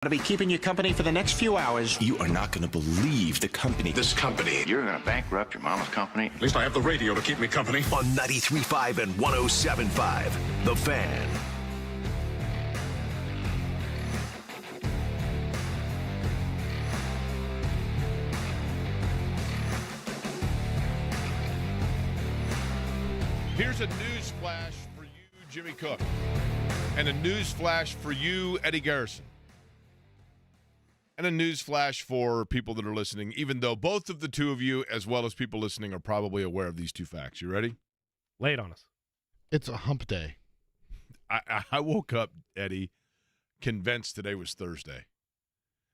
To be keeping you company for the next few hours. You are not going to believe the company. This company. You're going to bankrupt your mama's company? At least I have the radio to keep me company. On 93.5 and 107.5, The Fan. Here's a news flash for you, Jimmy Cook, and a news flash for you, Eddie Garrison. And a news flash for people that are listening, even though both of the two of you, as well as people listening, are probably aware of these two facts. You ready? Lay it on us. It's a hump day. I woke up, Eddie, convinced today was Thursday.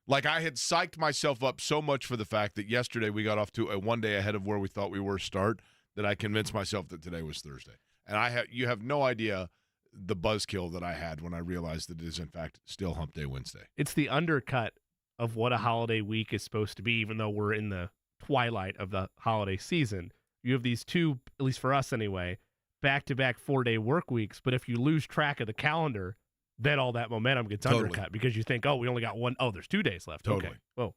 Like I had psyched myself up so much for the fact that yesterday we got off to a one day ahead of where we thought we were start that I convinced myself that today was Thursday. And you have no idea the buzzkill that I had when I realized that it is, in fact, still Hump Day Wednesday. It's the undercut of what a holiday week is supposed to be, even though we're in the twilight of the holiday season. You have these two, at least for us anyway, back-to-back 4-day work weeks. But if you lose track of the calendar, then all that momentum gets undercut because you think, we only got one. Oh, there's 2 days left. Totally. Okay. Whoa.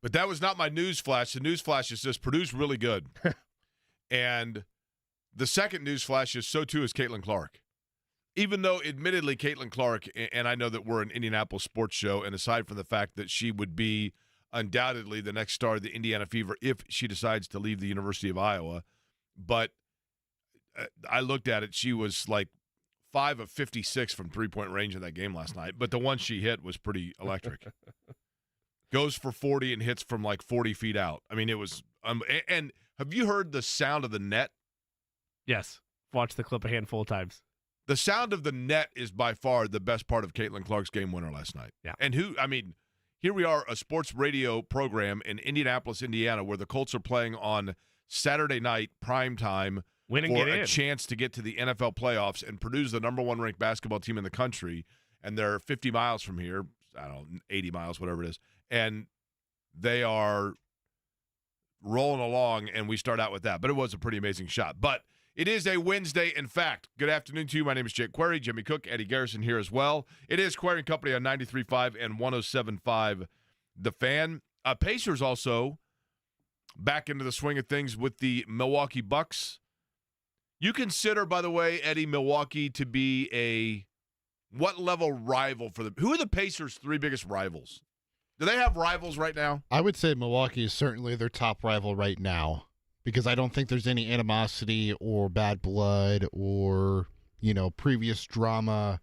But that was not my news flash. The news flash is just Purdue's really good. And the second news flash is so too is Caitlin Clark. Even though, admittedly, Caitlin Clark, and I know that we're an Indianapolis sports show, and aside from the fact that she would be undoubtedly the next star of the Indiana Fever if she decides to leave the University of Iowa, but I looked at it, she was like 5 of 56 from three-point range in that game last night, but the one she hit was pretty electric. Goes for 40 and hits from like 40 feet out. I mean, it was and have you heard the sound of the net? Yes. Watched the clip a handful of times. The sound of the net is by far the best part of Caitlin Clark's game winner last night. Yeah. And here we are, a sports radio program in Indianapolis, Indiana, where the Colts are playing on Saturday night, prime time, for a chance to get to the NFL playoffs, and Purdue's the number one ranked basketball team in the country, and they're 50 miles from here, 80 miles, whatever it is, and they are rolling along, and we start out with that. But it was a pretty amazing shot. But it is a Wednesday, in fact. Good afternoon to you. My name is Jake Query, Jimmy Cook, Eddie Garrison here as well. It is Query & Company on 93.5 and 107.5 The Fan. Pacers also back into the swing of things with the Milwaukee Bucks. You consider, by the way, Eddie, Milwaukee to be what level rival for them? Who are the Pacers' 3 biggest rivals? Do they have rivals right now? I would say Milwaukee is certainly their top rival right now, because I don't think there's any animosity or bad blood or, previous drama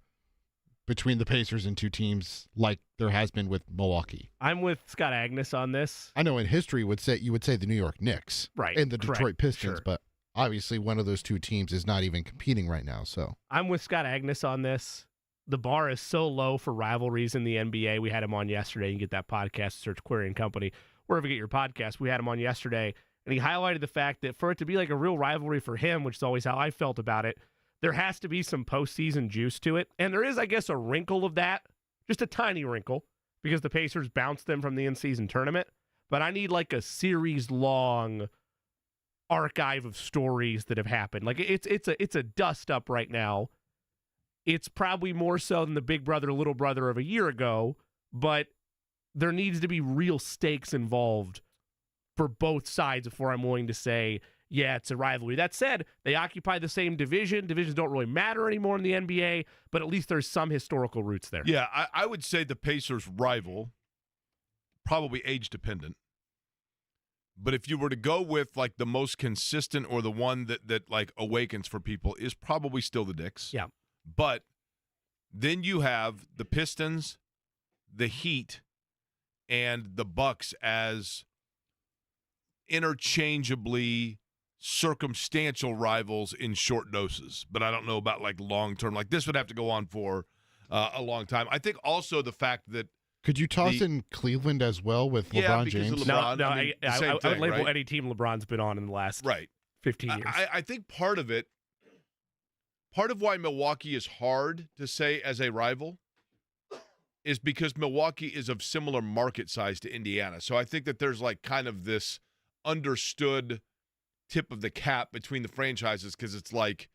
between the Pacers and two teams like there has been with Milwaukee. I'm with Scott Agnes on this. I know in history you would say the New York Knicks, right, and the Detroit Pistons, sure. But obviously one of those two teams is not even competing right now. So I'm with Scott Agnes on this. The bar is so low for rivalries in the NBA. We had him on yesterday. You can get that podcast, search Query & Company, wherever you get your podcast. We had him on yesterday, and he highlighted the fact that for it to be like a real rivalry for him, which is always how I felt about it, there has to be some postseason juice to it. And there is, I guess, a wrinkle of that, just a tiny wrinkle, because the Pacers bounced them from the in-season tournament. But I need like a series-long archive of stories that have happened. Like it's a dust-up right now. It's probably more so than the big brother, little brother of a year ago, but there needs to be real stakes involved for both sides before I'm willing to say, yeah, it's a rivalry. That said, they occupy the same division. Divisions don't really matter anymore in the NBA, but at least there's some historical roots there. Yeah, I would say the Pacers' rival, probably age-dependent. But if you were to go with like the most consistent or the one that like awakens for people, is probably still the Knicks. Yeah. But then you have the Pistons, the Heat, and the Bucks as interchangeably circumstantial rivals in short doses. But I don't know about like long-term. Like this would have to go on for a long time. I think also the fact that could you toss in Cleveland as well with LeBron James? No, I would label any team LeBron's been on in the last 15 years. I think part of why Milwaukee is hard to say as a rival is because Milwaukee is of similar market size to Indiana. So I think that there's like kind of this understood tip of the cap between the franchises because it's like,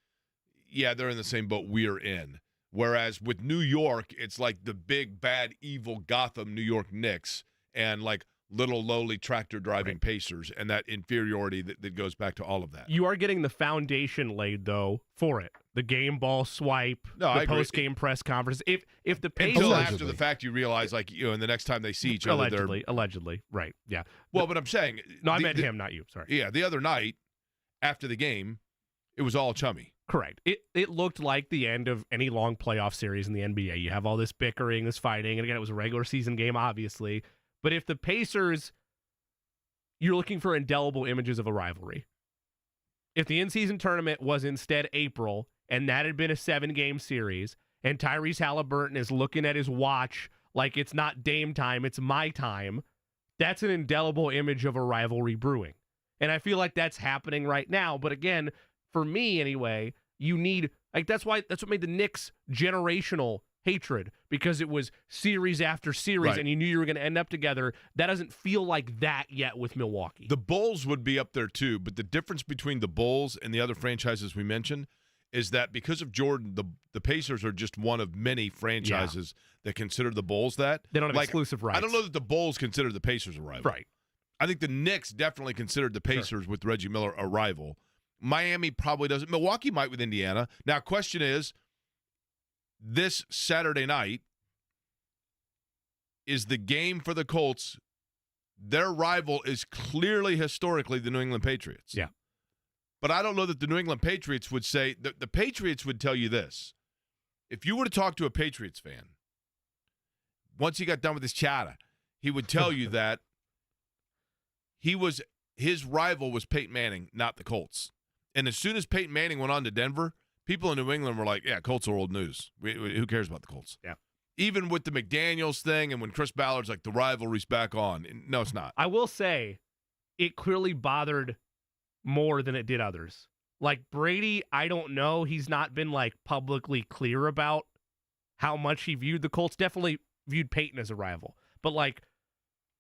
yeah, they're in the same boat we're in. Whereas with New York, it's like the big, bad, evil Gotham New York Knicks and like little, lowly tractor-driving Pacers, and that inferiority that goes back to all of that. You are getting the foundation laid, though, for it. The game ball swipe, the post-game press conference. If the Pacers... Until after the fact, you realize, like, you know, and the next time they see each other, Allegedly, right, yeah. Well, but I'm saying... No, I meant him, not you, sorry. Yeah, the other night, after the game, it was all chummy. Correct. It looked like the end of any long playoff series in the NBA. You have all this bickering, this fighting, and again, it was a regular season game, obviously. But if the Pacers, you're looking for indelible images of a rivalry. If the in-season tournament was instead April, and that had been a 7-game series, and Tyrese Halliburton is looking at his watch like it's not Dame time, it's my time, that's an indelible image of a rivalry brewing. And I feel like that's happening right now. But again, for me anyway, you need, like, that's what made the Knicks generational hatred, because it was series after series, and you knew you were going to end up together. That doesn't feel like that yet with Milwaukee. The Bulls would be up there too, but the difference between the Bulls and the other franchises we mentioned is that because of Jordan, the Pacers are just one of many franchises that consider the Bulls that. They don't have exclusive rights. I don't know that the Bulls consider the Pacers a rival. Right. I think the Knicks definitely considered the Pacers with Reggie Miller a rival. Miami probably doesn't. Milwaukee might with Indiana. Now, question is, this Saturday night is the game for the Colts. Their rival is clearly historically the New England Patriots. Yeah. But I don't know that the New England Patriots would say, the Patriots would tell you this. If you were to talk to a Patriots fan, once he got done with his chatter, he would tell you that his rival was Peyton Manning, not the Colts. And as soon as Peyton Manning went on to Denver, people in New England were like, yeah, Colts are old news. Who cares about the Colts? Yeah. Even with the McDaniels thing and when Chris Ballard's like, the rivalry's back on. No, it's not. I will say it clearly bothered more than it did others. Like Brady, I don't know. He's not been like publicly clear about how much he viewed the Colts. Definitely viewed Peyton as a rival. But like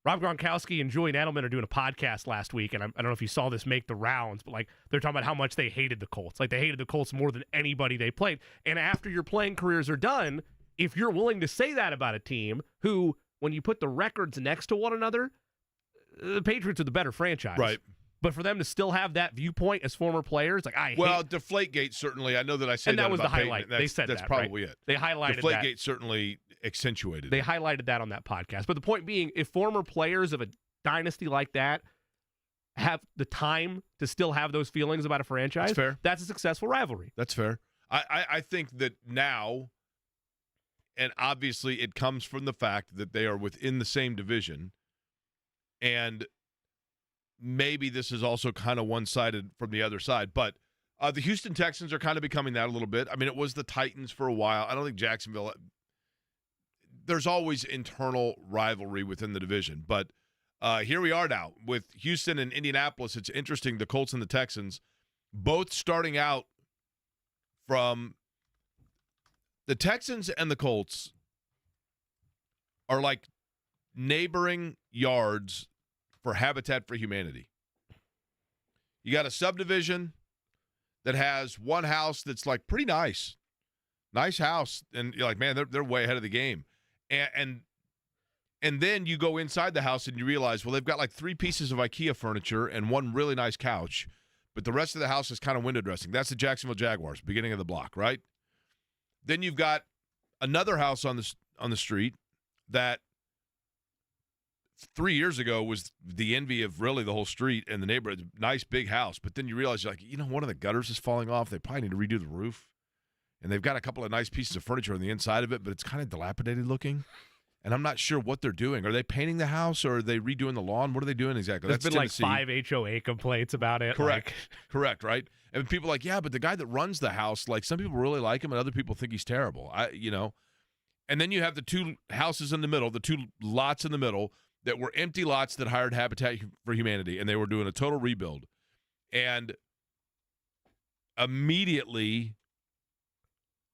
Rob Gronkowski and Julian Edelman are doing a podcast last week, and I don't know if you saw this make the rounds, but like they're talking about how much they hated the Colts. Like they hated the Colts more than anybody they played. And after your playing careers are done, if you're willing to say that about a team who, when you put the records next to one another, the Patriots are the better franchise. Right. But for them to still have that viewpoint as former players, like Deflategate certainly. I know that I said and that was about the highlight. Peyton. They said that's that, probably right? it. They highlighted Deflategate that. certainly accentuated. They highlighted that on that podcast. But the point being, if former players of a dynasty like that have the time to still have those feelings about a franchise, that's fair. That's a successful rivalry. That's fair. I think that now, and obviously it comes from the fact that they are within the same division, and maybe this is also kind of one-sided from the other side, but the Houston Texans are kind of becoming that a little bit. I mean, it was the Titans for a while. I don't think Jacksonville – there's always internal rivalry within the division, but here we are now with Houston and Indianapolis. It's interesting, the Colts and the Texans both starting out from the Texans and the Colts are like neighboring yards for Habitat for Humanity. You got a subdivision that has one house that's like pretty nice house, and you're like, man, they're way ahead of the game. And then you go inside the house and you realize, well, they've got like 3 pieces of IKEA furniture and one really nice couch, but the rest of the house is kind of window dressing. That's the Jacksonville Jaguars, beginning of the block, right? Then you've got another house on the street that 3 years ago was the envy of really the whole street and the neighborhood. Nice big house, but then you realize, you're like, one of the gutters is falling off. They probably need to redo the roof. And they've got a couple of nice pieces of furniture on the inside of it, but it's kind of dilapidated looking. And I'm not sure what they're doing. Are they painting the house or are they redoing the lawn? What are they doing exactly? There's been Tennessee. Like 5 HOA complaints about it. Correct. Correct, right? And people are like, yeah, but the guy that runs the house, like some people really like him and other people think he's terrible. And then you have the 2 houses in the middle, the 2 lots in the middle that were empty lots that hired Habitat for Humanity, and they were doing a total rebuild. And immediately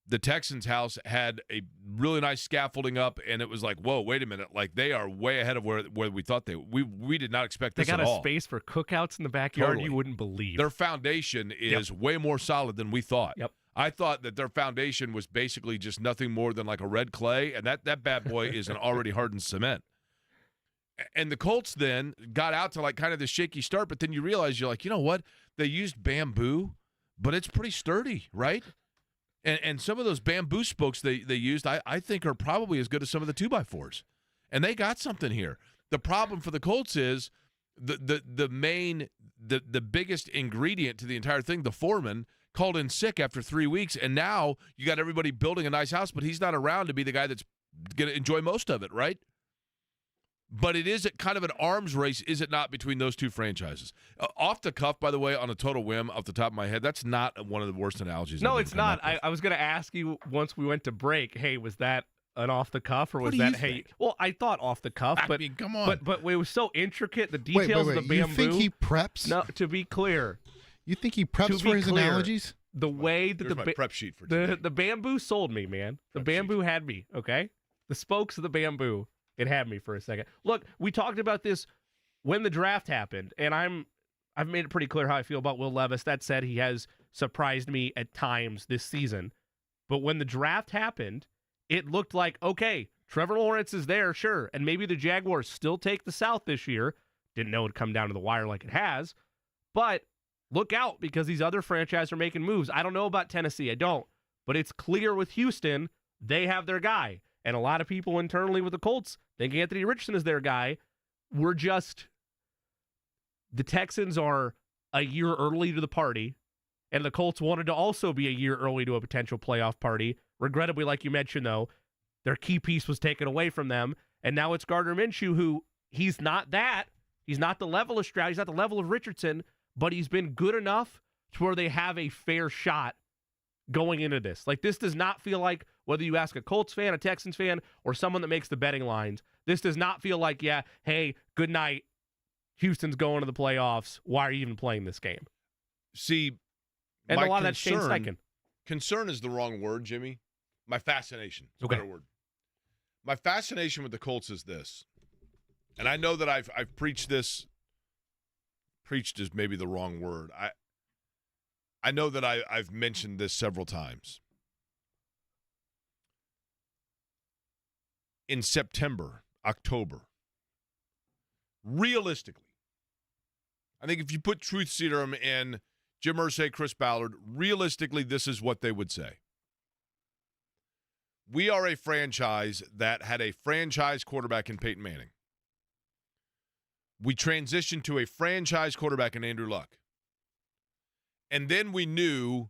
the Texans' house had a really nice scaffolding up, and it was like, whoa, wait a minute. Like, they are way ahead of where we thought we did not expect this at all. They got a space for cookouts in the backyard Totally. You wouldn't believe. Their foundation is way more solid than we thought. Yep. I thought that their foundation was basically just nothing more than like a red clay, and that bad boy is an already hardened cement. And the Colts then got out to like kind of the shaky start, but then you realize you're like, you know what? They used bamboo, but it's pretty sturdy, right? And some of those bamboo spokes they used, I think, are probably as good as some of the 2x4s. And they got something here. The problem for the Colts is the biggest ingredient to the entire thing, the foreman, called in sick after 3 weeks, and now you got everybody building a nice house, but he's not around to be the guy that's going to enjoy most of it, right? But it is kind of an arms race, is it not, between those two franchises? Off the cuff, by the way, on a total whim, off the top of my head, that's not one of the worst analogies. No, it's not. I was going to ask you once we went to break, hey, was that an off the cuff or was that, hey, well, I thought off the cuff, but I mean, come on. But it was so intricate, the details of the bamboo. You think he preps? No, to be clear. You think he preps for his analogies? The way that my prep sheet for today. The bamboo sold me, man. The bamboo had me, okay? The spokes of the bamboo, it had me for a second. Look, we talked about this when the draft happened, and I've made it pretty clear how I feel about Will Levis. That said, he has surprised me at times this season. But when the draft happened, it looked like, okay, Trevor Lawrence is there, sure, and maybe the Jaguars still take the South this year. Didn't know it'd come down to the wire like it has, but look out because these other franchises are making moves. I don't know about Tennessee. I don't. But it's clear with Houston, they have their guy. And a lot of people internally with the Colts think Anthony Richardson is their guy. The Texans are a year early to the party, and the Colts wanted to also be a year early to a potential playoff party. Regrettably, like you mentioned, though, their key piece was taken away from them, and now it's Gardner Minshew, who he's not that. He's not the level of Stroud. He's not the level of Richardson, but he's been good enough to where they have a fair shot going into this. Like, this does not feel like, whether you ask a Colts fan, a Texans fan, or someone that makes the betting lines, this does not feel like, yeah, hey, good night, Houston's going to the playoffs. Why are you even playing this game? See, and a lot of that's Shane Steichen. Concern is the wrong word, Jimmy. My fascination is a better word. My fascination with the Colts is this, and I know that I've preached this. Preached is maybe the wrong word. I know that I've mentioned this several times. In September, October, realistically, I think if you put truth serum in Jim Irsay, Chris Ballard, realistically, this is what they would say. We are a franchise that had a franchise quarterback in Peyton Manning. We transitioned to a franchise quarterback in Andrew Luck. And then we knew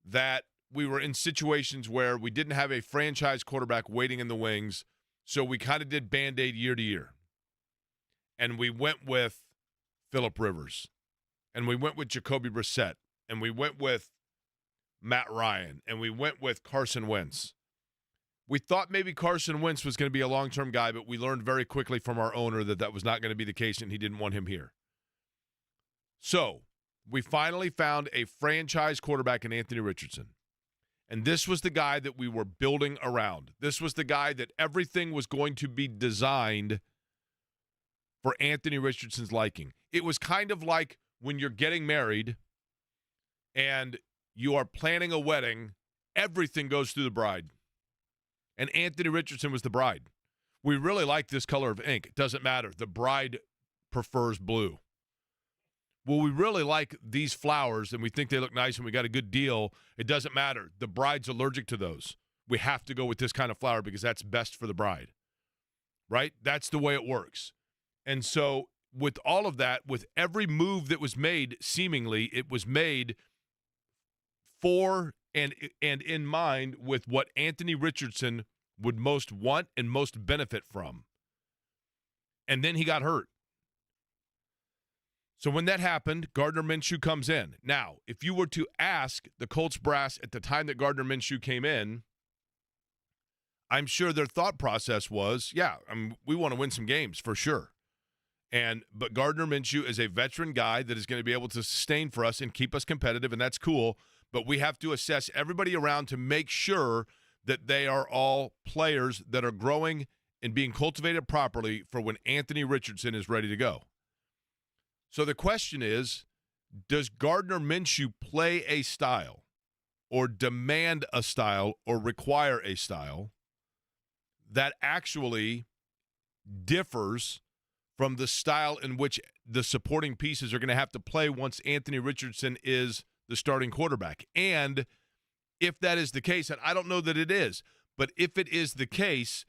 that we were in situations where we didn't have a franchise quarterback waiting in the wings, so we kind of did Band-Aid year to year. And we went with Phillip Rivers. And we went with Jacoby Brissett. And we went with Matt Ryan. And we went with Carson Wentz. We thought maybe Carson Wentz was going to be a long-term guy, but we learned very quickly from our owner that that was not going to be the case, and he didn't want him here. So we finally found a franchise quarterback in Anthony Richardson. And this was the guy that we were building around. This was the guy that everything was going to be designed for Anthony Richardson's liking. It was kind of like when you're getting married and you are planning a wedding, everything goes through the bride. And Anthony Richardson was the bride. We really like this color of ink. It doesn't matter. The bride prefers blue. Well, we really like these flowers, and we think they look nice, and we got a good deal. It doesn't matter. The bride's allergic to those. We have to go with this kind of flower because that's best for the bride. Right? That's the way it works. And so with all of that, with every move that was made, seemingly, it was made for and in mind with what Anthony Richardson would most want and most benefit from. And then he got hurt. So when that happened, Gardner Minshew comes in. Now, if you were to ask the Colts brass at the time that Gardner Minshew came in, I'm sure their thought process was, yeah, we want to win some games for sure. But Gardner Minshew is a veteran guy that is going to be able to sustain for us and keep us competitive, and that's cool. But we have to assess everybody around to make sure that they are all players that are growing and being cultivated properly for when Anthony Richardson is ready to go. So the question is, does Gardner Minshew play a style or demand a style or require a style that actually differs from the style in which the supporting pieces are going to have to play once Anthony Richardson is the starting quarterback. And if that is the case, and I don't know that it is, but if it is the case,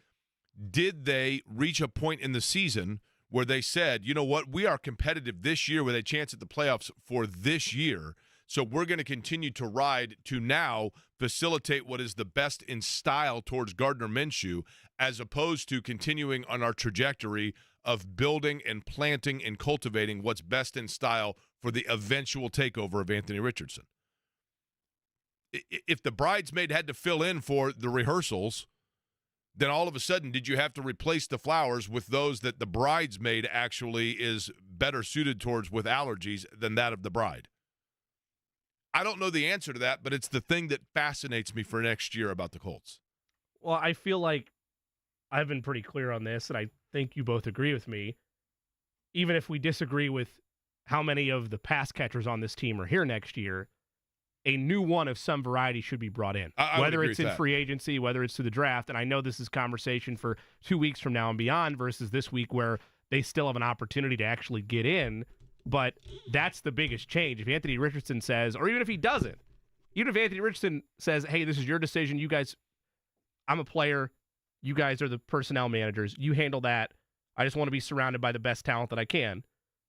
did they reach a point in the season where they said, you know what, we are competitive this year with a chance at the playoffs for this year, so we're going to continue to ride to now facilitate what is the best in style towards Gardner Minshew, as opposed to continuing on our trajectory of building and planting and cultivating what's best in style for the eventual takeover of Anthony Richardson. If the bridesmaid had to fill in for the rehearsals, then all of a sudden did you have to replace the flowers with those that the bridesmaid actually is better suited towards with allergies than that of the bride? I don't know the answer to that, but it's the thing that fascinates me for next year about the Colts. Well, I feel like I've been pretty clear on this, and I think you both agree with me. Even if we disagree with how many of the pass catchers on this team are here next year, a new one of some variety should be brought in, whether it's in free agency, whether it's to the draft. And I know this is conversation for 2 weeks from now and beyond versus this week where they still have an opportunity to actually get in. But that's the biggest change. If Anthony Richardson says, or even if he doesn't, even if Anthony Richardson says, hey, this is your decision, you guys, I'm a player, you guys are the personnel managers, you handle that. I just want to be surrounded by the best talent that I can.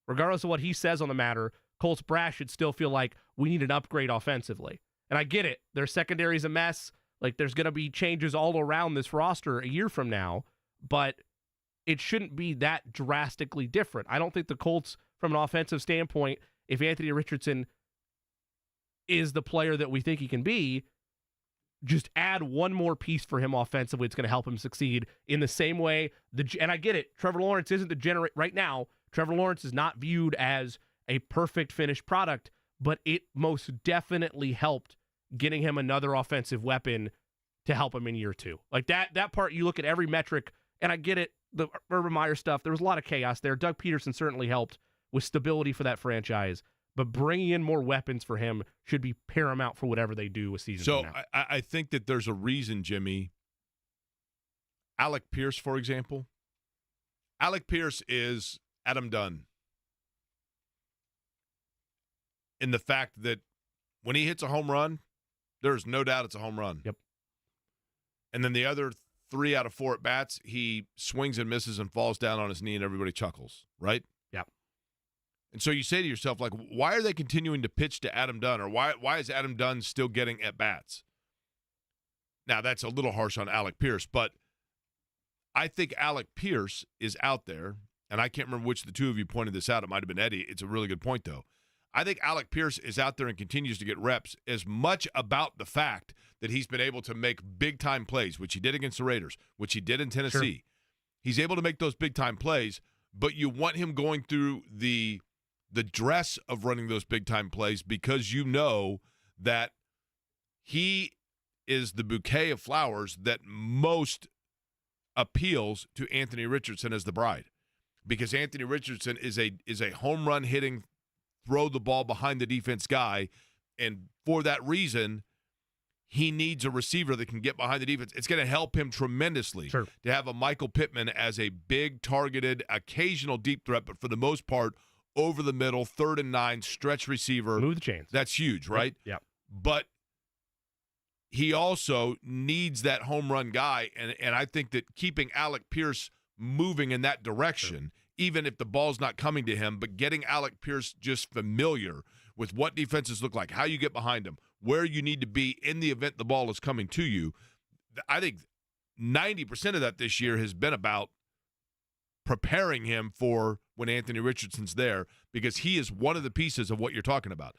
Regardless of what he says on the matter, Colts brass should still feel like we need an upgrade offensively. And I get it. Their secondary is a mess. Like, there's going to be changes all around this roster a year from now, but it shouldn't be that drastically different. I don't think the Colts, from an offensive standpoint, if Anthony Richardson is the player that we think he can be, just add one more piece for him offensively. It's going to help him succeed in the same way. And I get it. Trevor Lawrence isn't the generate right now. Trevor Lawrence is not viewed as a perfect finished product, but it most definitely helped getting him another offensive weapon to help him in year two. Like that part, you look at every metric, and I get it, the Urban Meyer stuff, there was a lot of chaos there. Doug Peterson certainly helped with stability for that franchise, but bringing in more weapons for him should be paramount for whatever they do with season. So I think that there's a reason, Jimmy. Alec Pierce, for example. Alec Pierce is Adam Dunn in the fact that when he hits a home run, there's no doubt it's a home run. Yep. And then the other 3 out of 4 at bats, he swings and misses and falls down on his knee and everybody chuckles, right? Yep. And so you say to yourself, like, why are they continuing to pitch to Adam Dunn, or why is Adam Dunn still getting at bats? Now, that's a little harsh on Alec Pierce, but I think Alec Pierce is out there, and I can't remember which of the two of you pointed this out. It might have been Eddie. It's a really good point, though. I think Alec Pierce is out there and continues to get reps as much about the fact that he's been able to make big-time plays, which he did against the Raiders, which he did in Tennessee. Sure. He's able to make those big-time plays, but you want him going through the dress of running those big-time plays because you know that he is the bouquet of flowers that most appeals to Anthony Richardson as the bride, because Anthony Richardson is a home run hitting, throw the ball behind the defense guy, and for that reason, he needs a receiver that can get behind the defense. It's going to help him tremendously to have a Michael Pittman as a big, targeted, occasional deep threat, but for the most part, over the middle, 3rd and 9, stretch receiver. Move the chains. That's huge, right? Yep. But he also needs that home run guy, and I think that keeping Alec Pierce moving in that direction, even if the ball's not coming to him, but getting Alec Pierce just familiar with what defenses look like, how you get behind them, where you need to be in the event the ball is coming to you. I think 90% of that this year has been about preparing him for when Anthony Richardson's there, because he is one of the pieces of what you're talking about.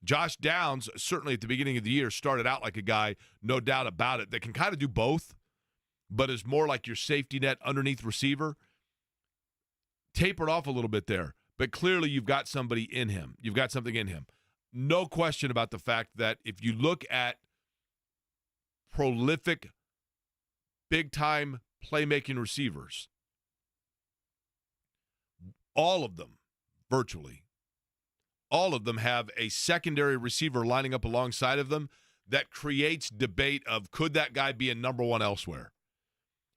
Josh Downs, certainly at the beginning of the year, started out like a guy, no doubt about it, that can kind of do both, but is more like your safety net underneath receiver. Tapered off a little bit there, but clearly you've got somebody in him. You've got something in him. No question about the fact that if you look at prolific, big-time playmaking receivers, all of them, virtually, all of them have a secondary receiver lining up alongside of them that creates debate of could that guy be a number one elsewhere?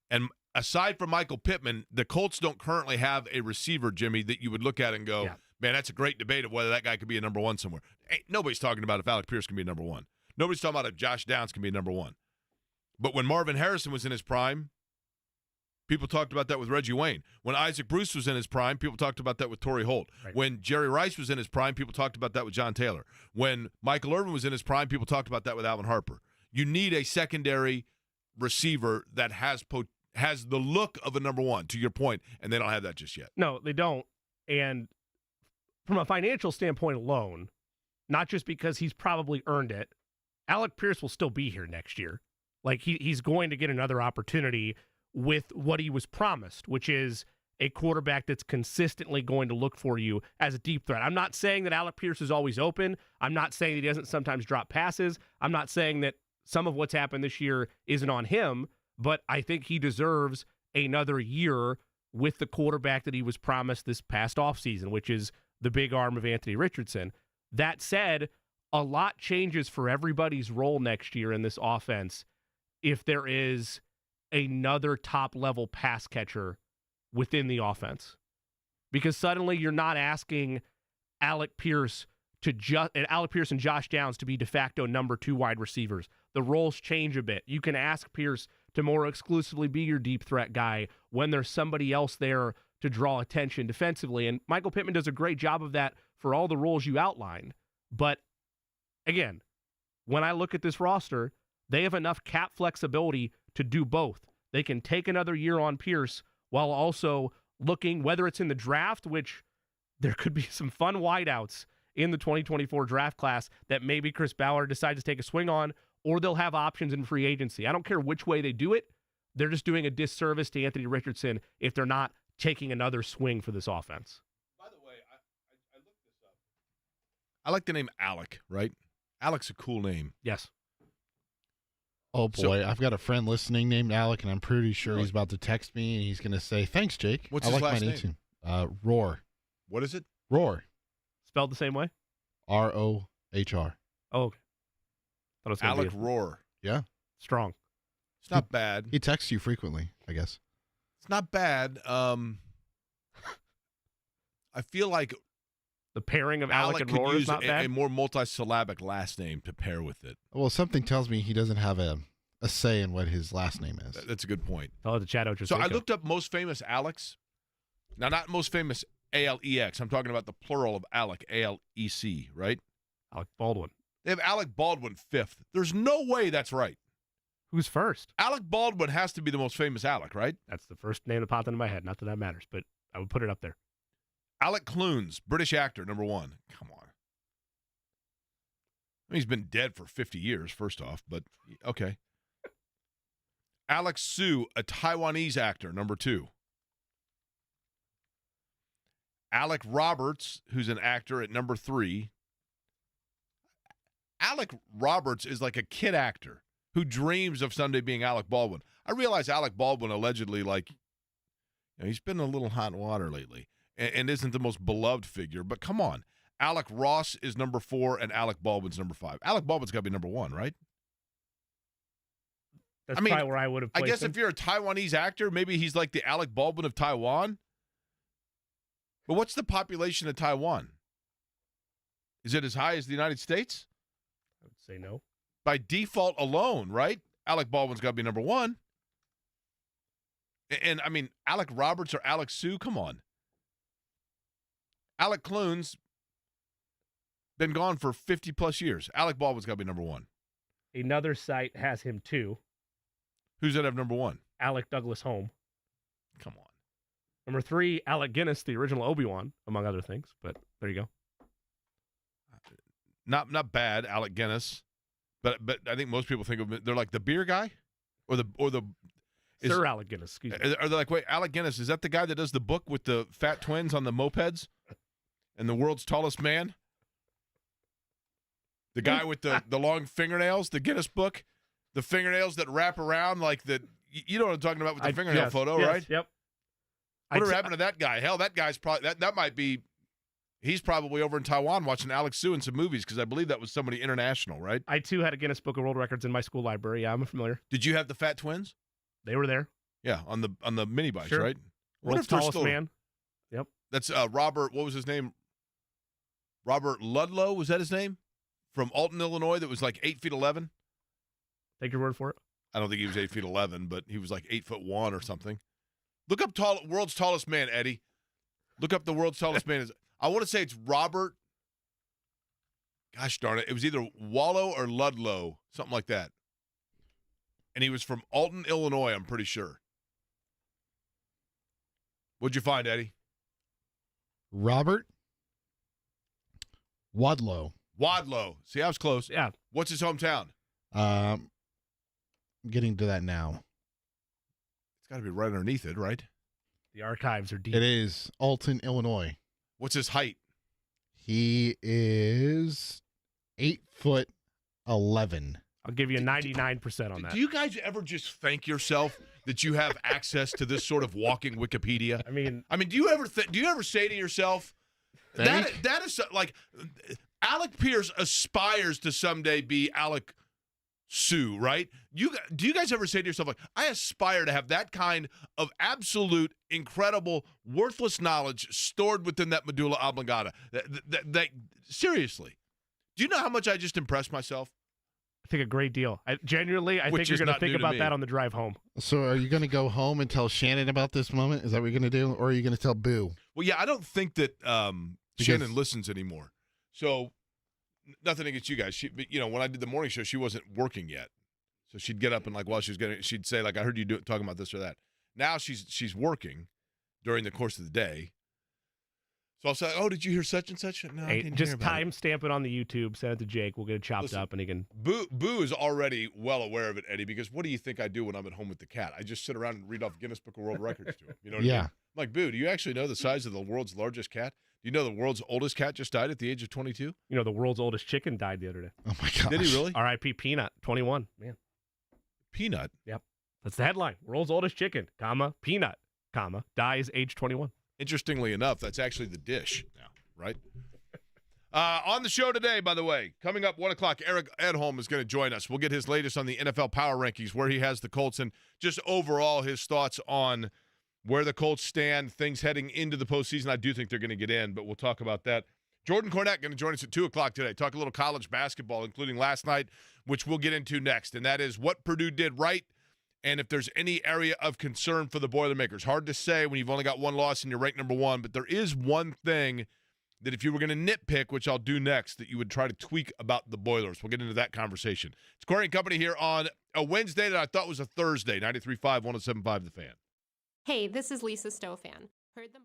And aside from Michael Pittman, the Colts don't currently have a receiver, Jimmy, that you would look at and go, man, that's a great debate of whether that guy could be a number one somewhere. Nobody's talking about if Alec Pierce can be a number one. Nobody's talking about if Josh Downs can be a number one. But when Marvin Harrison was in his prime, people talked about that with Reggie Wayne. When Isaac Bruce was in his prime, people talked about that with Torrey Holt. Right. When Jerry Rice was in his prime, people talked about that with John Taylor. When Michael Irvin was in his prime, people talked about that with Alvin Harper. You need a secondary receiver that has the look of a number one, to your point, and they don't have that just yet. No, they don't. And from a financial standpoint alone, not just because he's probably earned it, Alec Pierce will still be here next year. Like, he's going to get another opportunity with what he was promised, which is a quarterback that's consistently going to look for you as a deep threat. I'm not saying that Alec Pierce is always open. I'm not saying that he doesn't sometimes drop passes. I'm not saying that some of what's happened this year isn't on him, but I think he deserves another year with the quarterback that he was promised this past offseason, which is the big arm of Anthony Richardson. That said, a lot changes for everybody's role next year in this offense if there is another top-level pass catcher within the offense. Because suddenly you're not asking Alec Pierce and Josh Downs to be de facto number 2 wide receivers. The roles change a bit. You can ask Pierce to more exclusively be your deep threat guy when there's somebody else there to draw attention defensively. And Michael Pittman does a great job of that for all the roles you outlined. But again, when I look at this roster, they have enough cap flexibility to do both. They can take another year on Pierce while also looking, whether it's in the draft, which there could be some fun wideouts in the 2024 draft class that maybe Chris Ballard decides to take a swing on, or they'll have options in free agency. I don't care which way they do it. They're just doing a disservice to Anthony Richardson if they're not taking another swing for this offense. By the way, I looked this up. I like the name Alec, right? Alec's a cool name. Yes. Oh, boy. I've got a friend listening named Alec, and I'm pretty sure he's about to text me, and he's going to say, thanks, Jake. What's his last name? Too. Roar. What is it? Roar. Spelled the same way? R-O-H-R. Oh, okay. Thought it was gonna Alec be Roar. Yeah. strong. It's not bad. He texts you frequently, I guess. It's not bad. I feel like The pairing of Alec and could Roar use is not bad. a more multi-syllabic last name to pair with it. Well, something tells me he doesn't have a say in what his last name is. That's a good point. Tell it to Chad Ochocinco. So I looked up most famous Alex. Now, not most famous A-L-E-X. I'm talking about the plural of Alec, A-L-E-C, right? Alec Baldwin. They have Alec Baldwin 5th. There's no way that's right. Who's first? Alec Baldwin has to be the most famous Alec, right? That's the first name that popped into my head. Not that that matters, but I would put it up there. Alec Clunes, British actor, number 1. Come on. I mean, he's been dead for 50 years, first off, but okay. Alex Su, a Taiwanese actor, number 2. Alec Roberts, who's an actor, at number 3. Alec Roberts is like a kid actor who dreams of someday being Alec Baldwin. I realize Alec Baldwin allegedly, he's been in a little hot water lately and isn't the most beloved figure, but come on. Alec Ross is number 4 and Alec Baldwin's number 5. Alec Baldwin's got to be number 1, right? That's probably where I would have placed I guess him. if you're a Taiwanese actor, maybe he's like the Alec Baldwin of Taiwan. But what's the population of Taiwan? Is it as high as the United States? I would say no. By default alone, right? Alec Baldwin's got to be number 1. And I mean, Alec Roberts or Alex Sue, come on. Alec Clunes, been gone for 50-plus years. Alec Baldwin's got to be number 1. Another site has him too. Who's that have number 1? Alec Douglas Home. Come on. Number 3, Alec Guinness, the original Obi-Wan, among other things. But there you go. Not bad, Alec Guinness. But I think most people think of him, they're like the beer guy? Sir Alec Guinness, excuse me. Are they like, wait, Alec Guinness, is that the guy that does the book with the fat twins on the mopeds? And the world's tallest man? The guy with the long fingernails, the Guinness book? The fingernails that wrap around like the, you know what I'm talking about with the fingernail photo, yes, right? Yep. Whatever happened to that guy? Hell, that guy's probably, that might be He's probably over in Taiwan watching Alex Sue and some movies because I believe that was somebody international, right? I, too, had a Guinness Book of World Records in my school library. Yeah, I'm familiar. Did you have the Fat Twins? They were there. Yeah, on the mini bikes, Sure. right? World's tallest man. Yep. That's Robert, what was his name? Robert Ludlow, was that his name? From Alton, Illinois, that was like 8'11". Take your word for it. I don't think he was 8'11", but he was like 8'1" or something. Look up world's tallest man, Eddie. Look up the world's tallest man. I want to say it's Robert. Gosh darn it. It was either Wallow or Ludlow, something like that. And he was from Alton, Illinois, I'm pretty sure. What'd you find, Eddie? Robert Wadlow. Wadlow. See, I was close. Yeah. What's his hometown? I'm getting to that now. It's got to be right underneath it, right? The archives are deep. It is Alton, Illinois. What's his height? He is 8'11". I'll give you 99% on that. Do you guys ever just thank yourself that you have access to this sort of walking Wikipedia? I mean, do you ever say to yourself that is like Alec Pierce aspires to someday be Alec Sue, right? Do you guys ever say to yourself, like, I aspire to have that kind of absolute, incredible, worthless knowledge stored within that medulla oblongata? That seriously, do you know how much I just impressed myself? I think a great deal. Genuinely, I think you're going to think about that on the drive home. So are you going to go home and tell Shannon about this moment? Is that what you're going to do? Or are you going to tell Boo? Well, yeah, I don't think that Shannon listens anymore. So nothing against you guys. But when I did the morning show, she wasn't working yet. So she'd get up and like while she was she'd say like, I heard you talking about this or that. Now she's working during the course of the day. So I'll say, oh, did you hear such and such? No, I didn't just hear about time stamp it on the YouTube, send it to Jake. We'll get it chopped up, and he can. Boo is already well aware of it, Eddie, because what do you think I do when I'm at home with the cat? I just sit around and read off Guinness Book of World Records to him. You know what I mean? I'm like, Boo, do you actually know the size of the world's largest cat? Do you know the world's oldest cat just died at the age of 22? You know, the world's oldest chicken died the other day. Oh, my gosh. Did he really? R.I.P. Peanut, 21. Man. Peanut? Yep. That's the headline. World's oldest chicken, Peanut, dies age 21. Interestingly enough, that's actually the dish now, right? On the show today, by the way, coming up 1 o'clock, Eric Edholm is going to join us. We'll get his latest on the NFL Power Rankings, where he has the Colts, and just overall his thoughts on where the Colts stand, things heading into the postseason. I do think they're going to get in, but we'll talk about that. Jordan Cornette going to join us at 2 o'clock today. Talk a little college basketball, including last night, which we'll get into next, and that is what Purdue did right and if there's any area of concern for the Boilermakers. Hard to say when you've only got one loss and you're ranked number one, but there is one thing that if you were going to nitpick, which I'll do next, that you would try to tweak about the Boilers. We'll get into that conversation. It's Query and Company here on a Wednesday that I thought was a Thursday, 93.5, 107.5 The Fan. Hey, this is Lisa Stofan. Heard the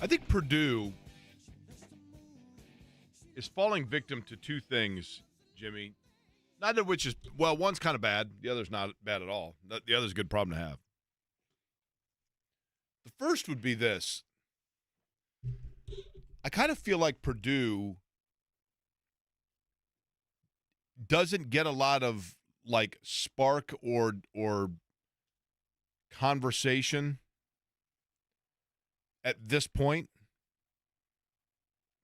I think Purdue is falling victim to two things, Jimmy. Neither of which is, well, one's kind of bad. The other's not bad at all. The other's a good problem to have. The first would be this. I kind of feel like Purdue doesn't get a lot of, like, spark or conversation at this point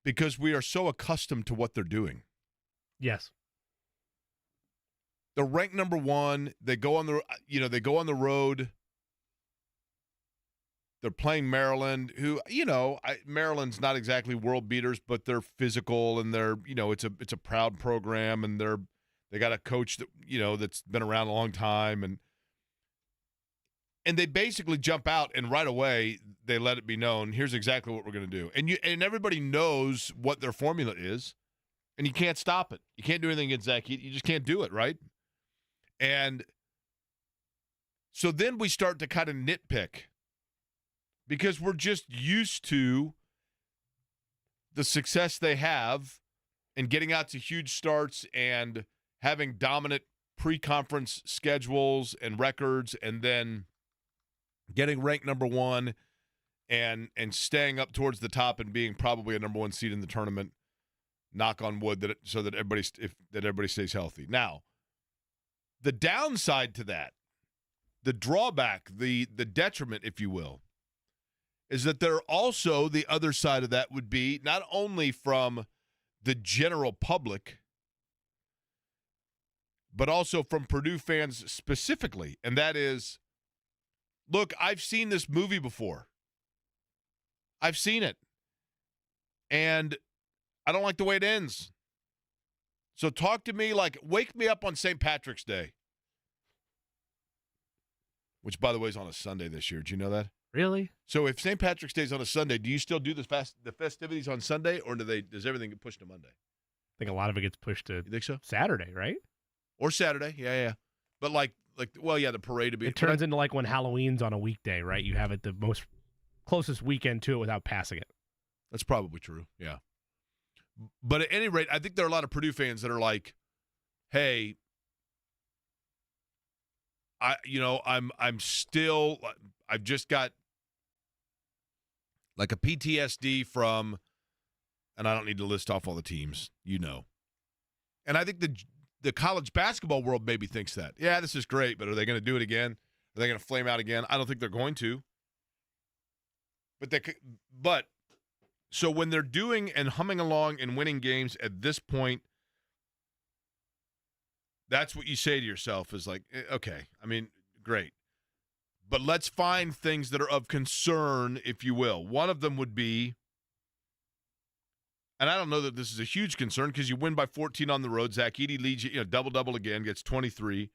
because we are so accustomed to what they're doing. Yes. They're ranked number 1. They go on the road. They're playing Maryland, who, Maryland's not exactly world beaters, but they're physical and they're, it's a proud program and they got a coach that, that's been around a long time and they basically jump out and right away they let it be known, here's exactly what we're going to do. And everybody knows what their formula is, and you can't stop it. You can't do anything against Zach. You just can't do it, right? And so then we start to kind of nitpick because we're just used to the success they have and getting out to huge starts and having dominant pre-conference schedules and records and then getting ranked number 1 and staying up towards the top and being probably a number 1 seed in the tournament, knock on wood, so that everybody stays healthy. Now, the downside to that, the drawback, the detriment, if you will, is that there also, the other side of that would be not only from the general public, but also from Purdue fans specifically. And that is, look, I've seen this movie before. I've seen it. And I don't like the way it ends. So talk to me wake me up on St. Patrick's Day. Which, by the way, is on a Sunday this year. Did you know that? Really? So if St. Patrick's Day is on a Sunday, do you still do the festivities on Sunday, or does everything get pushed to Monday? I think a lot of it gets pushed to You think so? Saturday, right? Or Saturday, yeah. But the parade to be. It turns into like when Halloween's on a weekday, right? You have it the most closest weekend to it without passing it. That's probably true, yeah. But at any rate, I think there are a lot of Purdue fans that are like, hey, I've just got like a PTSD from, and I don't need to list off all the teams, And I think the college basketball world maybe thinks that. Yeah, this is great, but are they going to do it again? Are they going to flame out again? I don't think they're going to. But so when they're doing and humming along and winning games at this point, that's what you say to yourself is like, okay, I mean, great. But let's find things that are of concern, if you will. One of them would be, and I don't know that this is a huge concern because you win by 14 on the road. Zach Edey leads you, double-double again, gets 23.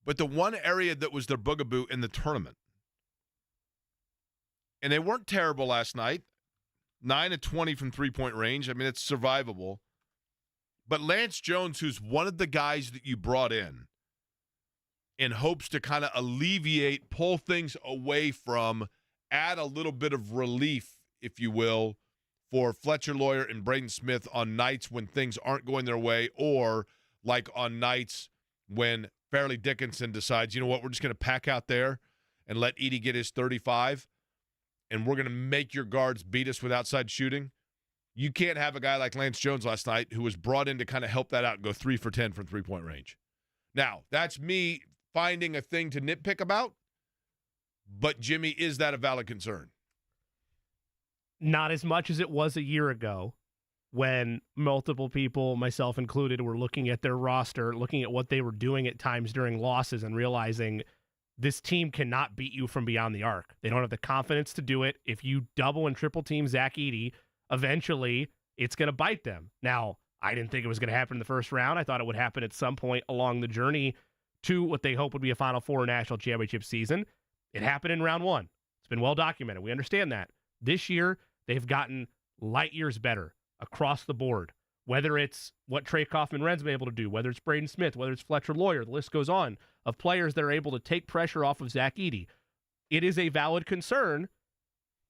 But the one area that was their bugaboo in the tournament, and they weren't terrible last night, 9 of 20 from three-point range. I mean, it's survivable. But Lance Jones, who's one of the guys that you brought in hopes to kind of alleviate, pull things away from, add a little bit of relief, if you will, for Fletcher Lawyer and Braden Smith on nights when things aren't going their way, or like on nights when Fairleigh Dickinson decides, you know what, we're just going to pack out there and let Edey get his 35, and we're going to make your guards beat us with outside shooting. You can't have a guy like Lance Jones last night who was brought in to kind of help that out and go 3 for 10 from three-point range. Now, that's me finding a thing to nitpick about, but, Jimmy, is that a valid concern? Not as much as it was a year ago when multiple people, myself included, were looking at their roster, looking at what they were doing at times during losses and realizing this team cannot beat you from beyond the arc. They don't have the confidence to do it. If you double and triple team Zach Edey, eventually it's going to bite them. Now, I didn't think it was going to happen in the first round. I thought it would happen at some point along the journey to what they hope would be a Final Four national championship season. It happened in round 1. It's been well documented. We understand that. This year, they've gotten light years better across the board, whether it's what Trey Kaufman-Renn's been able to do, whether it's Braden Smith, whether it's Fletcher Lawyer, the list goes on, of players that are able to take pressure off of Zach Edey. It is a valid concern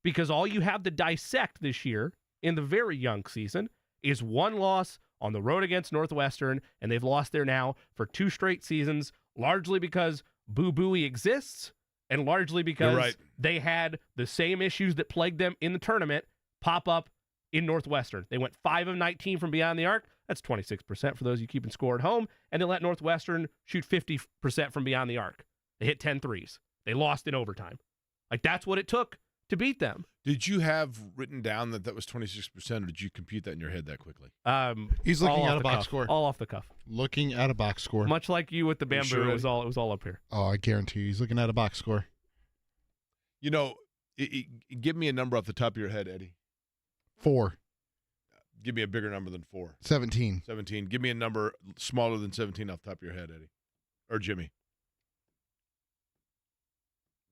because all you have to dissect this year in the very young season is one loss on the road against Northwestern, and they've lost there now for 2 straight seasons, largely because Boo Booey exists and largely because they had the same issues that plagued them in the tournament pop up in Northwestern. They went 5 of 19 from beyond the arc. That's 26% for those of you keeping score at home. And they let Northwestern shoot 50% from beyond the arc. They hit 10 threes. They lost in overtime. Like, that's what it took to beat them. Did you have written down that was 26%, or did you compute that in your head that quickly? He's looking at a box score. All off the cuff. Looking at a box score. Much like you with the bamboo, sure? it was all up here. Oh, I guarantee you, he's looking at a box score. You know, give me a number off the top of your head, Eddie. 4. Give me a bigger number than 4. 17. 17. Give me a number smaller than 17 off the top of your head, Eddie. Or Jimmy.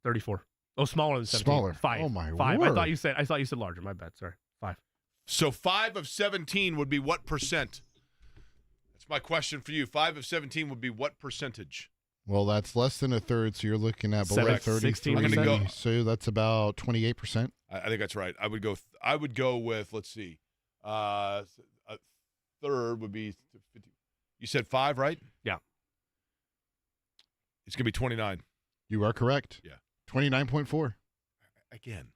34. Oh, smaller than 17. Smaller. 5. Oh, my 5. word. I thought you said larger. My bad. Sorry. 5. So 5 of 17 would be what percent? That's my question for you. 5 of 17 would be what percentage? Well, that's less than a third, so you're looking at below 33. I'm gonna go- So that's about 28%. I think that's right. I would go with, let's see, a third would be 50. You said 5, right? Yeah. It's going to be 29. You are correct. Yeah. 29.4. Again.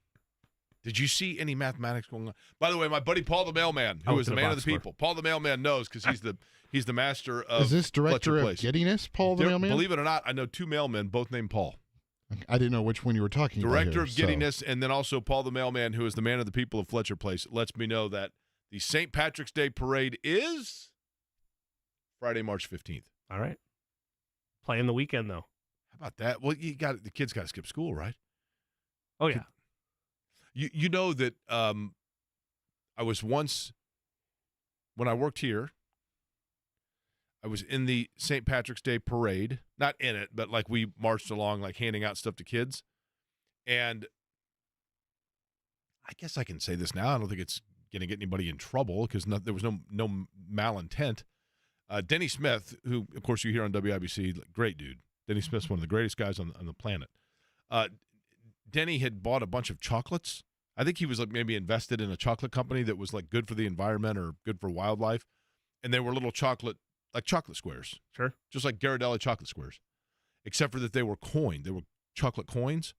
Did you see any mathematics going on? By the way, my buddy Paul the Mailman, who Oh, is the to the man of box the score. people. Paul the Mailman knows because he's the master of Is this director Fletcher of Place. giddiness, Paul the Mailman? Believe it or not, I know 2 mailmen, both named Paul. I didn't know which one you were talking about. Director here, of giddiness, and then also Paul the Mailman, who is the man of the people of Fletcher Place, lets me know that the St. Patrick's Day Parade is Friday, March 15th. All right. Playing the weekend, though. How about that? Well, the kids got to skip school, right? Oh, yeah. You know that I was once, when I worked here, I was in the St. Patrick's Day Parade. Not in it, but like we marched along, like handing out stuff to kids. And I guess I can say this now. I don't think it's going to get anybody in trouble because there was no malintent. Denny Smith, who, of course, you hear on WIBC, great dude. Denny Smith's one of the greatest guys on the planet. Denny had bought a bunch of chocolates. I think he was like maybe invested in a chocolate company that was like good for the environment or good for wildlife. And they were little chocolate squares. Sure. Just like Ghirardelli chocolate squares. Except for that they were coined. They were chocolate coins.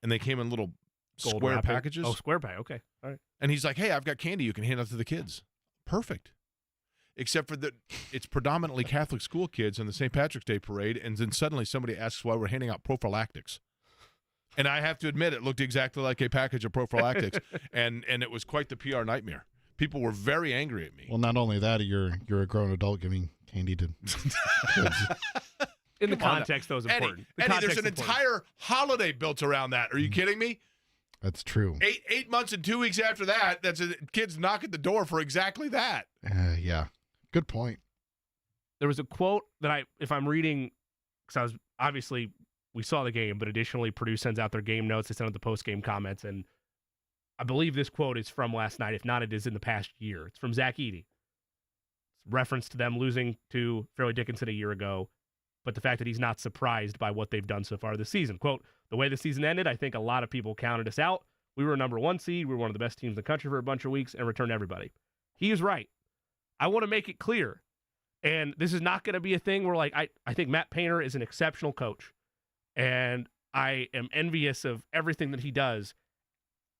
And they came in little Gold square wrapping. packages. Oh, square pack. Okay. All right. And he's like, hey, I've got candy you can hand out to the kids. Perfect. Except for that it's predominantly Catholic school kids in the St. Patrick's Day Parade, and then suddenly somebody asks why we're handing out prophylactics. And I have to admit, it looked exactly like a package of prophylactics, and it was quite the PR nightmare. People were very angry at me. Well, not only that, you're a grown adult giving candy to kids. In the context, that was important. Eddie, there's an entire holiday built around that. Are you kidding me? That's true. 8 months and 2 weeks after that, kids knock at the door for exactly that. Yeah. Good point. There was a quote that if I'm reading, because we saw the game, but additionally, Purdue sends out their game notes. They send out the post-game comments, and I believe this quote is from last night. If not, it is in the past year. It's from Zach Edey. It's reference to them losing to Fairleigh Dickinson a year ago, but the fact that he's not surprised by what they've done so far this season. Quote, the way the season ended, I think a lot of people counted us out. We were a number 1 seed. We were one of the best teams in the country for a bunch of weeks and returned everybody. He is right. I want to make it clear, and this is not going to be a thing where, like, I think Matt Painter is an exceptional coach, and I am envious of everything that he does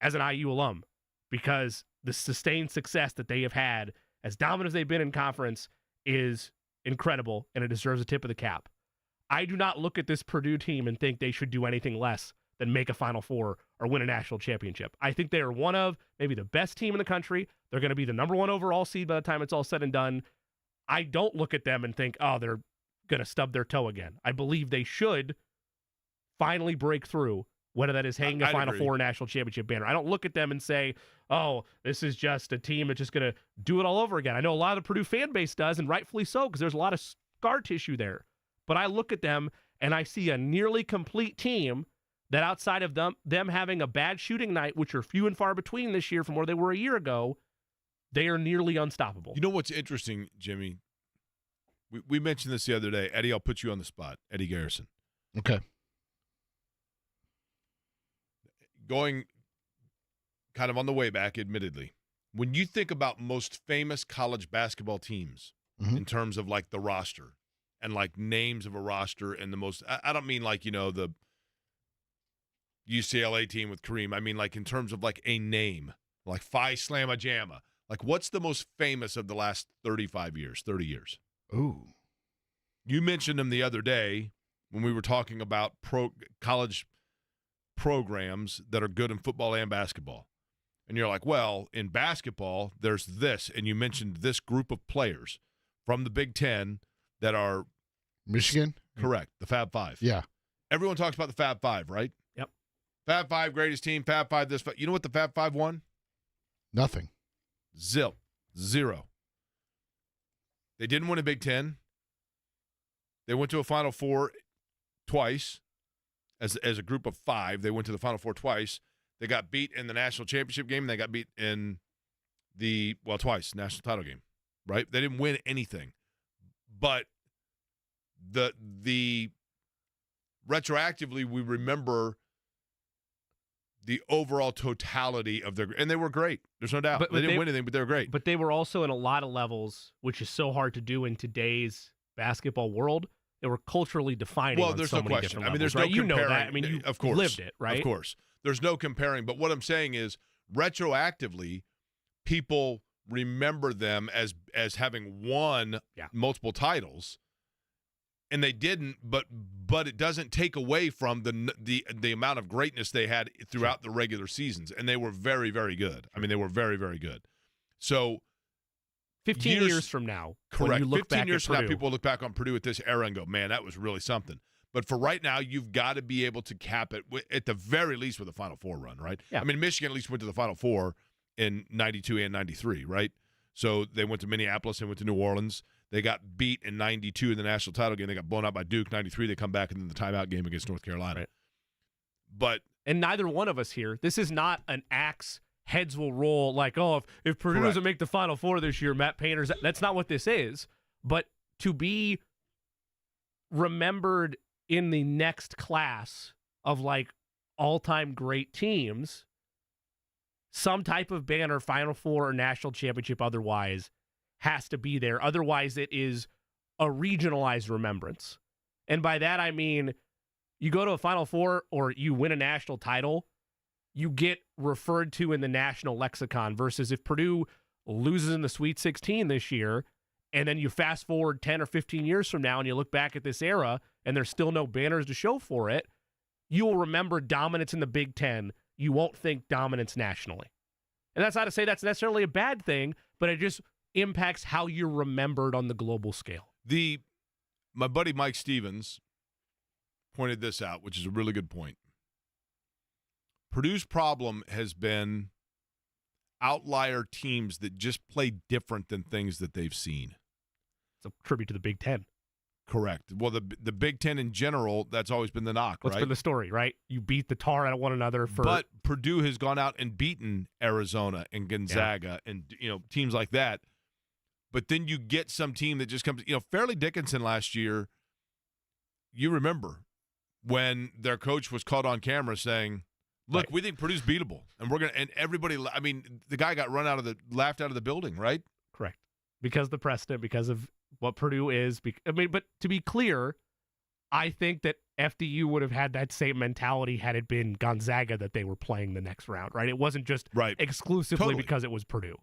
as an IU alum, because the sustained success that they have had, as dominant as they've been in conference, is incredible, and it deserves a tip of the cap. I do not look at this Purdue team and think they should do anything less than make a Final Four or win a national championship. I think they are one of maybe the best team in the country. They're going to be the number 1 overall seed by the time it's all said and done. I don't look at them and think, oh, they're going to stub their toe again. I believe they should finally break through, whether that is hanging a Final Four national championship banner. I don't look at them and say, oh, this is just a team that's just going to do it all over again. I know a lot of the Purdue fan base does, and rightfully so, because there's a lot of scar tissue there. But I look at them, and I see a nearly complete team that outside of them having a bad shooting night, which are few and far between this year from where they were a year ago, they are nearly unstoppable. You know what's interesting, Jimmy? We mentioned this the other day. Eddie, I'll put you on the spot. Eddie Garrison. Okay. Going kind of on the way back, admittedly. When you think about most famous college basketball teams in terms of like the roster and like names of a roster and the most, I don't mean like, the UCLA team with Kareem. I mean like in terms of like a name, like Phi Slamma Jamma. Like what's the most famous of the last 30 years? Ooh. You mentioned them the other day when we were talking about college programs that are good in football and basketball. And you're like, well, in basketball, there's this. And you mentioned this group of players from the Big Ten that are Michigan? Correct. The Fab Five. Yeah. Everyone talks about the Fab Five, right? Yep. Fab Five, greatest team, Fab Five, this. You know what the Fab Five won? Nothing. Zero. They didn't win a Big Ten. They went to a Final Four twice. As a group of five, they went to the Final Four twice. They got beat in the national championship game, and they got beat in twice, national title game, right? They didn't win anything. But the retroactively, we remember the overall totality of their – and they were great. There's no doubt. They didn't win anything, but they were great. But they were also in a lot of levels, which is so hard to do in today's basketball world. They were culturally defining. Well, on there's so no many question. different I mean, there's levels, no right? comparing. You know that. I mean, you of course, lived it, right? Of course. There's no comparing. But what I'm saying is, retroactively, people remember them as having won multiple titles, and they didn't. But it doesn't take away from the amount of greatness they had throughout the regular seasons, and they were very, very good. I mean, they were very, very good. So. 15 years from now, correct. When you look 15 back years at from now, Purdue. people will look back on Purdue at this era and go, man, that was really something. But for right now, you've got to be able to cap it at the very least with a Final Four run, right? Yeah. I mean, Michigan at least went to the Final Four in 92 and 93, right? So they went to Minneapolis and went to New Orleans. They got beat in 92 in the national title game. They got blown out by Duke. 93, they come back and then the timeout game against North Carolina. Right. And neither one of us here, this is not an axe heads will roll like, oh, if Purdue doesn't make the Final Four this year, Matt Painter's. That's not what this is. But to be remembered in the next class of like all-time great teams, some type of banner, Final Four or national championship otherwise, has to be there. Otherwise, it is a regionalized remembrance. And by that, I mean you go to a Final Four or you win a national title, you get referred to in the national lexicon versus if Purdue loses in the Sweet 16 this year and then you fast forward 10 or 15 years from now and you look back at this era and there's still no banners to show for it, you will remember dominance in the Big Ten. You won't think dominance nationally. And that's not to say that's necessarily a bad thing, but it just impacts how you're remembered on the global scale. My buddy Mike Stevens pointed this out, which is a really good point. Purdue's problem has been outlier teams that just play different than things that they've seen. It's a tribute to the Big Ten. Correct. Well, the Big Ten in general, that's always been the knock, What's right? been the story, right? You beat the tar out of one another for. But Purdue has gone out and beaten Arizona and Gonzaga and teams like that. But then you get some team that just comes. Fairleigh Dickinson last year. You remember when their coach was caught on camera saying, "Look, we think Purdue's beatable, and we're gonna." And everybody, I mean, the guy got laughed out of the building, right? Correct, because of the precedent, because of what Purdue is. But to be clear, I think that FDU would have had that same mentality had it been Gonzaga that they were playing the next round, right? It wasn't just exclusively because it was Purdue.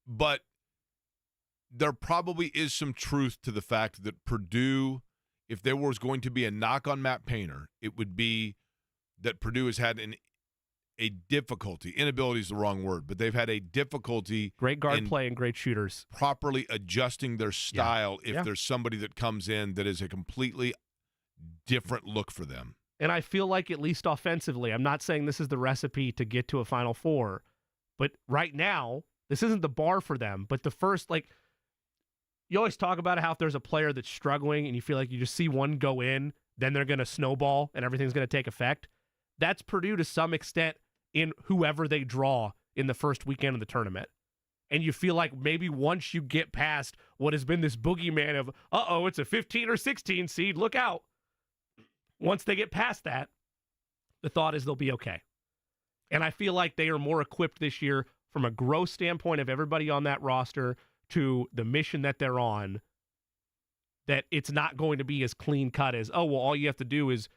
But there probably is some truth to the fact that Purdue, if there was going to be a knock on Matt Painter, it would be that Purdue has had a difficulty. Inability is the wrong word, but they've had a difficulty. Great guard play and great shooters. Properly adjusting their style if there's somebody that comes in that is a completely different look for them. And I feel like at least offensively, I'm not saying this is the recipe to get to a Final Four, but right now, this isn't the bar for them. But the first, you always talk about how if there's a player that's struggling and you feel like you just see one go in, then they're going to snowball and everything's going to take effect. That's Purdue to some extent in whoever they draw in the first weekend of the tournament. And you feel like maybe once you get past what has been this boogeyman of, it's a 15 or 16 seed, look out. Once they get past that, the thought is they'll be okay. And I feel like they are more equipped this year from a growth standpoint of everybody on that roster to the mission that they're on, that it's not going to be as clean cut as, oh, well, all you have to do is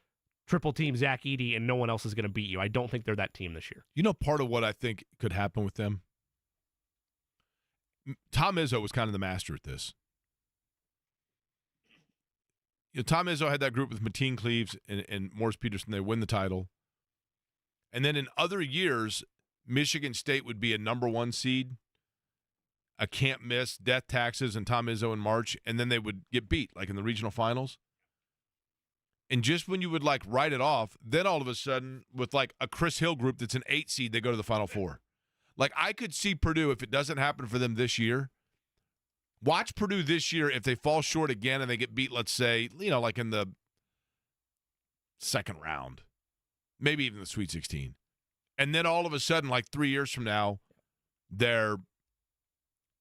triple team Zach Edey and no one else is going to beat you. I don't think they're that team this year. You know, part of what I think could happen with them, Tom Izzo was kind of the master at this. You know, Tom Izzo had that group with Mateen Cleaves and Morris Peterson. They win the title. And then in other years, Michigan State would be a number 1 seed, a can't miss, death taxes, and Tom Izzo in March, and then they would get beat, like in the regional finals. And just when you would, like, write it off, then all of a sudden, with, like, a Chris Hill group that's an 8 seed, they go to the Final Four. Like, I could see Purdue, if it doesn't happen for them this year, watch Purdue this year if they fall short again and they get beat, let's say, you know, like in the second round, maybe even the Sweet 16. And then all of a sudden, like 3 years from now, they're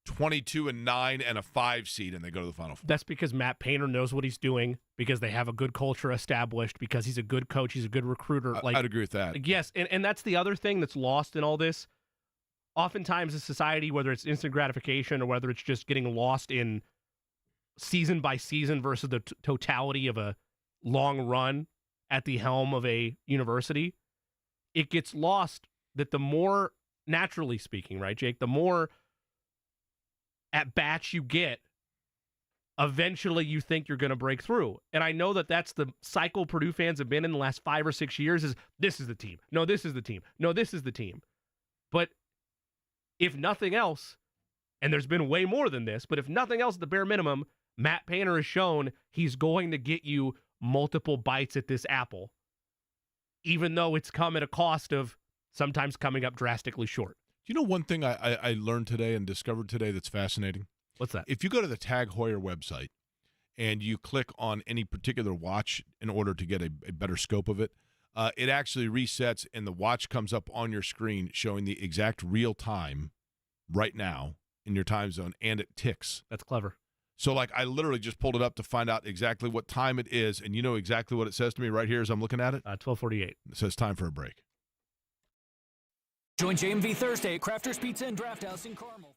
22-9 and a 5 seed, and they go to the Final Four. That's because Matt Painter knows what he's doing, because they have a good culture established, because he's a good coach, he's a good recruiter. I'd agree with that. Yes, and that's the other thing that's lost in all this. Oftentimes in society, whether it's instant gratification or whether it's just getting lost in season by season versus the totality of a long run at the helm of a university, it gets lost that the more, naturally speaking, right, Jake, the more at bats you get, eventually you think you're going to break through. And I know that that's the cycle Purdue fans have been in the last 5 or 6 years, is this is the team. No, this is the team. No, this is the team. But if nothing else, and there's been way more than this, but if nothing else, at the bare minimum, Matt Painter has shown he's going to get you multiple bites at this apple, even though it's come at a cost of sometimes coming up drastically short. You know, one thing I learned today and discovered today that's fascinating? What's that? If you go to the Tag Heuer website and you click on any particular watch in order to get a better scope of it, it actually resets and the watch comes up on your screen showing the exact real time right now in your time zone, and it ticks. That's clever. So, like, I literally just pulled it up to find out exactly what time it is, and you know exactly what it says to me right here as I'm looking at it? 12:48. It says time for a break. Join JMV Thursday at Crafters Pizza and Draft House in Carmel.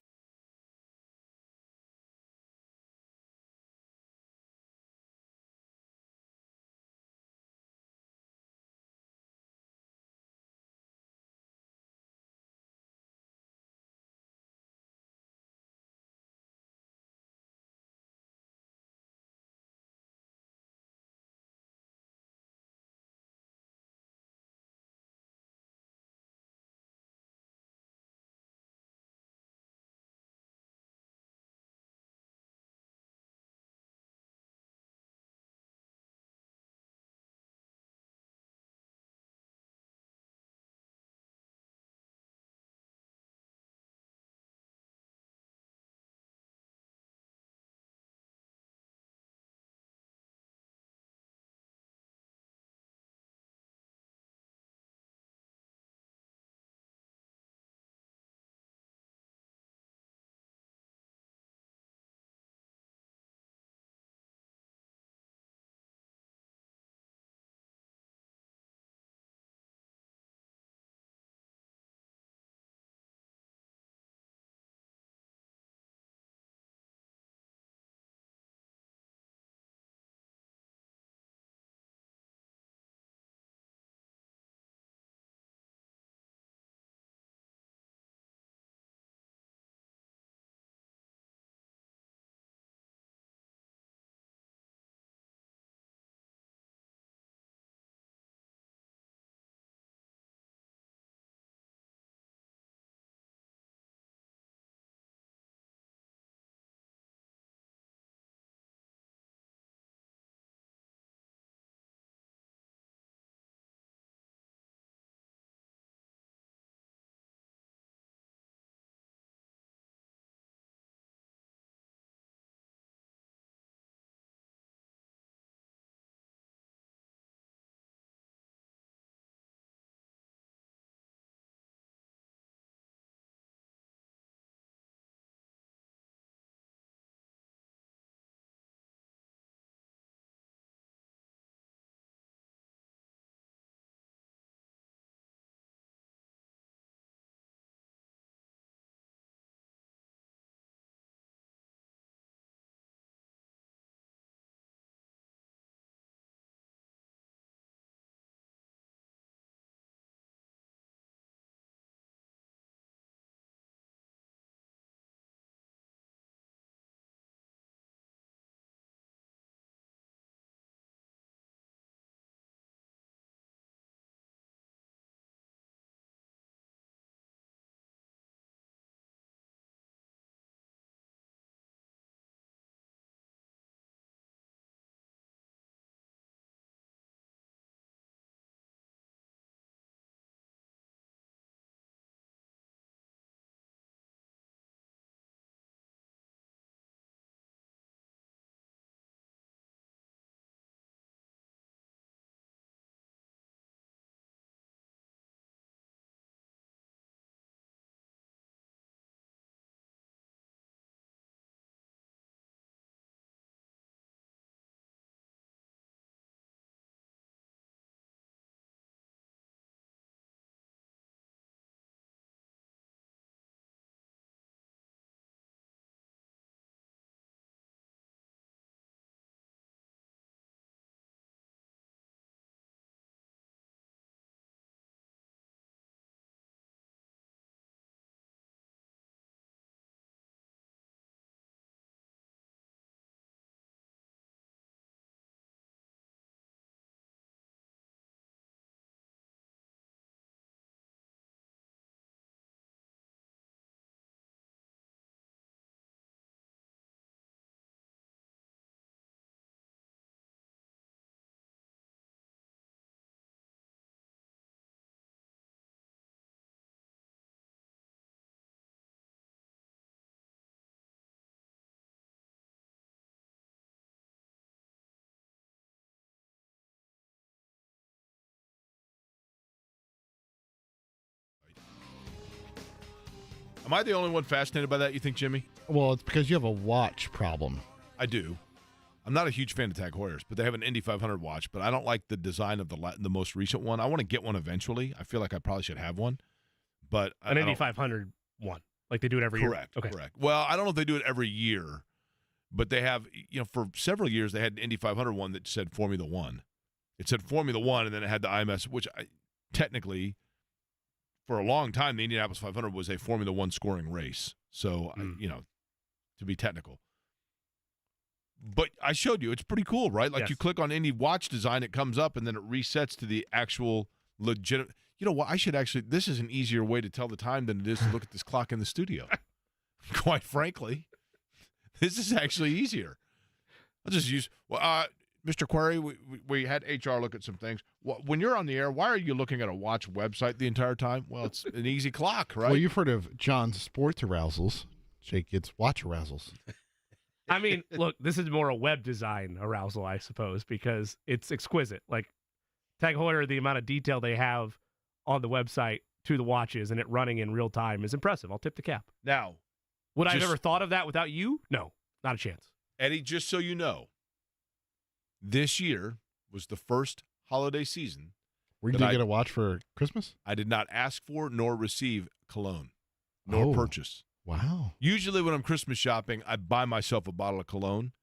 Am I the only one fascinated by that, you think, Jimmy? Well, it's because you have a watch problem. I do. I'm not a huge fan of Tag Heuer's, but they have an Indy 500 watch, but I don't like the design of the most recent one. I want to get one eventually. I feel like I probably should have one. But An Indy 500 one. Like they do it every year? Correct. Well, I don't know if they do it every year, but they have, for several years they had an Indy 500 one that said Formula One. It said Formula One, and then it had the IMS, which technically, for a long time, the Indianapolis 500 was a Formula One scoring race. So, to be technical. But I showed you. It's pretty cool, right? Like, yes. You click on any watch design, it comes up, and then it resets to the actual legitimate. You know what? I should actually – this is an easier way to tell the time than it is to look at this clock in the studio. Quite frankly. This is actually easier. I'll just use Mr. Query, we had HR look at some things. When you're on the air, why are you looking at a watch website the entire time? Well, it's an easy clock, right? Well, you've heard of John's sports arousals. Jake gets watch arousals. I mean, look, this is more a web design arousal, I suppose, because it's exquisite. Like, Tag Heuer, the amount of detail they have on the website to the watches and it running in real time is impressive. I'll tip the cap. Now, would I have ever thought of that without you? No, not a chance. Eddie, just so you know, this year was the first holiday season. Were you going to get a watch for Christmas? I did not ask for nor receive cologne, nor purchase. Wow. Usually when I'm Christmas shopping, I buy myself a bottle of cologne.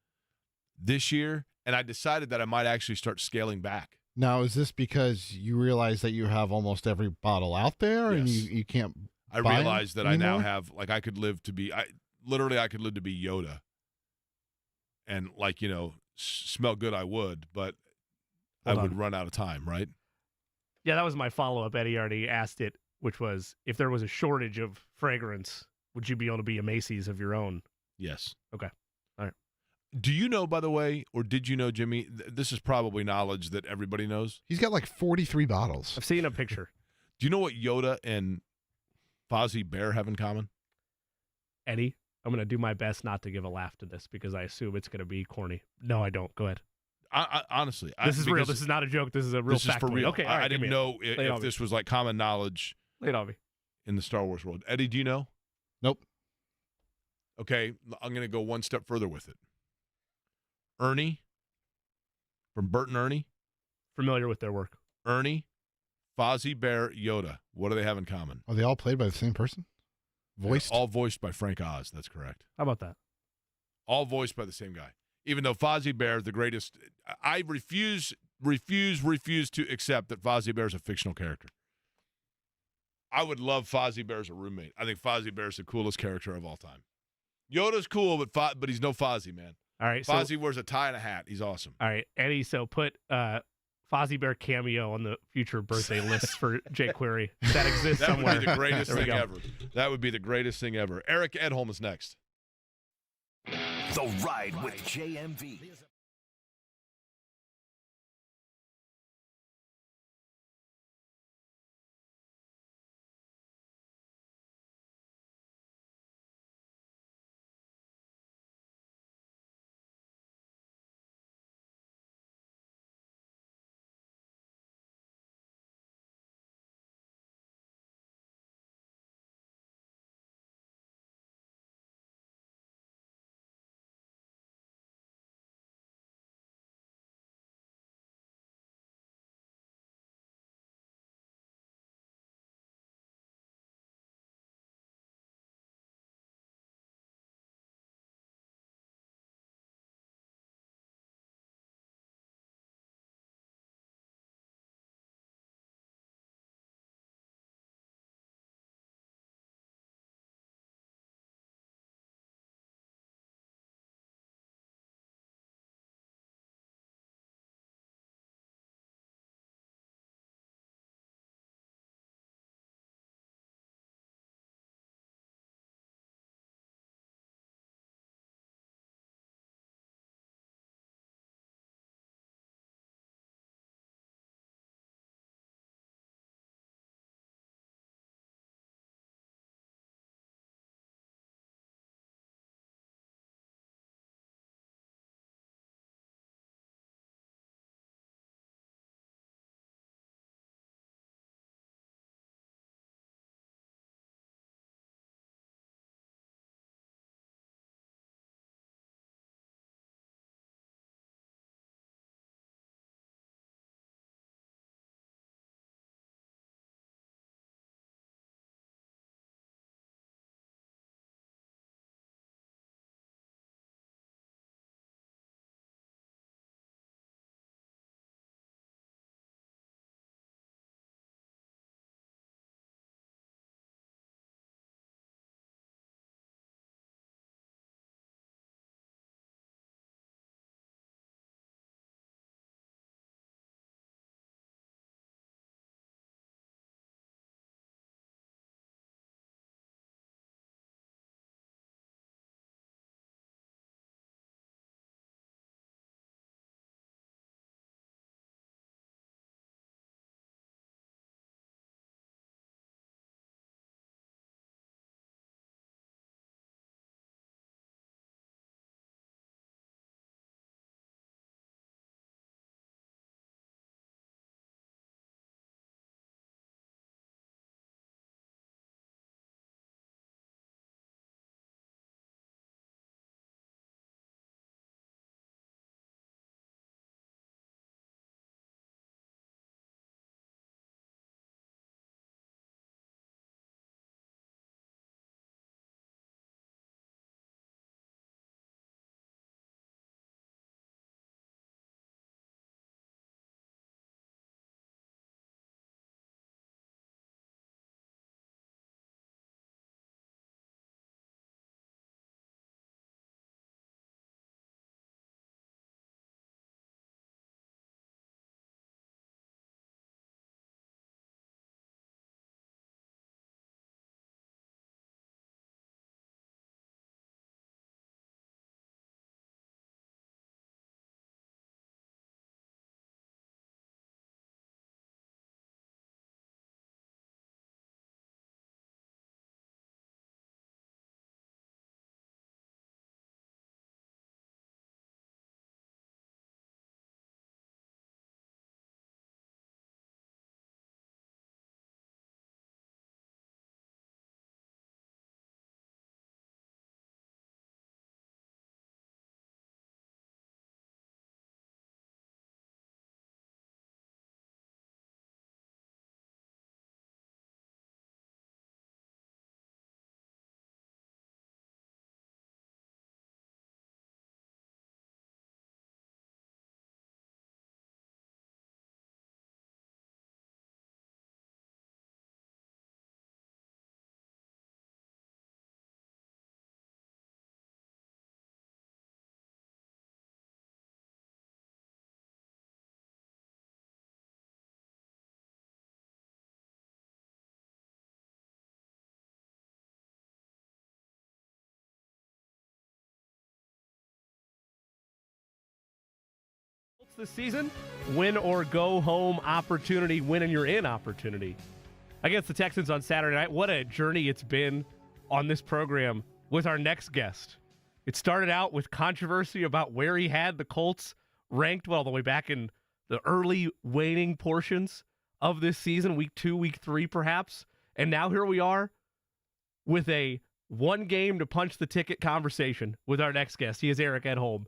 This year, and I decided that I might actually start scaling back. Now, is this because you realize that you have almost every bottle out there and you can't I buy realized that anymore? I now have, like, I could live to be Yoda. And, like, smell good I would, but I would run out of time, right? Yeah, that was my follow-up. Eddie already asked it, which was, if there was a shortage of fragrance, would you be able to be a Macy's of your own? Yes. Okay. All right. Do you know, by the way, or did you know, Jimmy, this is probably knowledge that everybody knows. He's got like 43 bottles. I've seen a picture. Do you know what Yoda and Fozzie Bear have in common? Eddie, I'm going to do my best not to give a laugh to this because I assume it's going to be corny. No, I don't. Go ahead. Honestly. This is real. This is not a joke. This is a real fact. This is for real. Okay, I didn't know if this was like common knowledge Lay it on me. In the Star Wars world. Eddie, do you know? Nope. Okay, I'm going to go one step further with it. Ernie, from Bert and Ernie. Familiar with their work. Ernie, Fozzie Bear, Yoda. What do they have in common? Are they all played by the same person? Voiced? All voiced by Frank Oz. That's correct. How about that? All voiced by the same guy. Even though Fozzie Bear is the greatest, I refuse to accept that Fozzie Bear is a fictional character. I would love Fozzie Bear as a roommate. I think Fozzie Bear is the coolest character of all time. Yoda's cool, but he's no Fozzie, man. All right, Fozzie wears a tie and a hat. He's awesome. All right, Eddie, so put Fozzie Bear cameo on the future birthday list for Jake Query. That exists somewhere. That would be the greatest thing ever. That would be the greatest thing ever. Eric Edholm is next. The Ride with JMV. this season? Win or go home opportunity, win and you're in opportunity. Against the Texans on Saturday night, what a journey it's been on this program with our next guest. It started out with controversy about where he had the Colts ranked, all the way back in the early waning portions of this season, week 2, week 3 perhaps. And now here we are with a one game to punch the ticket conversation with our next guest. He is Eric Edholm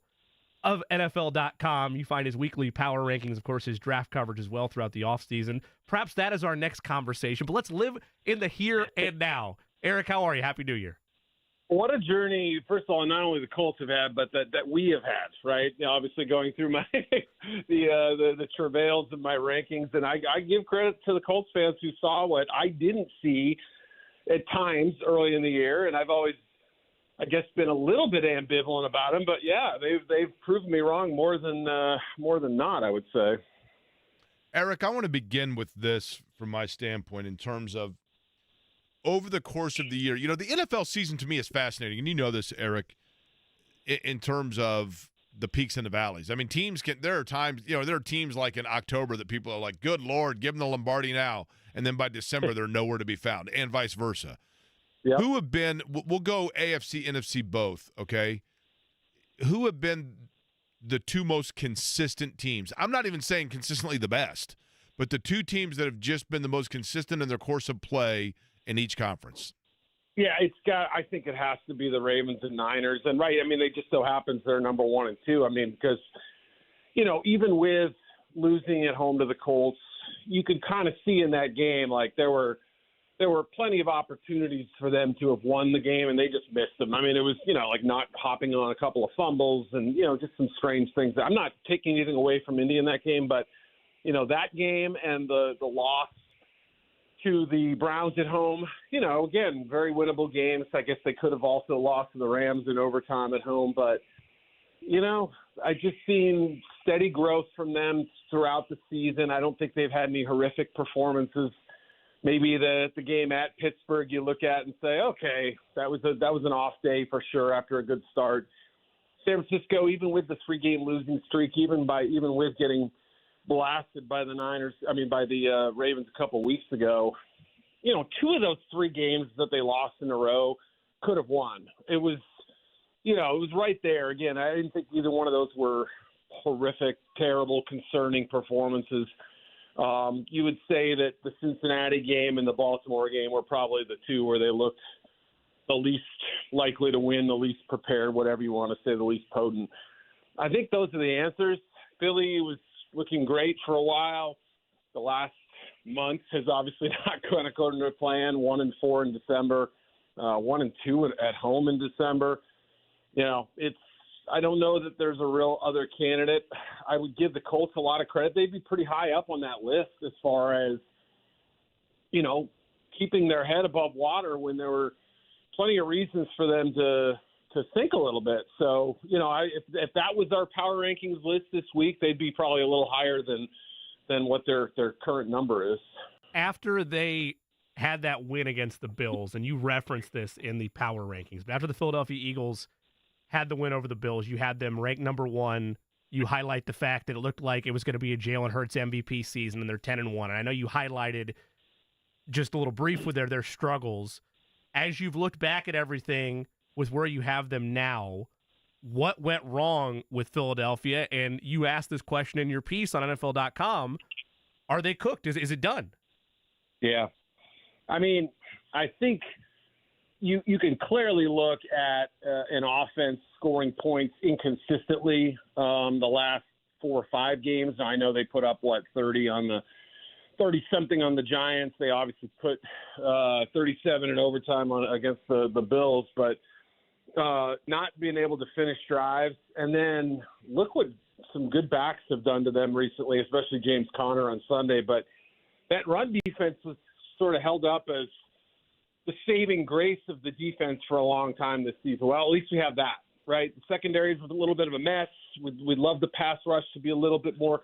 of NFL.com. You find his weekly power rankings, of course, his draft coverage as well throughout the offseason. Perhaps that is our next conversation, but let's live in the here and now. Eric, how are you? Happy New Year. What a journey, first of all, not only the Colts have had, but that we have had, right? You know, obviously going through my the travails of my rankings, and I give credit to the Colts fans who saw what I didn't see at times early in the year, and I've always, I guess, been a little bit ambivalent about them. But yeah, they've proven me wrong more than not, I would say. Eric, I want to begin with this from my standpoint in terms of over the course of the year. You know, the NFL season to me is fascinating, and you know this, Eric, in terms of the peaks and the valleys. I mean, there are times, there are teams like in October that people are like, good Lord, give them the Lombardi now. And then by December, they're nowhere to be found, and vice versa. Yep. Who have been, we'll go AFC, NFC both, okay? Who have been the two most consistent teams? I'm not even saying consistently the best, but the two teams that have just been the most consistent in their course of play in each conference. Yeah, I think it has to be the Ravens and Niners. And right, I mean, they just so happens they're number 1 and 2. I mean, because, even with losing at home to the Colts, you could kind of see in that game, like there were plenty of opportunities for them to have won the game, and they just missed them. I mean, it was, like not hopping on a couple of fumbles and, just some strange things. I'm not taking anything away from Indy in that game, but, that game and the loss to the Browns at home, again, very winnable games. I guess they could have also lost to the Rams in overtime at home, but, I just seen steady growth from them throughout the season. I don't think they've had any horrific performances. Maybe the game at Pittsburgh you look at and say, okay, that was an off day for sure after a good start. San Francisco, even with the 3-game losing streak, even with getting blasted by the Ravens a couple weeks ago, 2 of those 3 games that they lost in a row could have won. It was right there. Again, I didn't think either one of those were horrific, terrible, concerning performances. You would say that the Cincinnati game and the Baltimore game were probably the 2 where they looked the least likely to win, the least prepared, whatever you want to say, the least potent. I think those are the answers. Philly was looking great for a while. The last month has obviously not gone according to plan. 1-4 in December, 1-2 at home in December. I don't know that there's a real other candidate. I would give the Colts a lot of credit. They'd be pretty high up on that list as far as, keeping their head above water when there were plenty of reasons for them to think a little bit. So, if that was our power rankings list this week, they'd be probably a little higher than what their current number is. After they had that win against the Bills, and you referenced this in the power rankings, but after the Philadelphia Eagles had the win over the Bills, you had them ranked number 1. You highlight the fact that it looked like it was going to be a Jalen Hurts MVP season, and they're 10-1. And I know you highlighted just a little brief with their struggles. As you've looked back at everything with where you have them now, what went wrong with Philadelphia? And you asked this question in your piece on NFL.com. Are they cooked? Is it done? Yeah. I mean, I think you can clearly look at an offense scoring points inconsistently the last 4 or 5 games. Now, I know they put up 30-something on the Giants. They obviously put 37 in overtime against the Bills, but not being able to finish drives. And then look what some good backs have done to them recently, especially James Conner on Sunday. But that run defense was sort of held up as the saving grace of the defense for a long time this season. Well, at least we have that, right? The secondary was a little bit of a mess. We'd love the pass rush to be a little bit more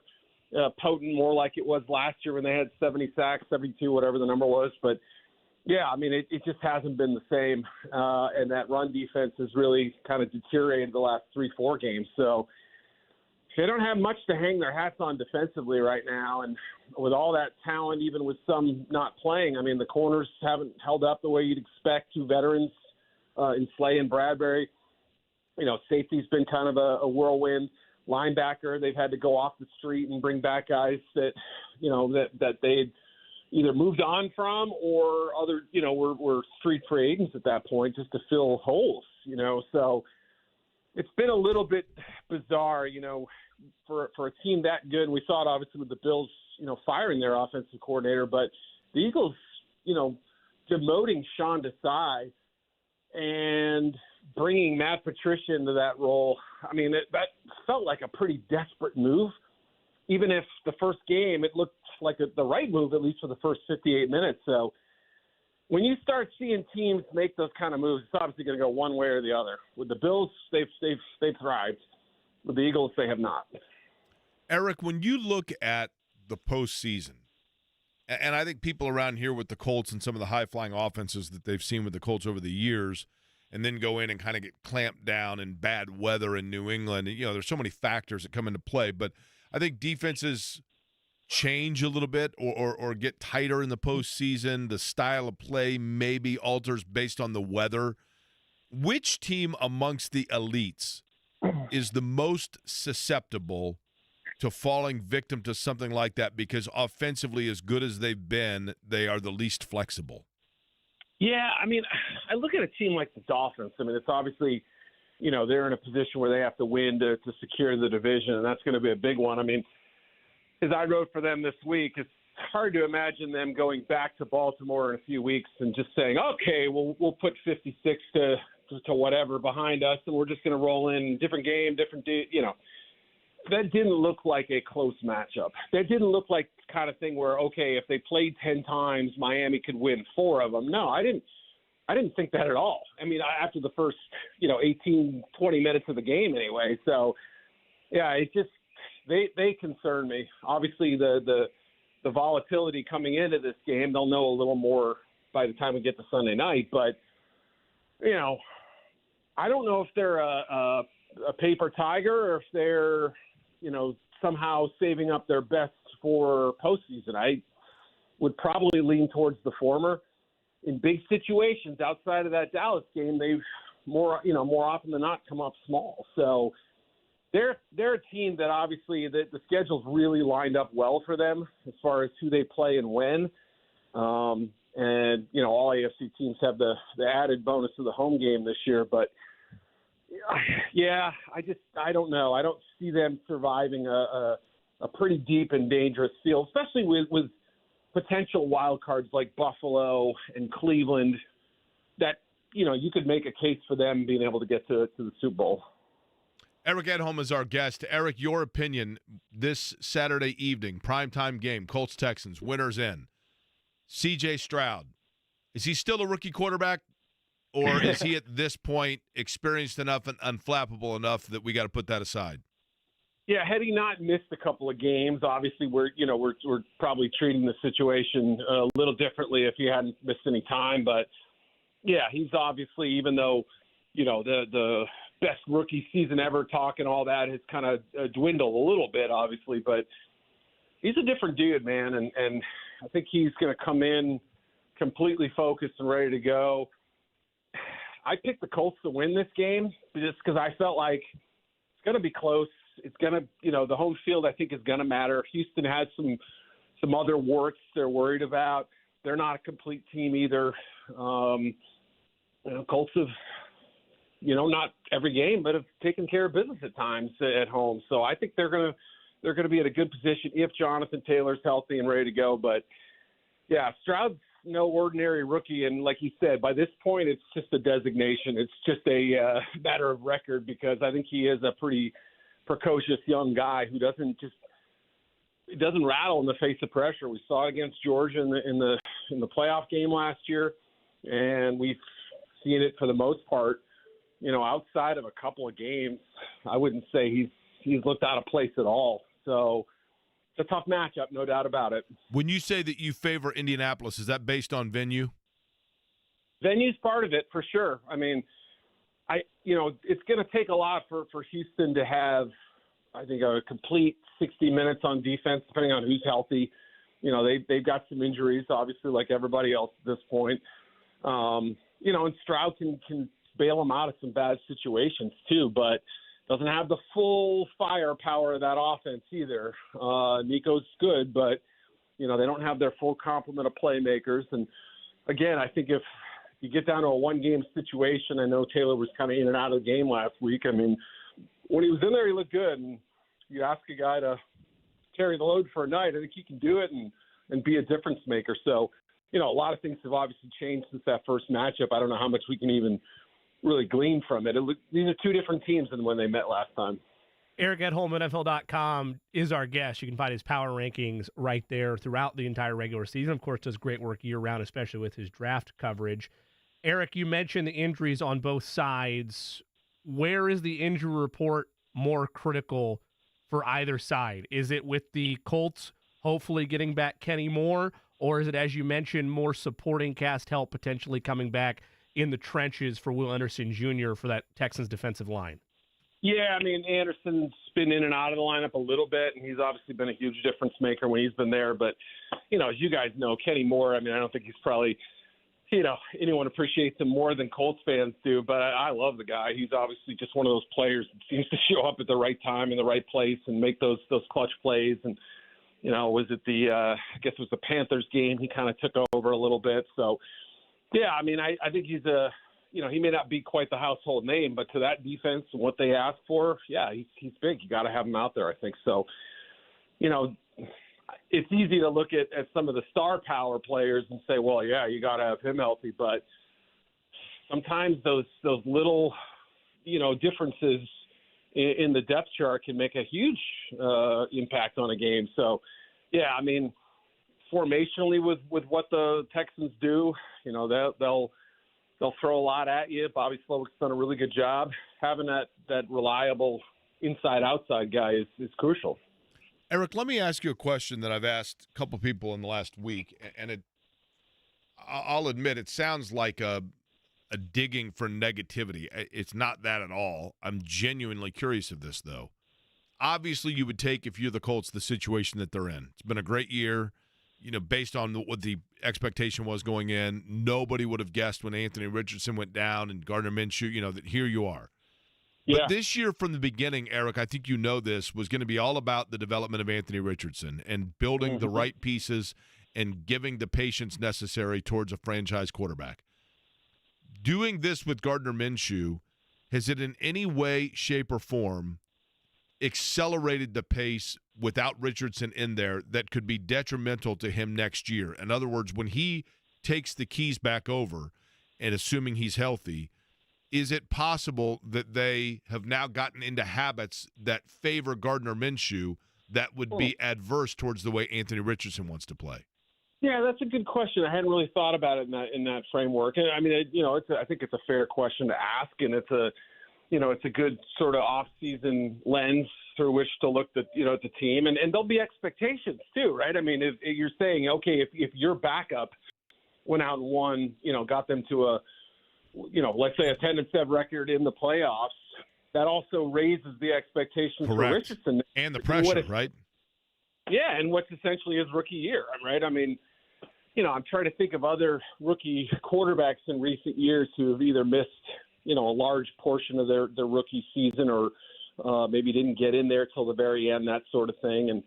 potent, more like it was last year when they had 70 sacks, 72, whatever the number was. But, yeah, I mean, it just hasn't been the same. And that run defense has really kind of deteriorated the last 3-4 games. So, they don't have much to hang their hats on defensively right now. And with all that talent, even with some not playing, I mean, the corners haven't held up the way you'd expect. Two veterans in Slay and Bradbury. Safety's been kind of a whirlwind. Linebacker, they've had to go off the street and bring back guys that, that they'd either moved on from or other, were street free agents at that point just to fill holes, So it's been a little bit bizarre, for a team that good. We saw it obviously with the Bills, firing their offensive coordinator, but the Eagles, demoting Sean Desai and bringing Matt Patricia into that role, I mean, that felt like a pretty desperate move. Even if the first game, it looked like the right move, at least for the first 58 minutes. So when you start seeing teams make those kind of moves, it's obviously going to go one way or the other. With the Bills, they've thrived. With the Eagles, they have not. Eric, when you look at the postseason, and I think people around here with the Colts and some of the high-flying offenses that they've seen with the Colts over the years, and then go in and kind of get clamped down in bad weather in New England. There's so many factors that come into play, but I think defenses change a little bit or get tighter in the postseason. The style of play maybe alters based on the weather. Which team amongst the elites is the most susceptible to falling victim to something like that? Because offensively, as good as they've been, they are the least flexible. Yeah, I mean, I look at a team like the Dolphins. I mean, it's obviously, they're in a position where they have to win to secure the division, and that's going to be a big one. I mean, as I wrote for them this week, it's hard to imagine them going back to Baltimore in a few weeks and just saying, okay, we'll put 56 to whatever behind us, and we're just going to roll in different game, that didn't look like a close matchup. That didn't look like the kind of thing where, okay, if they played 10 times, Miami could win 4 of them. No, I didn't think that at all. I mean, after the first, 18, 20 minutes of the game anyway. So, yeah, it just they concern me. Obviously, the volatility coming into this game, they'll know a little more by the time we get to Sunday night. But, I don't know if they're a paper tiger or if they're somehow saving up their best for postseason. I would probably lean towards the former. In big situations outside of that Dallas game, they've more often than not come up small. So they're a team that obviously the schedule's really lined up well for them as far as who they play and when. And all AFC teams have the added bonus of the home game this year, but yeah, I don't know. I don't see them surviving a pretty deep and dangerous field, especially with potential wild cards like Buffalo and Cleveland that, you could make a case for them being able to get to the Super Bowl. Eric Edholm is our guest. Eric, your opinion this Saturday evening, primetime game, Colts-Texans, winners in. C.J. Stroud, is he still a rookie quarterback? Or is he at this point experienced enough and unflappable enough that we got to put that aside? Yeah, had he not missed a couple of games, obviously we're probably treating the situation a little differently if he hadn't missed any time. But yeah, he's obviously, even though the best rookie season ever talk and all that has kind of dwindled a little bit, obviously. But he's a different dude, man, and I think he's going to come in completely focused and ready to go. I picked the Colts to win this game just because I felt like it's going to be close. It's going to, the home field I think is going to matter. Houston has some other warts they're worried about. They're not a complete team either. Colts have, not every game, but have taken care of business at times at home. So I think they're going to be in a good position if Jonathan Taylor's healthy and ready to go. But yeah, Stroud's no ordinary rookie, and like you said, by this point, it's just a designation. It's just a matter of record because I think he is a pretty precocious young guy who doesn't rattle in the face of pressure. We saw it against Georgia in the playoff game last year, and we've seen it for the most part. Outside of a couple of games, I wouldn't say he's looked out of place at all. So it's a tough matchup, no doubt about it. When you say that you favor Indianapolis, is that based on venue? Venue's part of it, for sure. I mean, it's going to take a lot for Houston to have I think, a complete 60 minutes on defense, depending on who's healthy. You know, they've got some injuries, obviously, like everybody else at this point. You know, and Stroud can bail them out of some bad situations too, but doesn't have the full firepower of that offense either. Nico's good, but, you know, they don't have their full complement of playmakers. And, again, I think if you get down to a one-game situation, I know Taylor was kind of in and out of the game last week. I mean, when he was in there, he looked good. And you ask a guy to carry the load for a night, I think he can do it and be a difference maker. So, you know, a lot of things have obviously changed since that first matchup. I don't know how much we can even really glean from it. These are two different teams than when they met last time. Eric Edholm, NFL.com, is our guest. You can find his power rankings right there throughout the entire regular season. Of course, does great work year-round, especially with his draft coverage. Eric, you mentioned the injuries on both sides. Where is the injury report more critical for either side? Is it with the Colts hopefully getting back Kenny Moore, or is it, as you mentioned, more supporting cast help potentially coming back in the trenches for Will Anderson Jr. for that Texans defensive line? Yeah, I mean, Anderson's been in and out of the lineup a little bit, and he's obviously been a huge difference maker when he's been there. But, you know, as you guys know, Kenny Moore, I mean, I don't think he's probably, you know, anyone appreciates him more than Colts fans do. But I love the guy. He's obviously just one of those players that seems to show up at the right time in the right place and make those clutch plays. And, you know, was it I guess it was the Panthers game, he kind of took over a little bit. So, yeah, I mean, I think he's you know, he may not be quite the household name, but to that defense and what they ask for, yeah, he's big. You got to have him out there, I think. So, you know, it's easy to look at some of the star power players and say, well, yeah, you got to have him healthy. But sometimes those little, you know, differences in the depth chart can make a huge impact on a game. So, yeah, I mean, formationally with what the Texans do, you know, they'll throw a lot at you. Bobby Slowick's done a really good job. Having that reliable inside-outside guy is crucial. Eric, let me ask you a question that I've asked a couple people in the last week, and I'll admit it sounds like a digging for negativity. It's not that at all. I'm genuinely curious of this, though. Obviously, you would take, if you're the Colts, the situation that they're in. It's been a great year. You know, based on what the expectation was going in, nobody would have guessed when Anthony Richardson went down and Gardner Minshew, you know, that here you are. Yeah. But this year from the beginning, Eric, I think you know this, was going to be all about the development of Anthony Richardson and building the right pieces and giving the patience necessary towards a franchise quarterback. Doing this with Gardner Minshew, has it in any way, shape, or form accelerated the pace without Richardson in there that could be detrimental to him next year? In other words, when he takes the keys back over, and assuming he's healthy, is it possible that they have now gotten into habits that favor Gardner Minshew that would be adverse towards the way Anthony Richardson wants to play? Yeah, that's a good question. I hadn't really thought about it in that framework. And I mean, you know, I think it's a fair question to ask, and it's a good sort of off-season lens through which to look at the team, and there'll be expectations too, right? I mean, if you're saying, okay, if your backup went out and won, you know, got them to a, you know, let's say a 10-7 record in the playoffs, that also raises the expectations for Richardson and the pressure, right? Yeah, and what's essentially his rookie year, right? I mean, you know, I'm trying to think of other rookie quarterbacks in recent years who have either missed, you know, a large portion of their rookie season or maybe didn't get in there till the very end, that sort of thing. And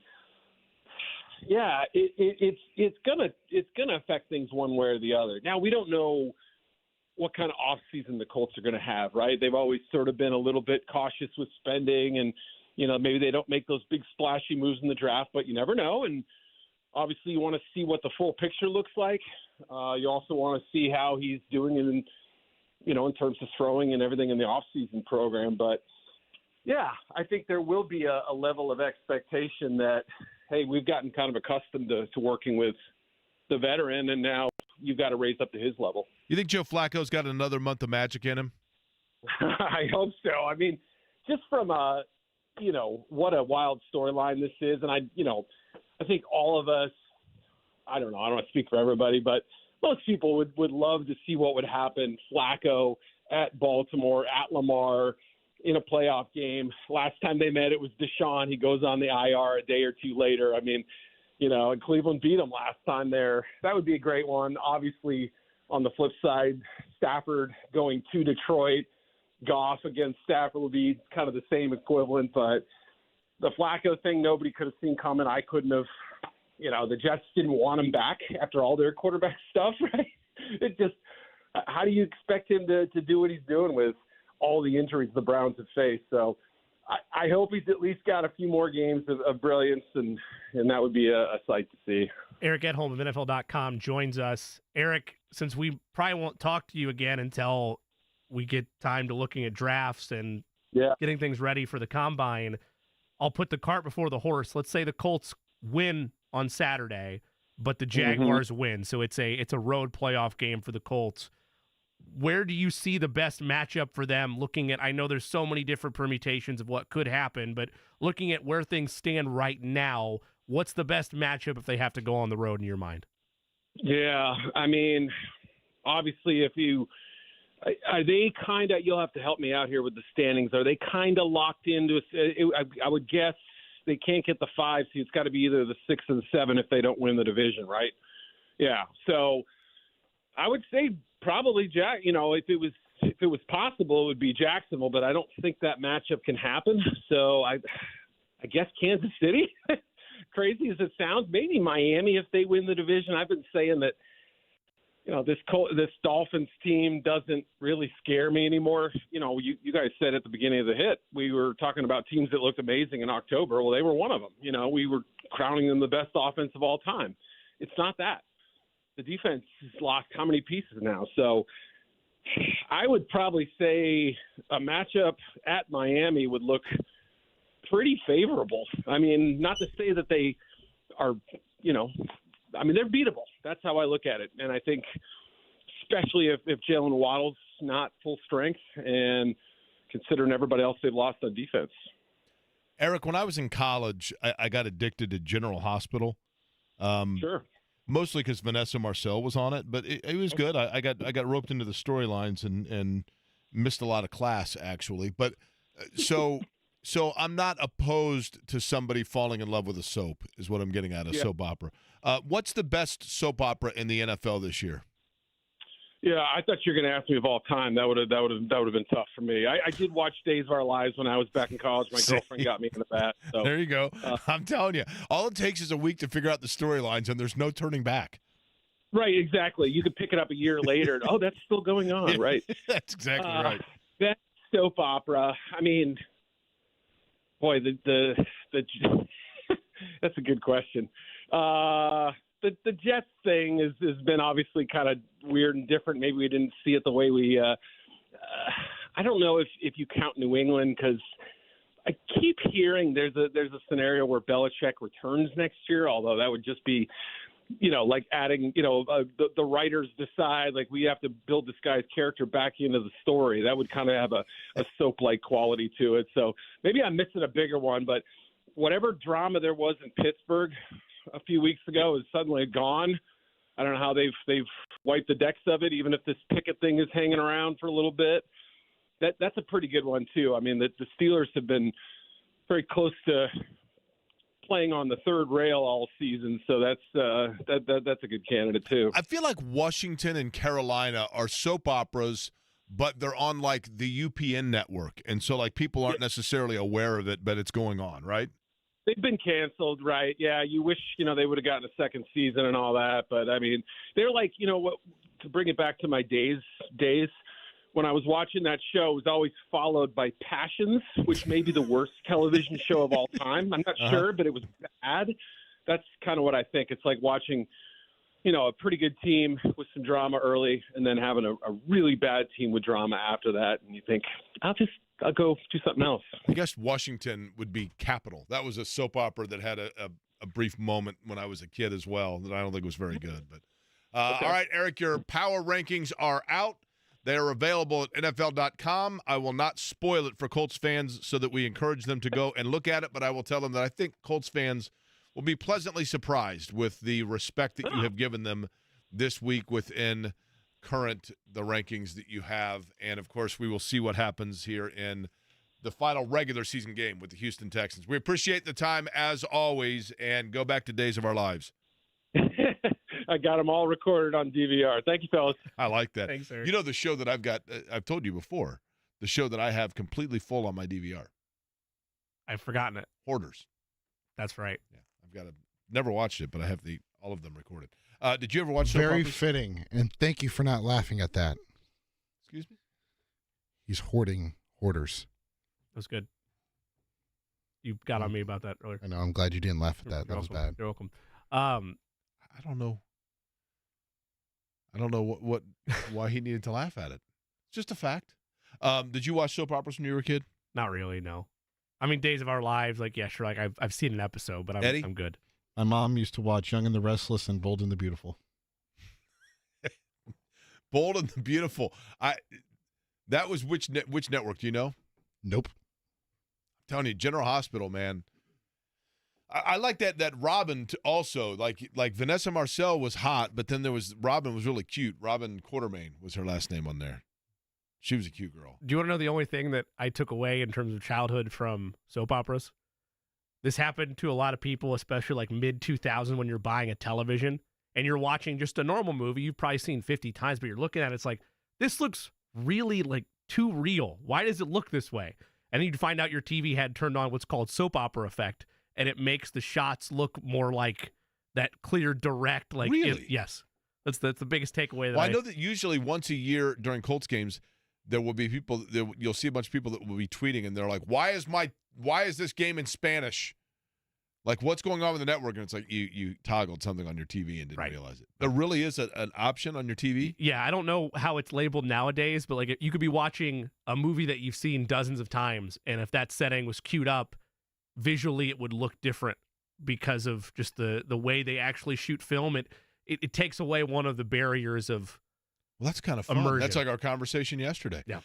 yeah, it's gonna affect things one way or the other. Now, we don't know what kind of offseason the Colts are going to have, right? They've always sort of been a little bit cautious with spending, and you know, maybe they don't make those big splashy moves in the draft, but you never know. And obviously, you want to see what the full picture looks like. You also want to see how he's doing in terms of throwing and everything in the offseason program. But yeah, I think there will be a level of expectation that, hey, we've gotten kind of accustomed to working with the veteran, and now you've got to raise up to his level. You think Joe Flacco's got another month of magic in him? I hope so. I mean, just from what a wild storyline this is, and I think all of us, I don't want to speak for everybody, but most people would love to see what would happen. Flacco at Baltimore, at Lamar, in a playoff game. Last time they met, it was Deshaun. He goes on the IR a day or two later. I mean, and Cleveland beat them last time there. That would be a great one. Obviously, on the flip side, Stafford going to Detroit, Goff against Stafford would be kind of the same equivalent. But the Flacco thing, nobody could have seen coming. I couldn't have. The Jets didn't want him back after all their quarterback stuff, right? It just, how do you expect him to do what he's doing with all the injuries the Browns have faced? So I hope he's at least got a few more games of brilliance, and that would be a sight to see. Eric Edholm of NFL.com joins us. Eric, since we probably won't talk to you again until we get time to looking at drafts and getting things ready for the combine, I'll put the cart before the horse. Let's say the Colts win on Saturday, but the Jaguars win. So it's a road playoff game for the Colts. Where do you see the best matchup for them looking at, I know there's so many different permutations of what could happen, but looking at where things stand right now, what's the best matchup if they have to go on the road in your mind? Yeah, I mean, obviously are they kind of, you'll have to help me out here with the standings. Are they kind of locked into, I would guess, they can't get the 5 seed. It's got to be either the 6 or the 7 if they don't win the division, right? Yeah. So I would say probably if it was possible, it would be Jacksonville, but I don't think that matchup can happen. So I guess Kansas City, crazy as it sounds, maybe Miami if they win the division. I've been saying that this Dolphins team doesn't really scare me anymore. You guys said at the beginning of the hit, we were talking about teams that looked amazing in October. Well, they were one of them. We were crowning them the best offense of all time. It's not that. The defense has lost how many pieces now? So I would probably say a matchup at Miami would look pretty favorable. I mean, not to say that they are, they're beatable. That's how I look at it. And I think especially if Jalen Waddle's not full strength and considering everybody else they've lost on defense. Eric, when I was in college, I got addicted to General Hospital. Sure. Mostly because Vanessa Marcel was on it, but it was good. I got roped into the storylines and missed a lot of class, actually. But so I'm not opposed to somebody falling in love with a soap, is what I'm getting at, a soap opera. What's the best soap opera in the NFL this year? Yeah, I thought you were going to ask me of all time. That would have been tough for me. I did watch Days of Our Lives when I was back in college. My girlfriend got me into that. So. There you go. I'm telling you, all it takes is a week to figure out the storylines, and there's no turning back. Right, exactly. You could pick it up a year later. And, that's still going on, right? That's exactly right. That soap opera. I mean, boy, the that's a good question. The Jets thing has been obviously kind of weird and different. Maybe we didn't see it the way we I don't know if you count New England, because I keep hearing there's a scenario where Belichick returns next year, although that would just be, like adding, the writers decide, like, we have to build this guy's character back into the story. That would kind of have a soap-like quality to it. So maybe I'm missing a bigger one, but whatever drama there was in Pittsburgh a few weeks ago is suddenly gone. I don't know how they've wiped the decks of it, even if this Pickett thing is hanging around for a little bit. That's a pretty good one too. I mean, the Steelers have been very close to playing on the third rail all season, so that's a good candidate too. I feel like Washington and Carolina are soap operas, but they're on like the UPN network, and so like people aren't necessarily aware of it, but it's going on, right? They've been canceled, right? Yeah, you wish, they would have gotten a second season and all that. But, I mean, they're like, to bring it back to my days, when I was watching that show, it was always followed by Passions, which may be the worst television show of all time. I'm not sure, but it was bad. That's kind of what I think. It's like watching, a pretty good team with some drama early and then having a really bad team with drama after that. And you think, I'll go do something else. I guess Washington would be Capital. That was a soap opera that had a brief moment when I was a kid as well that I don't think was very good. But okay. All right, Eric, your power rankings are out. They are available at NFL.com. I will not spoil it for Colts fans so that we encourage them to go and look at it, but I will tell them that I think Colts fans will be pleasantly surprised with the respect that you have given them this week within the rankings that you have. And, of course, we will see what happens here in the final regular season game with the Houston Texans. We appreciate the time as always, and go back to Days of Our Lives. I got them all recorded on DVR. Thank you, fellas. I like that. Thanks, Eric. You know the show that I've got, I've told you before, the show that I have completely full on my DVR. I've forgotten it. Hoarders. That's right. Yeah, I've got never watched it, but I have all of them recorded. Did you ever watch soap Very operas? fitting, and thank you for not laughing at that. Excuse me? He's hoarding hoarders. That was good. You got on me about that earlier. I know. I'm glad you didn't laugh at that. That was bad. You're welcome. I don't know. I don't know why he needed to laugh at it. It's just a fact. Did you watch soap operas when you were a kid? Not really, no. I mean, Days of Our Lives, like, yeah, sure. Like, I've seen an episode, but I'm good. My mom used to watch Young and the Restless and Bold and the Beautiful. Bold and the Beautiful. That was which network? Do you know? Nope. I'm telling you, General Hospital, man. I like that Robin also. Like Vanessa Marcel was hot, but then Robin was really cute. Robin Quartermain was her last name on there. She was a cute girl. Do you want to know the only thing that I took away in terms of childhood from soap operas? This happened to a lot of people, especially like mid-2000 when you're buying a television and you're watching just a normal movie you've probably seen 50 times, but you're looking at it, it's like, this looks really like too real. Why does it look this way? And then you'd find out your TV had turned on what's called soap opera effect, and it makes the shots look more like that clear, direct. Like, really? Yes. That's the biggest takeaway. I know that usually once a year during Colts games, there will be people. You'll see a bunch of people that will be tweeting, and they're like, "Why is this game in Spanish? Like, what's going on with the network?" And it's like you toggled something on your TV and didn't realize it. There really is an option on your TV. Yeah, I don't know how it's labeled nowadays, but like you could be watching a movie that you've seen dozens of times, and if that setting was queued up, visually it would look different because of just the way they actually shoot film. It takes away one of the barriers of. Well, that's kind of fun. Immersion. That's like our conversation yesterday. Yeah.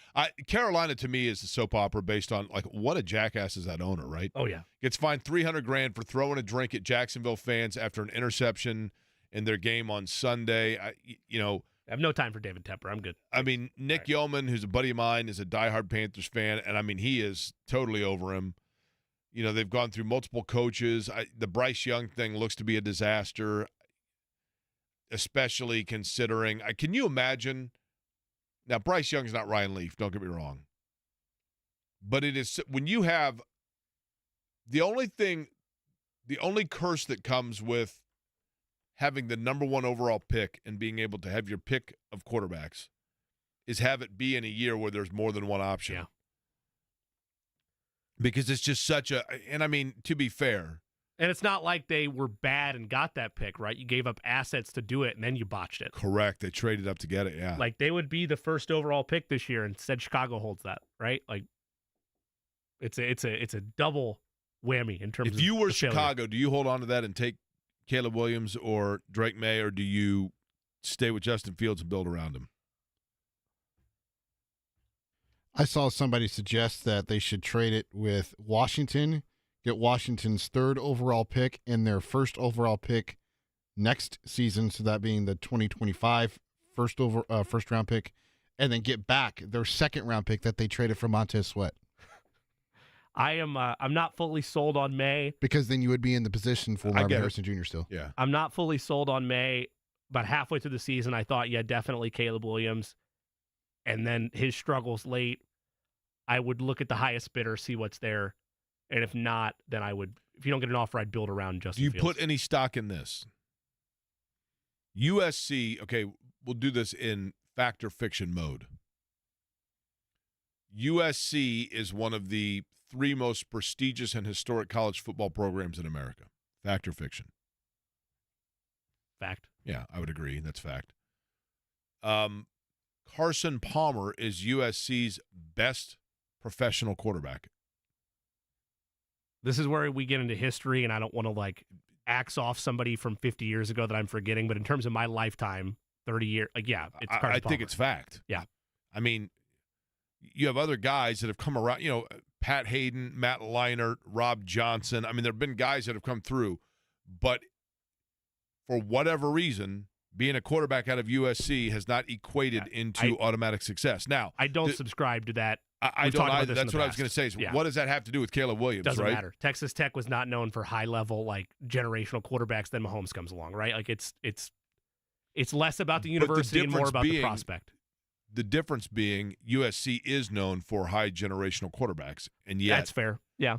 Carolina, to me, is a soap opera based on, like, what a jackass is that owner, right? Oh, yeah. Gets fined $300,000 for throwing a drink at Jacksonville fans after an interception in their game on Sunday. I have no time for David Tepper. I'm good. I mean, Nick Yeoman, who's a buddy of mine, is a diehard Panthers fan, and, I mean, he is totally over him. You know, they've gone through multiple coaches. The Bryce Young thing looks to be a disaster, especially considering can you imagine? Now, Bryce Young's not Ryan Leaf, don't get me wrong. But it is when you have the only curse that comes with having the number one overall pick and being able to have your pick of quarterbacks is have it be in a year where there's more than one option. Yeah. Because it's just and I mean, to be fair. And it's not like they were bad and got that pick, right? You gave up assets to do it, and then you botched it. Correct. They traded up to get it, yeah. Like, they would be the first overall pick this year, and instead Chicago holds that, right? Like, it's a double whammy in terms of. If you were the failure. Chicago, do you hold on to that and take Caleb Williams or Drake May, or do you stay with Justin Fields and build around him? I saw somebody suggest that they should trade it with Washington, get Washington's third overall pick and their first overall pick next season, so that being the 2025 first round pick, and then get back their second round pick that they traded for Montez Sweat. I'm not fully sold on May. Because then you would be in the position for Marvin Harrison Jr. still. Yeah. I'm not fully sold on May. About halfway through the season, I thought, yeah, definitely Caleb Williams. And then his struggles late, I would look at the highest bidder, see what's there. And if not, then I would, if you don't get an offer, I'd build around Justin Do you Fields. put any stock in this? USC, okay, we'll do this in fact or fiction mode. USC is one of the 3 most prestigious and historic college football programs in America. Fact or fiction? Fact. Yeah, I would agree. That's fact. Carson Palmer is USC's best professional quarterback. This is where we get into history, and I don't want to, like, axe off somebody from 50 years ago that I'm forgetting, but in terms of my lifetime, 30 years, like, yeah, it's Carson Palmer. I think it's fact. Yeah. I mean, you have other guys that have come around, you know, Pat Hayden, Matt Leinart, Rob Johnson. I mean, there have been guys that have come through, but for whatever reason, being a quarterback out of USC has not equated into automatic success. Now, I don't subscribe to that I don't either. That's what I was going to say. Is what does that have to do with Caleb Williams? Doesn't right? matter. Texas Tech was not known for high level like generational quarterbacks. Then Mahomes comes along, right? Like it's less about the university and more about the prospect. The difference being USC is known for high generational quarterbacks, and yet that's fair. Yeah,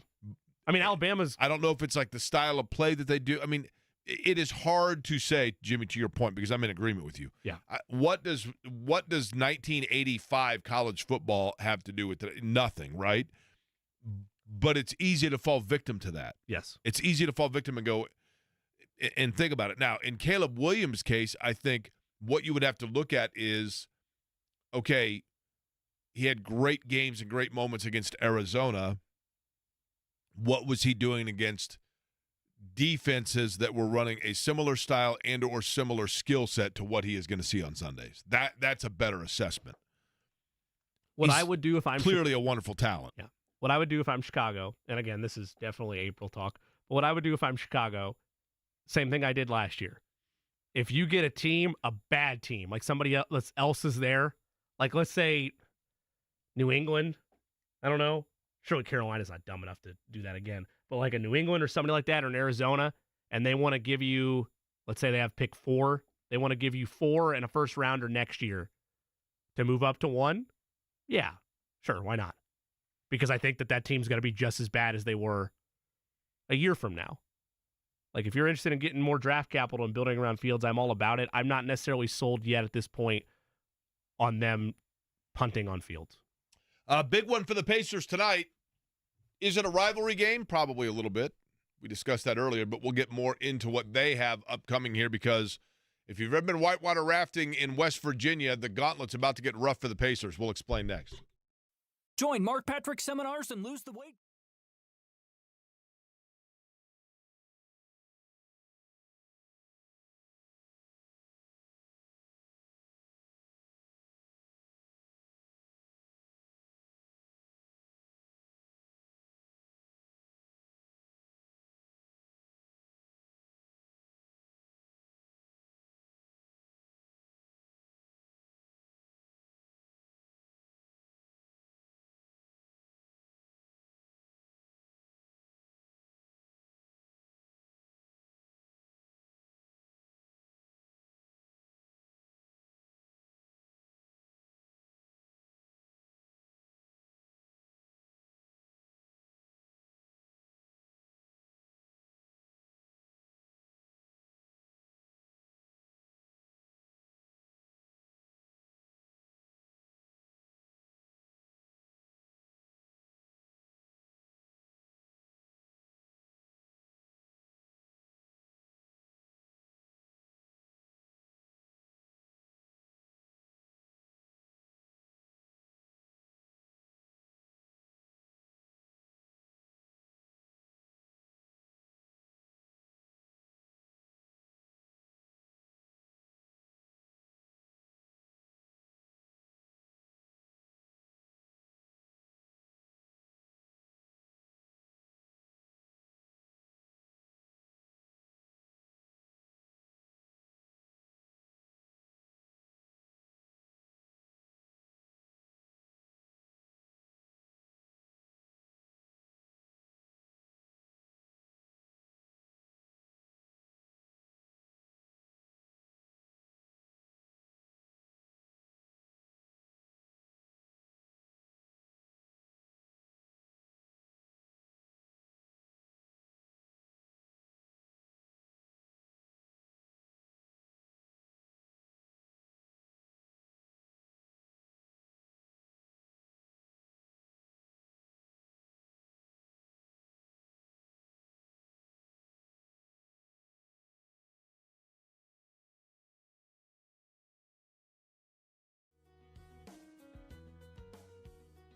I mean Alabama's. I don't know if it's like the style of play that they do. I mean, it is hard to say, Jimmy, to your point, because I'm in agreement with you. Yeah. What does 1985 college football have to do with it? Nothing, right? But it's easy to fall victim to that. Yes. It's easy to fall victim and go and think about it. Now, in Caleb Williams' case, I think what you would have to look at is, okay, he had great games and great moments against Arizona. What was he doing against defenses that were running a similar style and or similar skill set to what he is going to see on Sundays? That's a better assessment. What I would do if I'm clearly a wonderful talent. Yeah. What I would do if I'm Chicago, and again, this is definitely April talk, but what I would do if I'm Chicago, same thing I did last year. If you get a team, a bad team, like somebody else is there, like let's say New England, I don't know, surely Carolina's not dumb enough to do that again, but like a New England or somebody like that or an Arizona, and they want to give you, let's say they have pick 4, they want to give you 4 and a first rounder next year to move up to 1, yeah, sure, why not? Because I think that team's going to be just as bad as they were a year from now. Like if you're interested in getting more draft capital and building around Fields, I'm all about it. I'm not necessarily sold yet at this point on them punting on Fields. A big one for the Pacers tonight. Is it a rivalry game? Probably a little bit. We discussed that earlier, but we'll get more into what they have upcoming here because if you've ever been whitewater rafting in West Virginia, the gauntlet's about to get rough for the Pacers. We'll explain next. Join Mark Patrick seminars and lose the weight.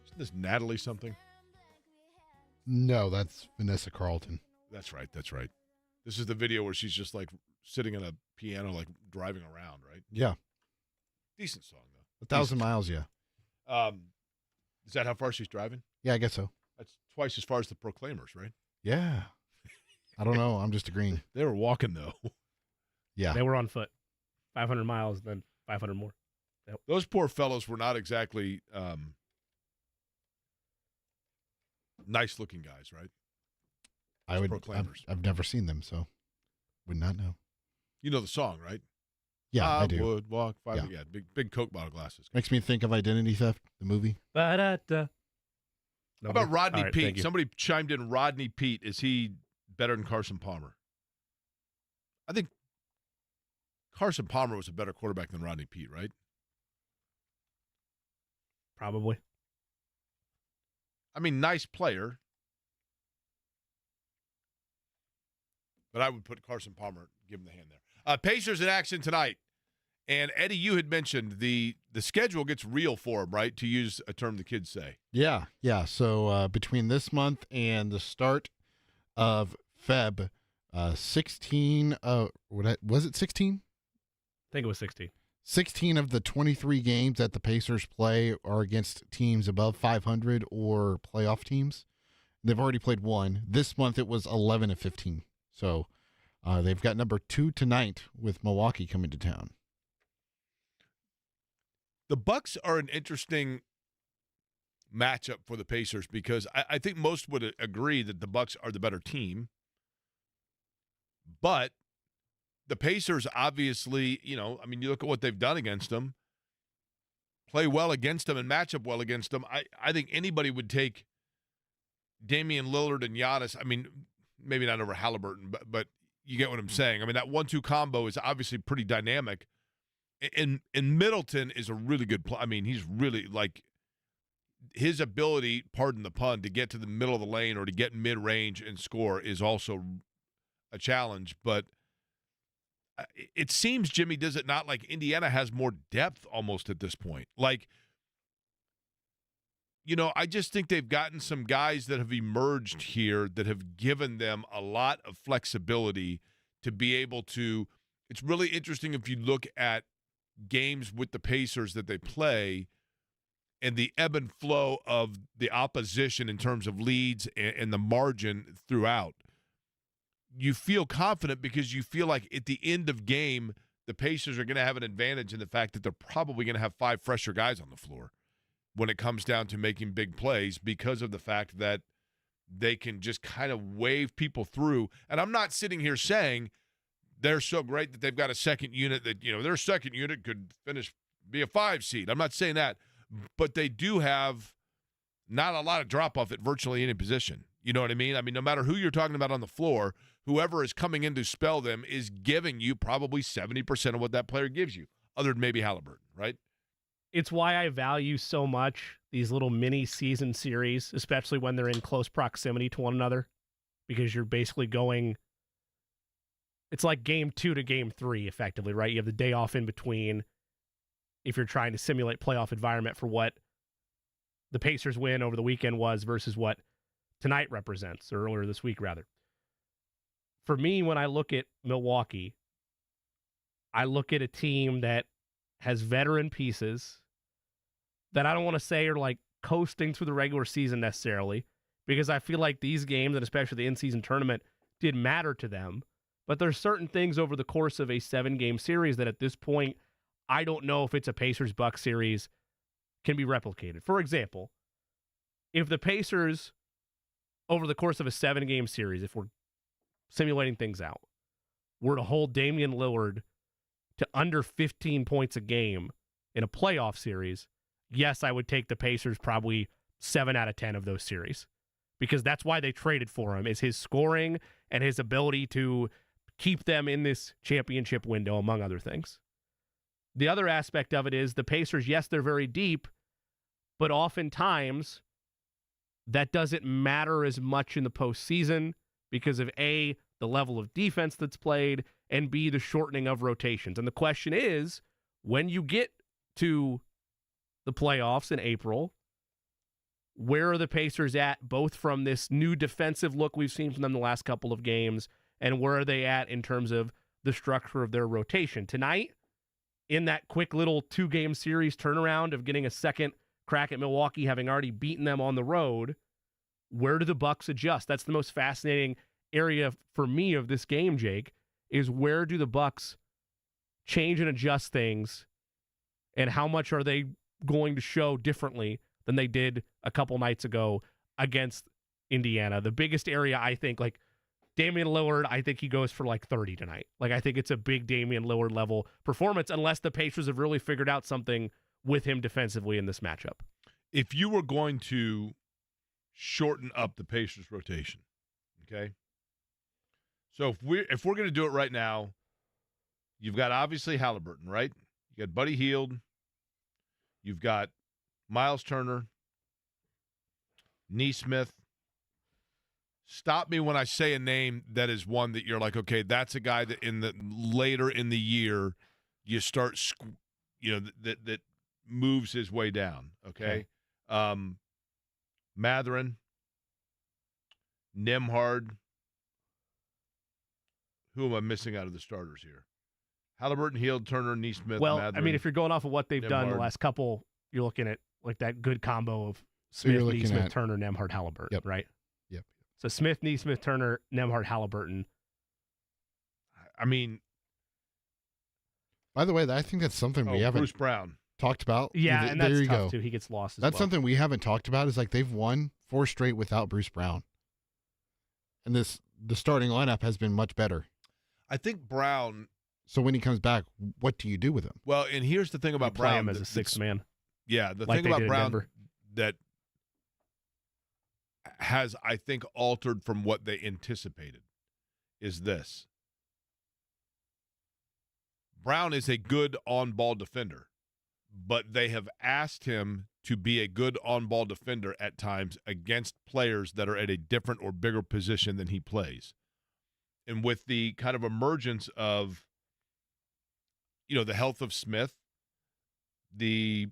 Isn't this Natalie something? No, that's Vanessa Carlton. That's right. This is the video where she's just like sitting on a piano, like driving around, right? Yeah. Decent song, though. 1,000 miles, yeah. Is that how far she's driving? Yeah, I guess so. That's twice as far as the Proclaimers, right? Yeah. I don't know. I'm just agreeing. They were walking, though. Yeah. They were on foot. 500 miles, then 500 more. Those poor fellows were not exactly Nice-looking guys, right? I've never seen them, so would not know. You know the song, right? Yeah, I do. Would walk 5. Yeah, big Coke bottle glasses. Makes me think of Identity Theft, the movie. Ba-da-da. How about Rodney All right, Peete? thank you. Somebody chimed in. Rodney Peete, is he better than Carson Palmer? I think Carson Palmer was a better quarterback than Rodney Peete, right? Probably. I mean, nice player. But I would put Carson Palmer, give him the hand there. Pacers in action tonight. And, Eddie, you had mentioned the schedule gets real for them, right, to use a term the kids say. Yeah. So between this month and the start of Feb, 16, was it 16? I think it was 16. 16 of the 23 games that the Pacers play are against teams above 500 or playoff teams. They've already played one. This month it was 11 of 15. So they've got number 2 tonight with Milwaukee coming to town. The Bucks are an interesting matchup for the Pacers because I think most would agree that the Bucks are the better team. But the Pacers obviously, you look at what they've done against them, play well against them and match up well against them. I think anybody would take Damian Lillard and Giannis. I mean, maybe not over Halliburton, but you get what I'm saying. I mean, that 1-2 combo is obviously pretty dynamic. And Middleton is a really good player. I mean, he's really his ability, pardon the pun, to get to the middle of the lane or to get mid-range and score is also a challenge. But it seems, Jimmy, does it not, like Indiana has more depth almost at this point? I just think they've gotten some guys that have emerged here that have given them a lot of flexibility to be able to – it's really interesting if you look at games with the Pacers that they play and the ebb and flow of the opposition in terms of leads and the margin throughout. You feel confident because you feel like at the end of game, the Pacers are going to have an advantage in the fact that they're probably going to have 5 fresher guys on the floor when it comes down to making big plays because of the fact that they can just kind of wave people through. And I'm not sitting here saying they're so great that they've got a second unit that, their second unit could be a 5 seed. I'm not saying that. But they do have not a lot of drop-off at virtually any position. You know what I mean? I mean, no matter who you're talking about on the floor, whoever is coming in to spell them is giving you probably 70% of what that player gives you, other than maybe Halliburton, right? It's why I value so much these little mini season series, especially when they're in close proximity to one another, because you're basically going – it's like game 2 to game 3, effectively, right? You have the day off in between if you're trying to simulate playoff environment for what the Pacers win over the weekend was versus what tonight represents, or earlier this week, rather. For me, when I look at Milwaukee, I look at a team that has veteran pieces that I don't want to say are like coasting through the regular season necessarily, because I feel like these games, and especially the in-season tournament, did matter to them. But there's certain things over the course of a 7-game series that at this point, I don't know if it's a Pacers-Bucks series can be replicated. For example, if the Pacers, over the course of a 7-game series, if we're simulating things out, were to hold Damian Lillard to under 15 points a game in a playoff series, yes, I would take the Pacers probably 7 out of 10 of those series, because that's why they traded for him, is his scoring and his ability to keep them in this championship window, among other things. The other aspect of it is the Pacers, yes, they're very deep, but oftentimes that doesn't matter as much in the postseason because of A, the level of defense that's played, and B, the shortening of rotations. And the question is, when you get to the playoffs in April, where are the Pacers at, both from this new defensive look we've seen from them the last couple of games, and where are they at in terms of the structure of their rotation? Tonight, in that quick little 2-game series turnaround of getting a second crack at Milwaukee, having already beaten them on the road, where do the Bucks adjust? That's the most fascinating area for me of this game, Jake, is where do the Bucks change and adjust things, and how much are they going to show differently than they did a couple nights ago against Indiana. The biggest area, I think, like Damian Lillard, I think he goes for like 30 tonight. Like, I think it's a big Damian Lillard level performance, unless the Pacers have really figured out something with him defensively in this matchup. If you were going to shorten up the Pacers rotation, okay? So if we're going to do it right now, you've got obviously Halliburton, right? You got Buddy Hield. You've got Miles Turner, Nesmith. Stop me when I say a name that is one that you're like, okay, that's a guy that later in the year you start, that moves his way down. Okay. Matherin, Nembhard. Who am I missing out of the starters here? Halliburton, Hield, Turner, Nesmith, Well, Matherin, I mean, if you're going off of what they've done the Nembhard. last couple, you're looking at like that good combo of So you're Smith, looking Nesmith, at- Turner, Nembhard, Halliburton, Yep. right? Yep. So Smith, Nesmith, Turner, Nembhard, Halliburton. I mean, By the way, I think that's something we haven't Bruce Brown. talked about. Yeah, and that's there you tough go. too. He gets lost as That's well. something we haven't talked about. Is like they've won 4 straight without Bruce Brown, and the starting lineup has been much better. I think Brown. So when he comes back, what do you do with him? Well, and here's the thing about play Brown. him as a sixth man. Yeah, the like thing they about did in Brown Denver. that has, I think, altered from what they anticipated is this. Brown is a good on-ball defender, but they have asked him to be a good on-ball defender at times against players that are at a different or bigger position than he plays. And with the kind of emergence of, the health of Smith, the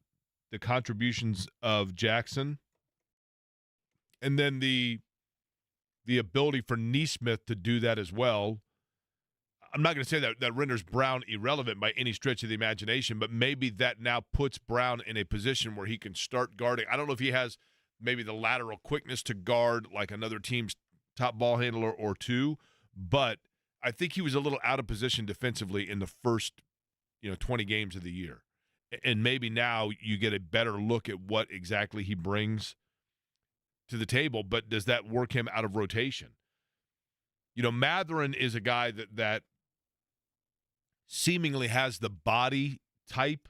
contributions of Jackson, and then the ability for Nesmith to do that as well. I'm not going to say that renders Brown irrelevant by any stretch of the imagination, but maybe that now puts Brown in a position where he can start guarding. I don't know if he has maybe the lateral quickness to guard like another team's top ball handler or two, but I think he was a little out of position defensively in the first 20 games of the year. And maybe now you get a better look at what exactly he brings to the table, but does that work him out of rotation? Matherin is a guy that seemingly has the body type,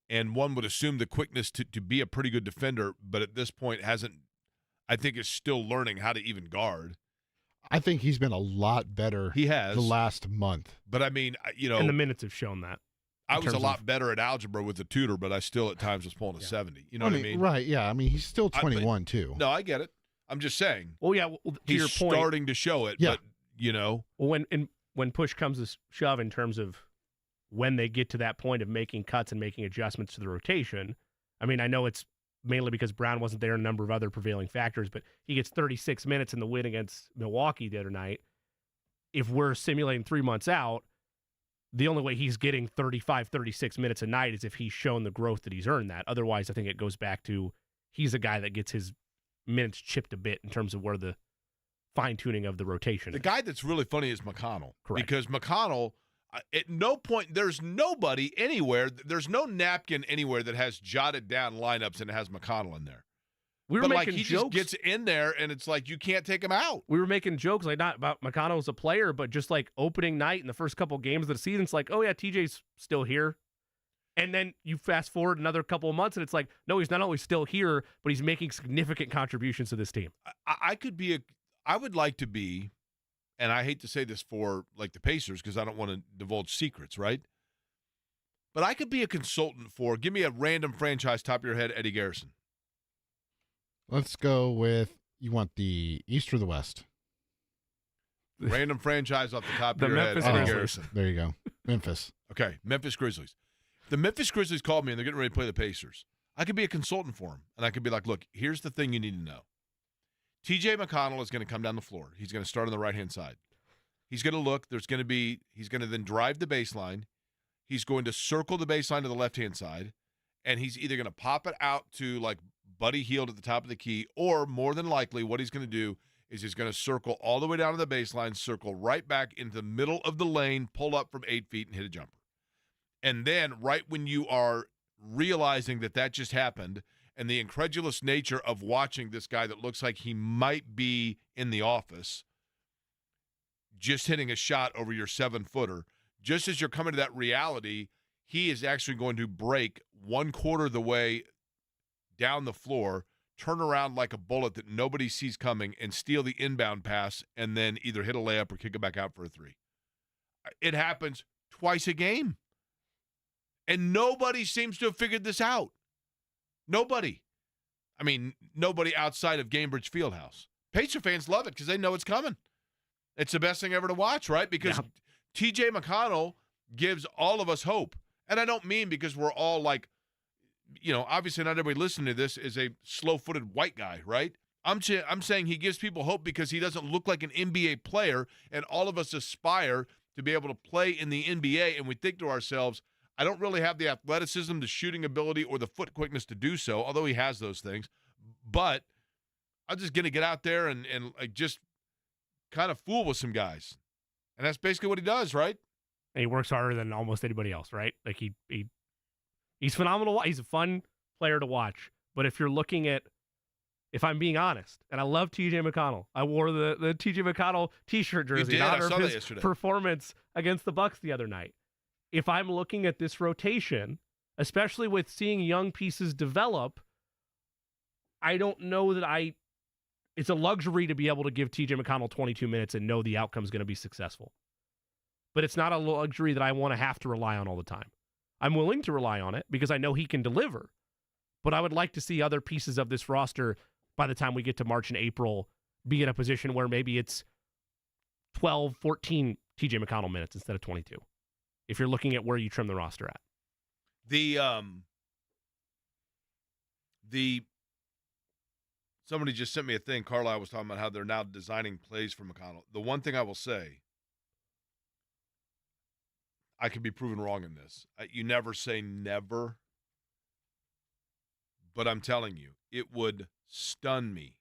and one would assume the quickness to be a pretty good defender, but at this point is still learning how to even guard. I think he's been a lot better. He has. The last month. But I mean, and the minutes have shown that. I was a lot better at algebra with the tutor, but I still at times was pulling a 70. You know what I mean? Right, yeah. I mean, he's still 21, too. No, I get it. I'm just saying. Well, yeah, to he's your point, starting to show it, Yeah. but, Well, when push comes to shove in terms of when they get to that point of making cuts and making adjustments to the rotation, I mean, I know it's mainly because Brown wasn't there and a number of other prevailing factors, but he gets 36 minutes in the win against Milwaukee the other night. If we're simulating 3 months out, the only way he's getting 35, 36 minutes a night is if he's shown the growth that he's earned that. Otherwise, I think it goes back to he's a guy that gets his minutes chipped a bit in terms of where the fine-tuning of the rotation the is. guy that's really funny is McConnell. Correct. Because McConnell, at no point, there's nobody anywhere, there's no napkin anywhere that has jotted down lineups and it has McConnell in there. We were but making he jokes. just gets in there, and it's like you can't take him out. We were making jokes, like not about McConnell as a player, but just like opening night in the first couple games of the season, it's like, oh yeah, TJ's still here. And then you fast forward another couple of months, and it's like, no, he's not only still here, but he's making significant contributions to this team. I would like to be, and I hate to say this for like the Pacers because I don't want to divulge secrets, right? But I could be a consultant for, give me a random franchise top of your head, Eddie Garrison. Let's go with, you want the East or the West? Random franchise off the top The of your Memphis head, Eddie Grizzlies. Garrison. There you go. Memphis. Okay, Memphis Grizzlies. The Memphis Grizzlies called me, and they're getting ready to play the Pacers. I could be a consultant for them, and I could be like, look, here's the thing you need to know. TJ McConnell is going to come down the floor. He's going to start on the right-hand side. He's going to look. He's going to then drive the baseline. He's going to circle the baseline to the left-hand side, and he's either going to pop it out to, like, Buddy Hield at the top of the key, or more than likely what he's going to do is he's going to circle all the way down to the baseline, circle right back into the middle of the lane, pull up from 8 feet, and hit a jumper. And then right when you are realizing that just happened and the incredulous nature of watching this guy that looks like he might be in the office just hitting a shot over your 7-footer, just as you're coming to that reality, he is actually going to break 1/4 of the way down the floor, turn around like a bullet that nobody sees coming, and steal the inbound pass, and then either hit a layup or kick it back out for a 3. It happens twice a game. And nobody seems to have figured this out. Nobody. I mean, nobody outside of Gainbridge Fieldhouse. Pacer fans love it because they know it's coming. It's the best thing ever to watch, right? Because T.J. McConnell gives all of us hope. And I don't mean because we're all like, obviously not everybody listening to this is a slow-footed white guy, right? I'm saying he gives people hope because he doesn't look like an NBA player, and all of us aspire to be able to play in the NBA, and we think to ourselves, I don't really have the athleticism, the shooting ability, or the foot quickness to do so, although he has those things. But I'm just going to get out there and like just kind of fool with some guys. And that's basically what he does, right? And he works harder than almost anybody else, right? Like he's phenomenal. He's a fun player to watch. But if you're looking at, if I'm being honest, and I love T.J. McConnell. I wore the T.J. McConnell T-shirt jersey in honor of his performance against the Bucks the other night. If I'm looking at this rotation, especially with seeing young pieces develop, I don't know that it's a luxury to be able to give T.J. McConnell 22 minutes and know the outcome's going to be successful. But it's not a luxury that I want to have to rely on all the time. I'm willing to rely on it because I know he can deliver. But I would like to see other pieces of this roster by the time we get to March and April be in a position where maybe it's 12, 14 T.J. McConnell minutes instead of 22. If you're looking at where you trim the roster at. Somebody just sent me a thing. Carlisle was talking about how they're now designing plays for McConnell. The one thing I will say, I could be proven wrong in this. You never say never, but I'm telling you, it would stun me.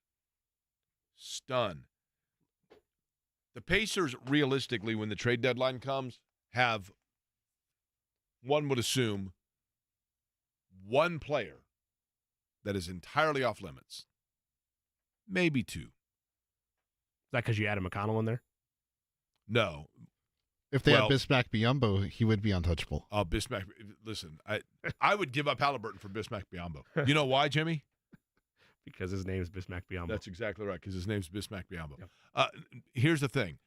Stun. The Pacers, realistically, when the trade deadline comes, have, one would assume, one player that is entirely off limits. Maybe 2. Is that because you added McConnell in there? No. If they had Bismack Biyombo, he would be untouchable. Oh, Bismack. Listen, I would give up Halliburton for Bismack Biyombo. You know why, Jimmy? Because his name is Bismack Biyombo. That's exactly right, because his name's Bismack Biyombo. Yep. Here's the thing.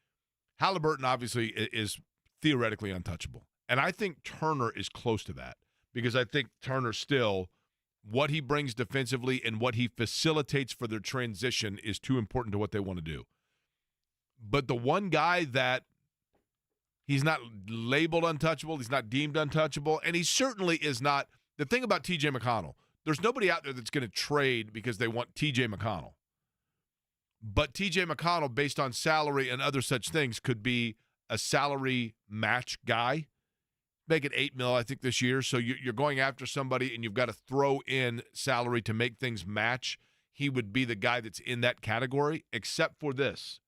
Halliburton obviously is theoretically untouchable. And I think Turner is close to that because I think Turner still, what he brings defensively and what he facilitates for their transition is too important to what they want to do. But the one guy that he's not labeled untouchable, he's not deemed untouchable, and he certainly is not. The thing about T.J. McConnell, there's nobody out there that's going to trade because they want T.J. McConnell. But T.J. McConnell, based on salary and other such things, could be a salary match guy. Make it $8 million, I think, this year. So you're going after somebody, and you've got to throw in salary to make things match. He would be the guy that's in that category, except for this.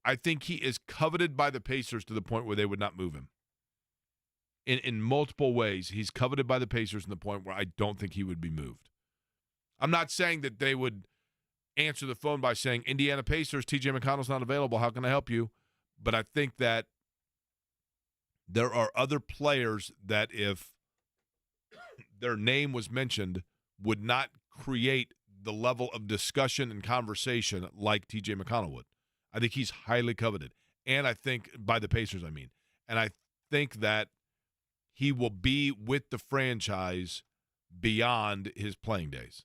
I think he is coveted by the Pacers to the point where they would not move him. In multiple ways, he's coveted by the Pacers to the point where I don't think he would be moved. I'm not saying that they would answer the phone by saying, Indiana Pacers, T.J. McConnell's not available. How can I help you? But I think that there are other players that if their name was mentioned would not create the level of discussion and conversation like T.J. McConnell would. I think he's highly coveted. And I think, by the Pacers, I mean. And I think that he will be with the franchise beyond his playing days.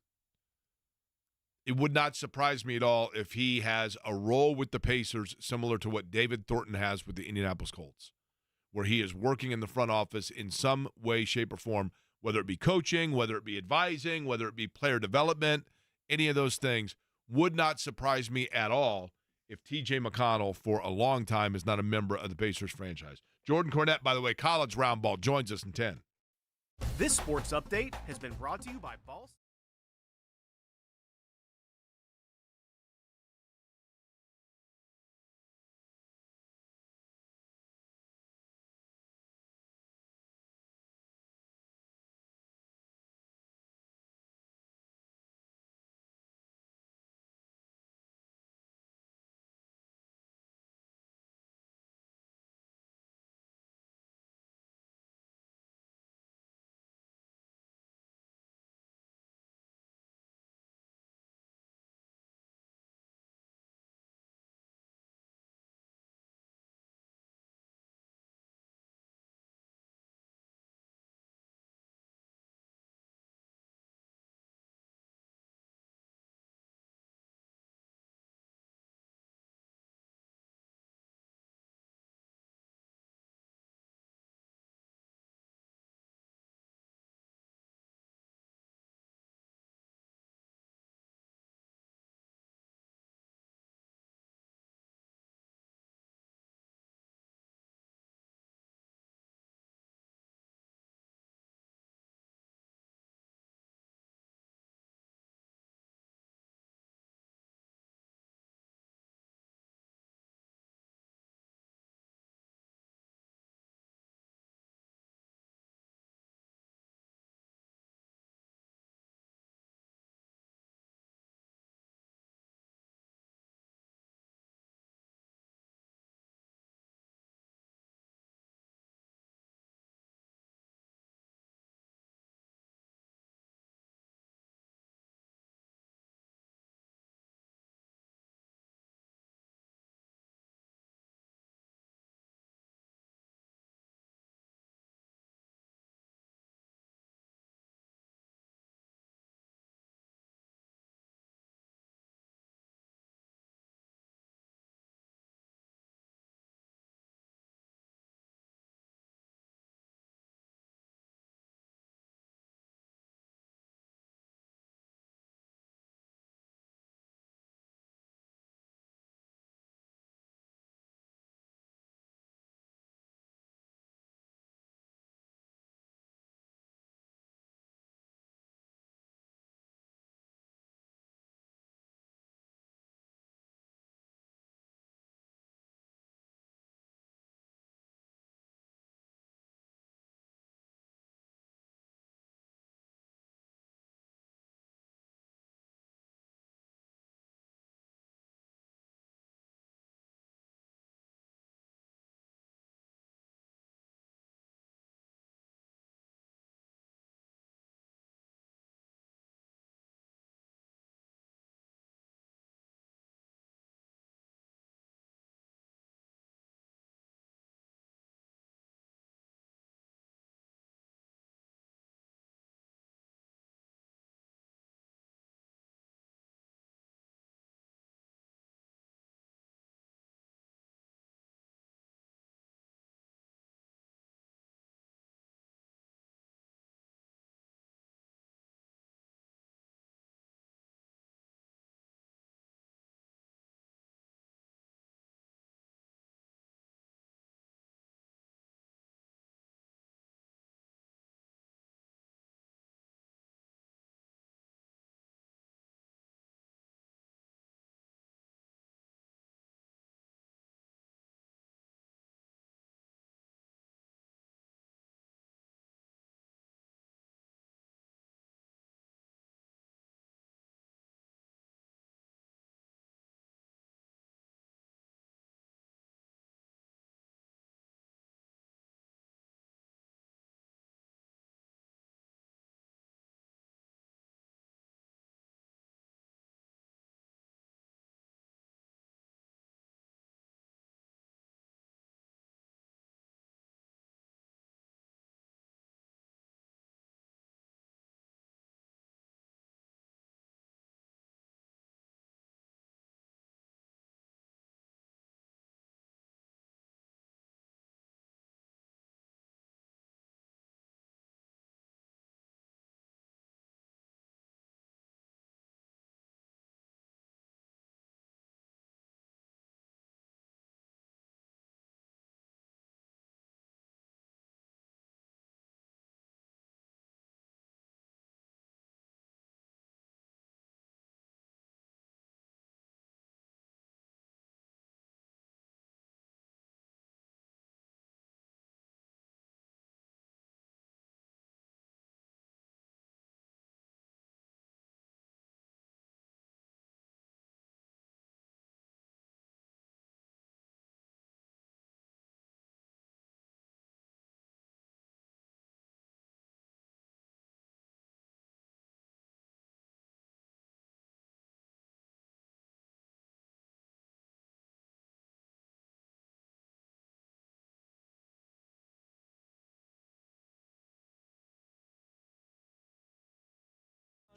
It would not surprise me at all if he has a role with the Pacers similar to what David Thornton has with the Indianapolis Colts, where he is working in the front office in some way, shape, or form, whether it be coaching, whether it be advising, whether it be player development, any of those things. Would not surprise me at all if T.J. McConnell for a long time is not a member of the Pacers franchise. Jordan Cornette, by the way, college round ball, joins us in 10. This sports update has been brought to you by Ball.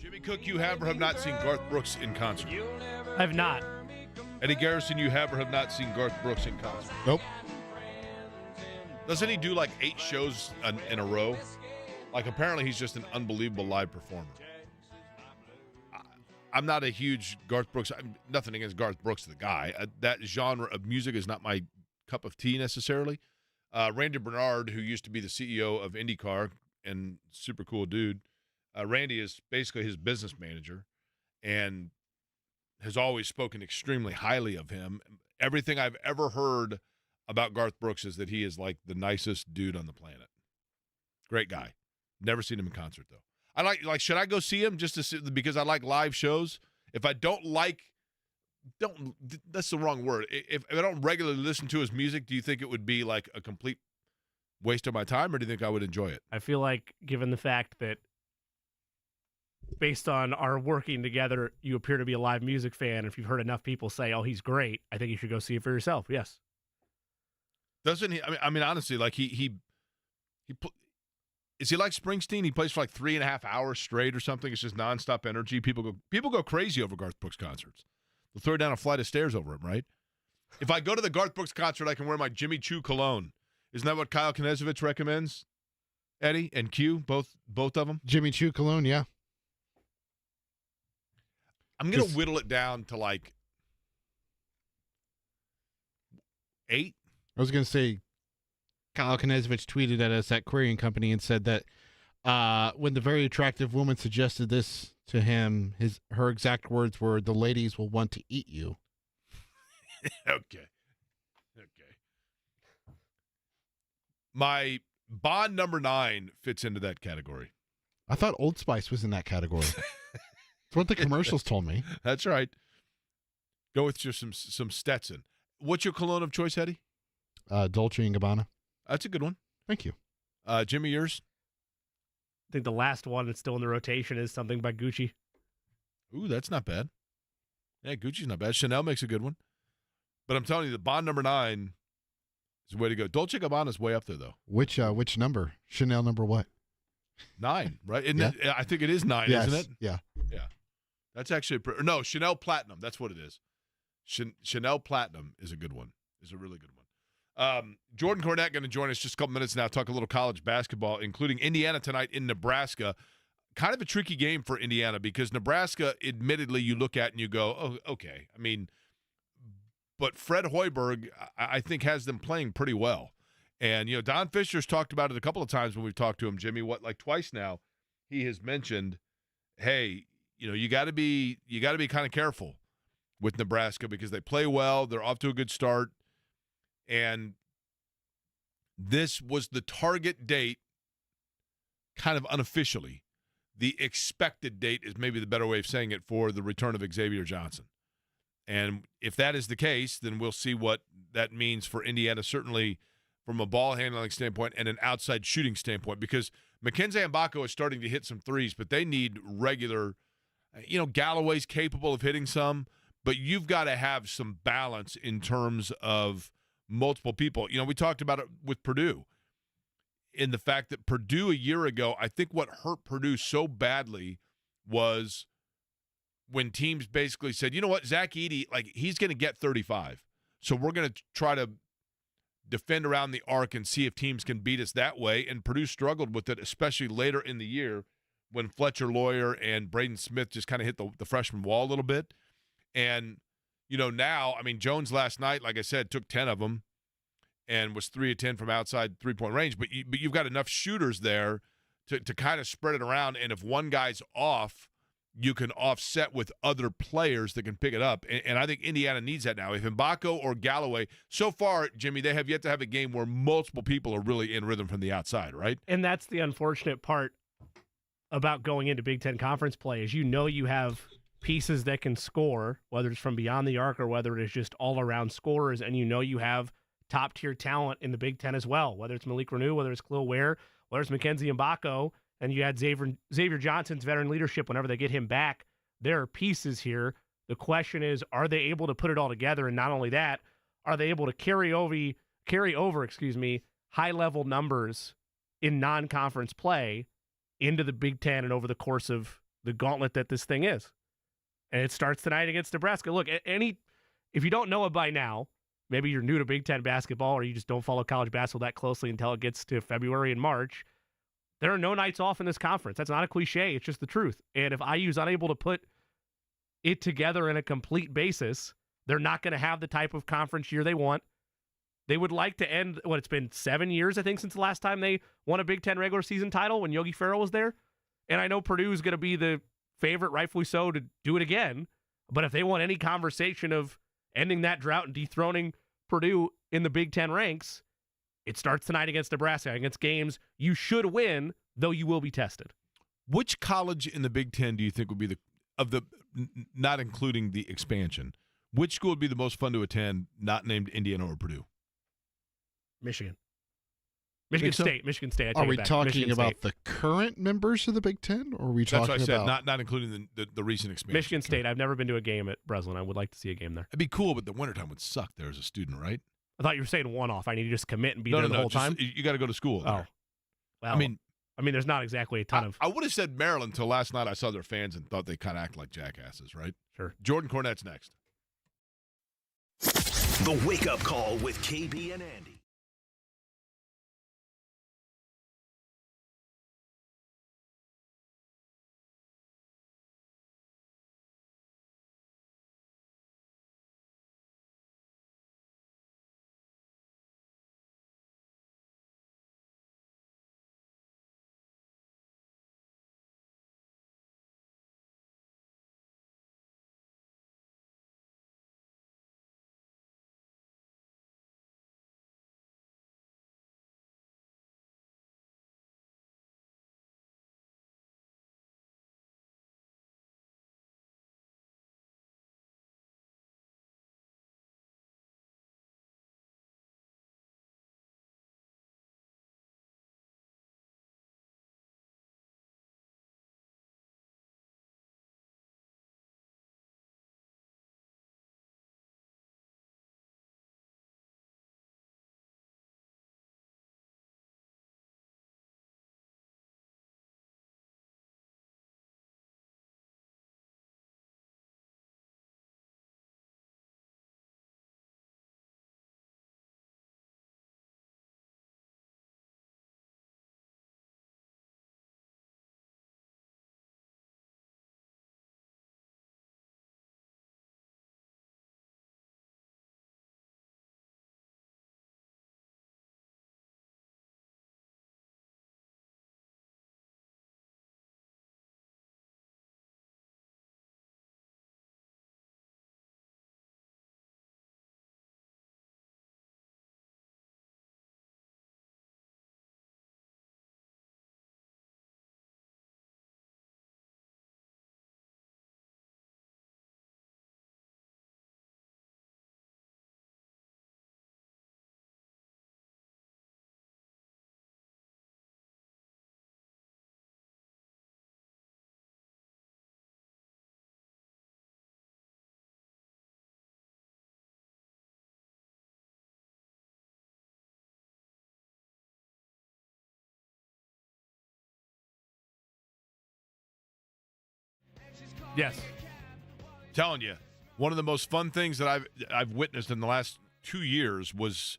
Jimmy Cook, you have or have not seen Garth Brooks in concert? I have not. Eddie Garrison, you have or have not seen Garth Brooks in concert? Nope. Doesn't he do like 8 shows in a row? Like, apparently he's just an unbelievable live performer. I'm not a huge Garth Brooks. Nothing against Garth Brooks, the guy. That genre of music is not my cup of tea necessarily. Randy Bernard, who used to be the CEO of IndyCar and super cool dude, Randy is basically his business manager and has always spoken extremely highly of him. Everything I've ever heard about Garth Brooks is that he is like the nicest dude on the planet. Great guy. Never seen him in concert, though. I like. Should I go see him just to see, because I like live shows? If I don't, that's the wrong word. If I don't regularly listen to his music, do you think it would be like a complete waste of my time, or do you think I would enjoy it? I feel like, given the fact that based on our working together, you appear to be a live music fan. If you've heard enough people say, "Oh, he's great," I think you should go see it for yourself. Yes. Doesn't he? I mean, honestly, like is he like Springsteen? He plays for like 3.5 hours straight or something. It's just nonstop energy. People go crazy over Garth Brooks concerts. They'll throw down a flight of stairs over him, right? If I go to the Garth Brooks concert, I can wear my Jimmy Choo cologne. Isn't that what Kyle Knezovich recommends? Eddie and Q, both of them. Jimmy Choo cologne, yeah. I'm gonna whittle it down to like 8. I was going to say, Kyle Knezovich tweeted at us at Querying Company and said that when the very attractive woman suggested this to him, her exact words were, "The ladies will want to eat you." Okay. My Bond number 9 fits into that category. I thought Old Spice was in that category. That's what the commercials told me. That's right. Go with just some Stetson. What's your cologne of choice, Eddie? Dolce & Gabbana. That's a good one. Thank you. Jimmy, yours? I think the last one that's still in the rotation is something by Gucci. Ooh, that's not bad. Yeah, Gucci's not bad. Chanel makes a good one. But I'm telling you, the Bond number 9 is the way to go. Dolce & Gabbana's way up there, though. Which number? Chanel number what? 9, right? Yeah. I think it is 9, yes. isn't it? Yeah. Yeah. That's actually no, Chanel Platinum. That's what it is. Chanel Platinum is a good one. Is a really good one. Jordan Cornette going to join us just a couple minutes now, talk a little college basketball, including Indiana tonight in Nebraska. Kind of a tricky game for Indiana because Nebraska, admittedly, you look at and you go, oh, okay. I mean, but Fred Hoiberg, I think, has them playing pretty well. And, Don Fisher's talked about it a couple of times when we've talked to him, Jimmy, like twice now. He has mentioned, hey, you got to be kind of careful with Nebraska because they play well. They're off to a good start. And this was the target date, kind of unofficially. The expected date is maybe the better way of saying it for the return of Xavier Johnson. And if that is the case, then we'll see what that means for Indiana, certainly from a ball handling standpoint and an outside shooting standpoint, because Mackenzie Mbako is starting to hit some threes, but they need regular, Galloway's capable of hitting some, but you've got to have some balance in terms of multiple people. We talked about it with Purdue in the fact that Purdue a year ago, I think what hurt Purdue so was when teams basically said, you know what, Zach Edey, he's going to get 35. So we're going to try to defend around the arc and see if teams can beat us that way. And Purdue struggled with it, especially later in the year when Fletcher Lawyer and Braden Smith just kind of hit the freshman wall a little bit. And now, Jones last night, like I said, took 10 of them and was 3 of 10 from outside three-point range. But you've got enough shooters there to kind of spread it around. And if one guy's off, you can offset with other players that can pick it up. And I think Indiana needs that now. If Mbako or Galloway, so far, Jimmy, they have yet to have a game where multiple people are really in rhythm from the outside, right? And that's the unfortunate part about going into Big Ten Conference play is you have pieces that can score, whether it's from beyond the arc or whether it is just all-around scorers, and you have top-tier talent in the Big Ten as well, whether it's Malik Renew, whether it's Khalil Ware, whether it's Mackenzie Mbako, and you had Xavier Johnson's veteran leadership whenever they get him back. There are pieces here. The question is, are they able to put it all together? And not only that, are they able to carry over high-level numbers in non-conference play into the Big Ten and over the course of the gauntlet that this thing is. And it starts tonight against Nebraska. Look, if you don't know it by now, maybe you're new to Big Ten basketball or you just don't follow college basketball that closely until it gets to February and March, there are no nights off in this conference. That's not a cliche. It's just the truth. And if IU's unable to put it together in a complete basis, they're not going to have the type of conference year they want. They would like to end, it's been 7 years, I think, since the last time they won a Big Ten regular season title when Yogi Ferrell was there. And I know Purdue is going to be the favorite, rightfully so, to do it again. But if they want any conversation of ending that drought and dethroning Purdue in the Big Ten ranks, it starts tonight against Nebraska, against games you should win, though you will be tested. Which college in the Big Ten do you think would be not including the expansion, which school would be the most fun to attend, not named Indiana or Purdue? Michigan State. Michigan State. Are we talking about the current members of the Big Ten, or are we talking about? That's what I said, not including the recent expansion. Michigan State. I've never been to a game at Breslin. I would like to see a game there. It'd be cool, but the wintertime would suck there as a student, right? I thought you were saying one-off. I need to just commit and be there the whole time. You got to go to school. Oh, there. well. I mean, there's not exactly a ton of. I would have said Maryland until last night. I saw their fans and thought they kind of act like jackasses, right? Sure. Jordan Cornett's next. The Wake Up Call with KB and Andy. Yes. Telling you, one of the most fun things that I've witnessed in the last 2 years was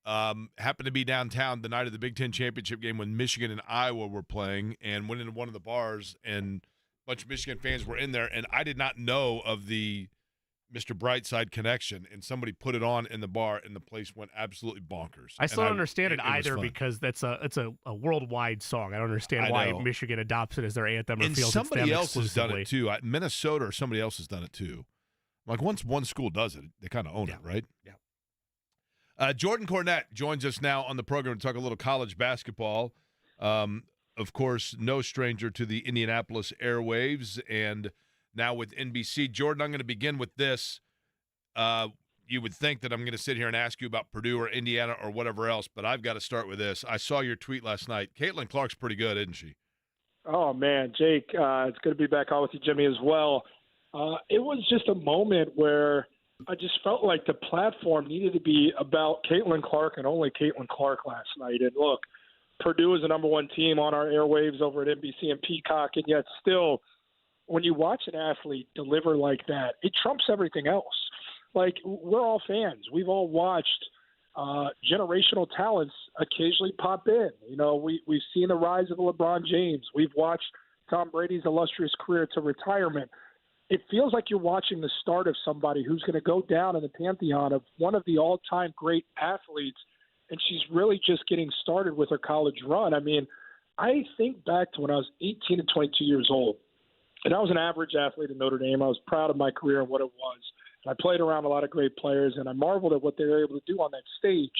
happened to be downtown the night of the Big Ten championship game when Michigan and Iowa were playing, and went into one of the bars, and a bunch of Michigan fans were in there, and I did not know of the Mr. Brightside connection, and somebody put it on in the bar, and the place went absolutely bonkers. I still don't understand it either because it's a worldwide song. I don't understand why Michigan adopts it as their anthem or and feels it's them somebody else has exclusively. done it too. Minnesota or somebody else has done it too. Like once one school does it, they kind of own it, right? Yeah. Jordan Cornette joins us now on the program to talk a little college basketball. Of course, no stranger to the Indianapolis airwaves and now with NBC. Jordan, I'm going to begin with this. You would think that I'm going to sit here and ask you about Purdue or Indiana or whatever else, but I've got to start with this. I saw your tweet last night. Caitlin Clark's pretty good, isn't she? Oh, man, Jake, it's good to be back on with you, Jimmy, as well. It was just a moment where I just felt like the platform needed to be about Caitlin Clark and only Caitlin Clark last night. And look, Purdue is the number one team on our airwaves over at NBC and Peacock, and yet still when you watch an athlete deliver like that, it trumps everything else. Like, we're all fans. We've all watched generational talents occasionally pop in. You know, we've seen the rise of LeBron James. We've watched Tom Brady's illustrious career to retirement. It feels like you're watching the start of somebody who's going to go down in the pantheon of one of the all-time great athletes, and she's really just getting started with her college run. I mean, I think back to when I was 18 and 22 years old, and I was an average athlete at Notre Dame. I was proud of my career and what it was. And I played around a lot of great players, and I marveled at what they were able to do on that stage.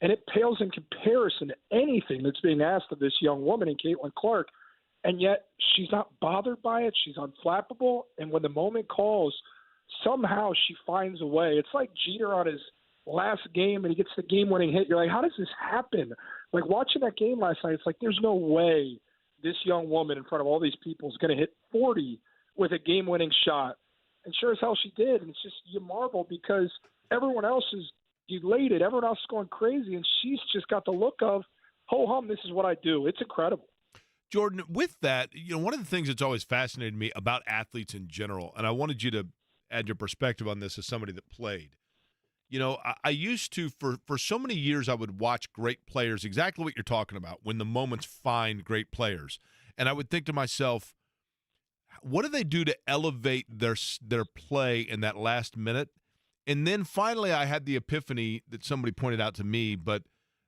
And it pales in comparison to anything that's being asked of this young woman in Caitlin Clark. And yet she's not bothered by it. She's unflappable. And when the moment calls, somehow she finds a way. It's like Jeter on his last game and he gets the game-winning hit. You're like, how does this happen? Like, watching that game last night, it's like there's no way this young woman in front of all these people is going to hit 40 with a game-winning shot. And sure as hell she did. And it's just, you marvel because everyone else is elated. Everyone else is going crazy. And she's just got the look of, ho hum, this is what I do. It's incredible. Jordan, with that, you know, one of the things that's always fascinated me about athletes in general, and I wanted you to add your perspective on this as somebody that played. You know, I used to, for so many years, I would watch great players, exactly what you're talking about, when the moments find great players. And I would think to myself, what do they do to elevate their play in that last minute? And then finally I had the epiphany that somebody pointed out to me, but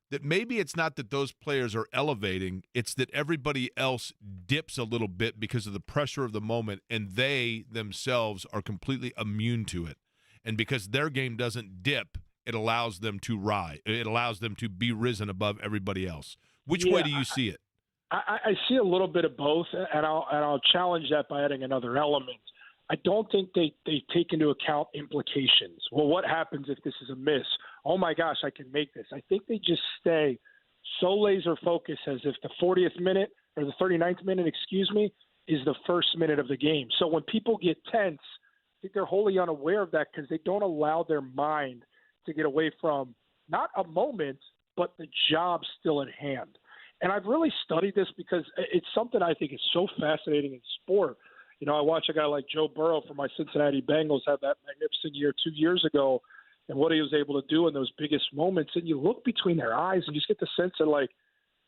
that maybe it's not that those players are elevating, it's that everybody else dips a little bit because of the pressure of the moment, and they themselves are completely immune to it. And because their game doesn't dip, it allows them to rise. It allows them to be risen above everybody else. Which way do you see it? I see a little bit of both, and I'll challenge that by adding another element. I don't think they take into account implications. Well, what happens if this is a miss? Oh, my gosh, I can make this. I think they just stay so laser focused as if the 40th minute or the 39th minute, is the first minute of the game. So when people get tense, I think they're wholly unaware of that because they don't allow their mind to get away from not a moment, but the job still at hand. And I've really studied this because it's something I think is so fascinating in sport. You know, I watch a guy like Joe Burrow from my Cincinnati Bengals have that magnificent year 2 years ago and what he was able to do in those biggest moments. And you look between their eyes and you just get the sense that, like,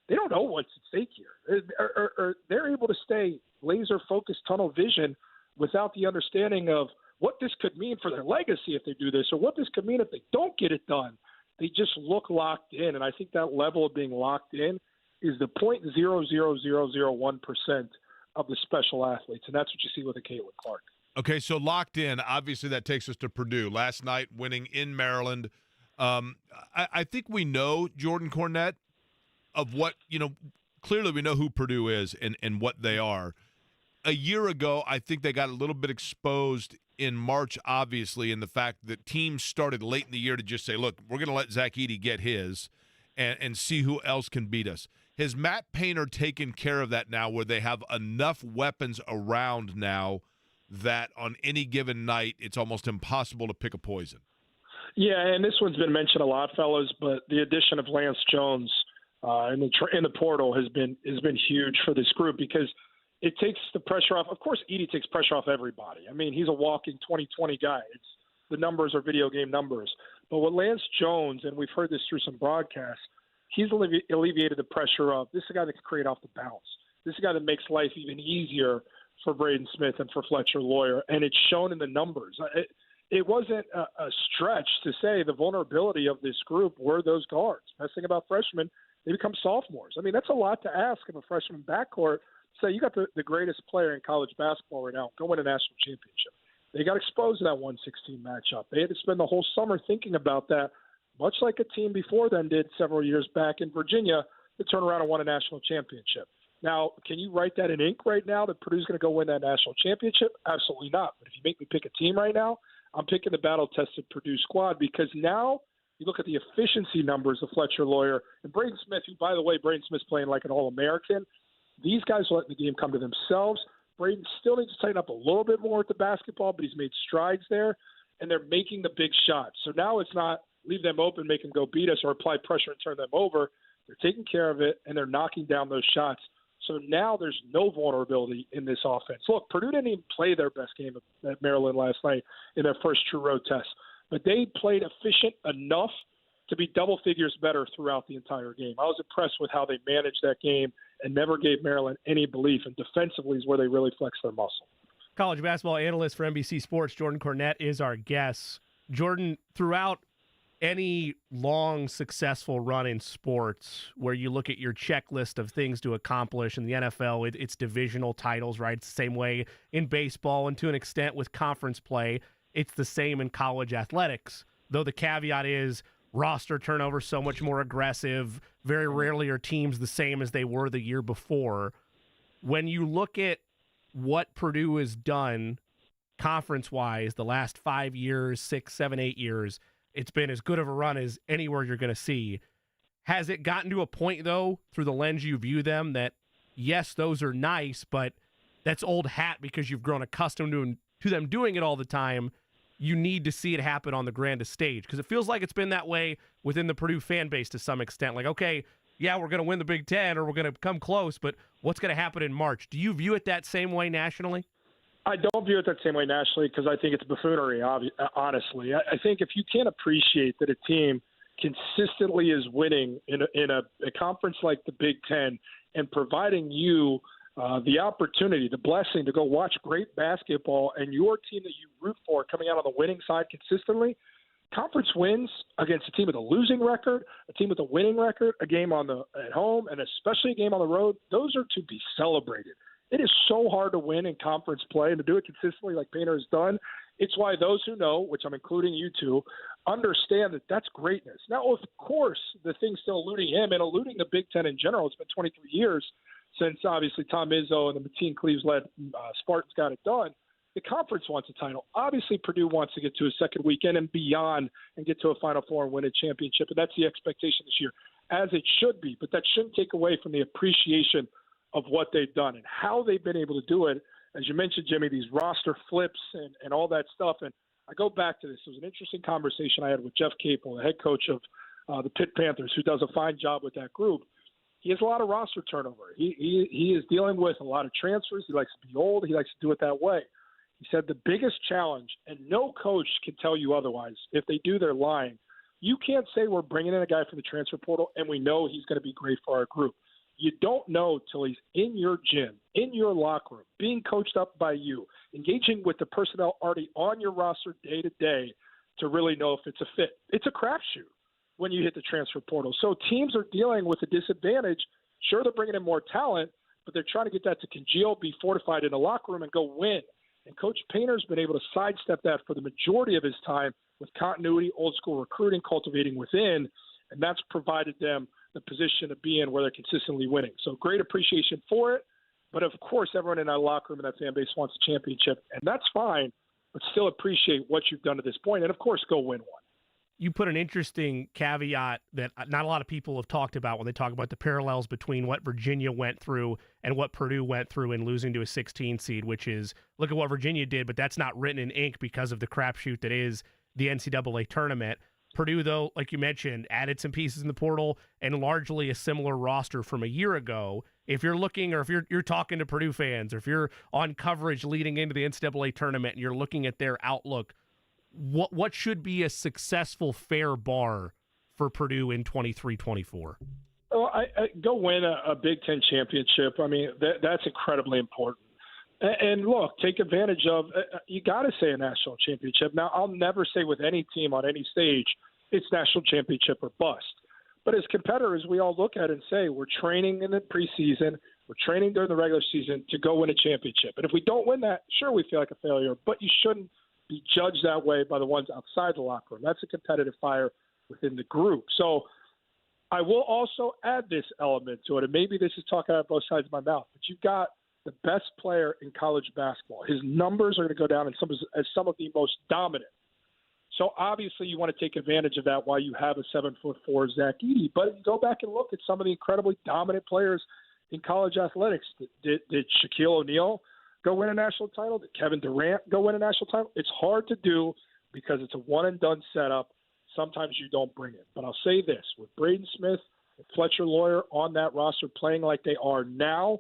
they don't know what's at stake here. Or they're able to stay laser-focused tunnel vision without the understanding of what this could mean for their legacy if they do this or what this could mean if they don't get it done. They just look locked in. And I think that level of being locked in is the 0.00001% of the special athletes, and that's what you see with a Caitlin Clark. Okay, so locked in, obviously that takes us to Purdue. Last night, winning in Maryland. I think we know, Jordan Cornette, of what, you know, clearly we know who Purdue is and what they are. A year ago, I think they got a little bit exposed in March, obviously, in the fact that teams started late in the year to just say, look, we're going to let Zach Edey get his and see who else can beat us. Has Matt Painter taken care of that now where they have enough weapons around now that on any given night it's almost impossible to pick a poison? Yeah, and this one's been mentioned a lot, fellas, but the addition of Lance Jones in the portal has been huge for this group because it takes the pressure off. Of course, Edey takes pressure off everybody. I mean, he's a walking 20-20 guy. The numbers are video game numbers. But with Lance Jones, and we've heard this through some broadcasts, he's alleviated the pressure of this is a guy that can create off the bounce. This is a guy that makes life even easier for Braden Smith and for Fletcher Lawyer, and it's shown in the numbers. It wasn't a stretch to say the vulnerability of this group were those guards. Best thing about freshmen, they become sophomores. I mean, that's a lot to ask of a freshman backcourt. Say you got the greatest player in college basketball right now, go win a national championship. They got exposed to that 116 matchup. They had to spend the whole summer thinking about that, much like a team before them did several years back in Virginia to turn around and won a national championship. Now, can you write that in ink right now that Purdue's going to go win that national championship? Absolutely not. But if you make me pick a team right now, I'm picking the battle-tested Purdue squad because now you look at the efficiency numbers of Fletcher Lawyer and Braden Smith, who, by the way, Braden Smith's playing like an All-American. These guys are letting the game come to themselves. Braden still needs to tighten up a little bit more with the basketball, but he's made strides there, and they're making the big shots. So now it's not leave them open, make them go beat us, or apply pressure and turn them over. They're taking care of it, and they're knocking down those shots So now there's no vulnerability in this offense. Look, Purdue didn't even play their best game at Maryland last night in their first true road test, but they played efficient enough to be double figures better throughout the entire game. I was impressed with how they managed that game and never gave Maryland any belief, and defensively is where they really flexed their muscle. College basketball analyst for NBC Sports, Jordan Cornette, is our guest. Jordan, throughout any long, successful run in sports where you look at your checklist of things to accomplish in the NFL, it's divisional titles, right? It's the same way in baseball, and to an extent with conference play, it's the same in college athletics, though the caveat is roster turnover so much more aggressive. Very rarely are teams the same as they were the year before. When you look at what Purdue has done conference-wise the last 5 years, 6, 7, 8 years, it's been as good of a run as anywhere you're going to see. Has it gotten to a point, though, through the lens you view them, that, yes, those are nice, but that's old hat because you've grown accustomed to them doing it all the time? You need to see it happen on the grandest stage, because it feels like it's been that way within the Purdue fan base to some extent. Like, okay, yeah, we're going to win the Big Ten or we're going to come close, but what's going to happen in March? Do you view it that same way nationally? I don't view it that same way nationally because I think it's buffoonery, honestly. I think if you can't appreciate that a team consistently is winning in a conference like the Big Ten and providing you the opportunity, the blessing to go watch great basketball and your team that you root for coming out on the winning side consistently, conference wins against a team with a losing record, a team with a winning record, a game at home, and especially a game on the road, those are to be celebrated. It is so hard to win in conference play and to do it consistently like Painter has done. It's why those who know, which I'm including you two, understand that that's greatness. Now, of course, the thing's still eluding him and eluding the Big Ten in general. It's been 23 years since, obviously, Tom Izzo and the Mateen Cleaves-led Spartans got it done. The conference wants a title. Obviously, Purdue wants to get to a second weekend and beyond and get to a Final Four and win a championship, and that's the expectation this year, as it should be. But that shouldn't take away from the appreciation of what they've done and how they've been able to do it. As you mentioned, Jimmy, these roster flips and all that stuff. And I go back to this. It was an interesting conversation I had with Jeff Capel, the head coach of the Pitt Panthers, who does a fine job with that group. He has a lot of roster turnover. He is dealing with a lot of transfers. He likes to be old. He likes to do it that way. He said the biggest challenge, and no coach can tell you otherwise. If they do, they're lying. You can't say we're bringing in a guy from the transfer portal and we know he's going to be great for our group. You don't know till he's in your gym, in your locker room, being coached up by you, engaging with the personnel already on your roster day to day to really know if it's a fit. It's a crapshoot when you hit the transfer portal. So teams are dealing with a disadvantage. Sure, they're bringing in more talent, but they're trying to get that to congeal, be fortified in the locker room, and go win. And Coach Painter's been able to sidestep that for the majority of his time with continuity, old school recruiting, cultivating within, and that's provided them the position to be in where they're consistently winning. So great appreciation for it. But, of course, everyone in that locker room and that fan base wants a championship, and that's fine, but still appreciate what you've done to this point and, of course, go win one. You put an interesting caveat that not a lot of people have talked about when they talk about the parallels between what Virginia went through and what Purdue went through in losing to a 16 seed, which is look at what Virginia did, but that's not written in ink because of the crapshoot that is the NCAA tournament. Purdue, though, like you mentioned, added some pieces in the portal and largely a similar roster from a year ago. If you're looking, or if you're talking to Purdue fans, or if you're on coverage leading into the NCAA tournament and you're looking at their outlook, what should be a successful, fair bar for Purdue in 23-24? Well, I go win a Big Ten championship. I mean, that's incredibly important. And look, take advantage of you got to say a national championship. Now, I'll never say with any team on any stage it's national championship or bust. But as competitors, we all look at it and say we're training in the preseason, we're training during the regular season to go win a championship. And if we don't win that, sure, we feel like a failure, but you shouldn't be judged that way by the ones outside the locker room. That's a competitive fire within the group. So I will also add this element to it, and maybe this is talking out of both sides of my mouth, but you've got the best player in college basketball. His numbers are going to go down as some of the most dominant. So obviously you want to take advantage of that while you have a 7'4" Zach Edey. But you go back and look at some of the incredibly dominant players in college athletics. Did Shaquille O'Neal go win a national title? Did Kevin Durant go win a national title? It's hard to do because it's a one-and-done setup. Sometimes you don't bring it. But I'll say this, with Braden Smith and Fletcher Lawyer on that roster playing like they are now,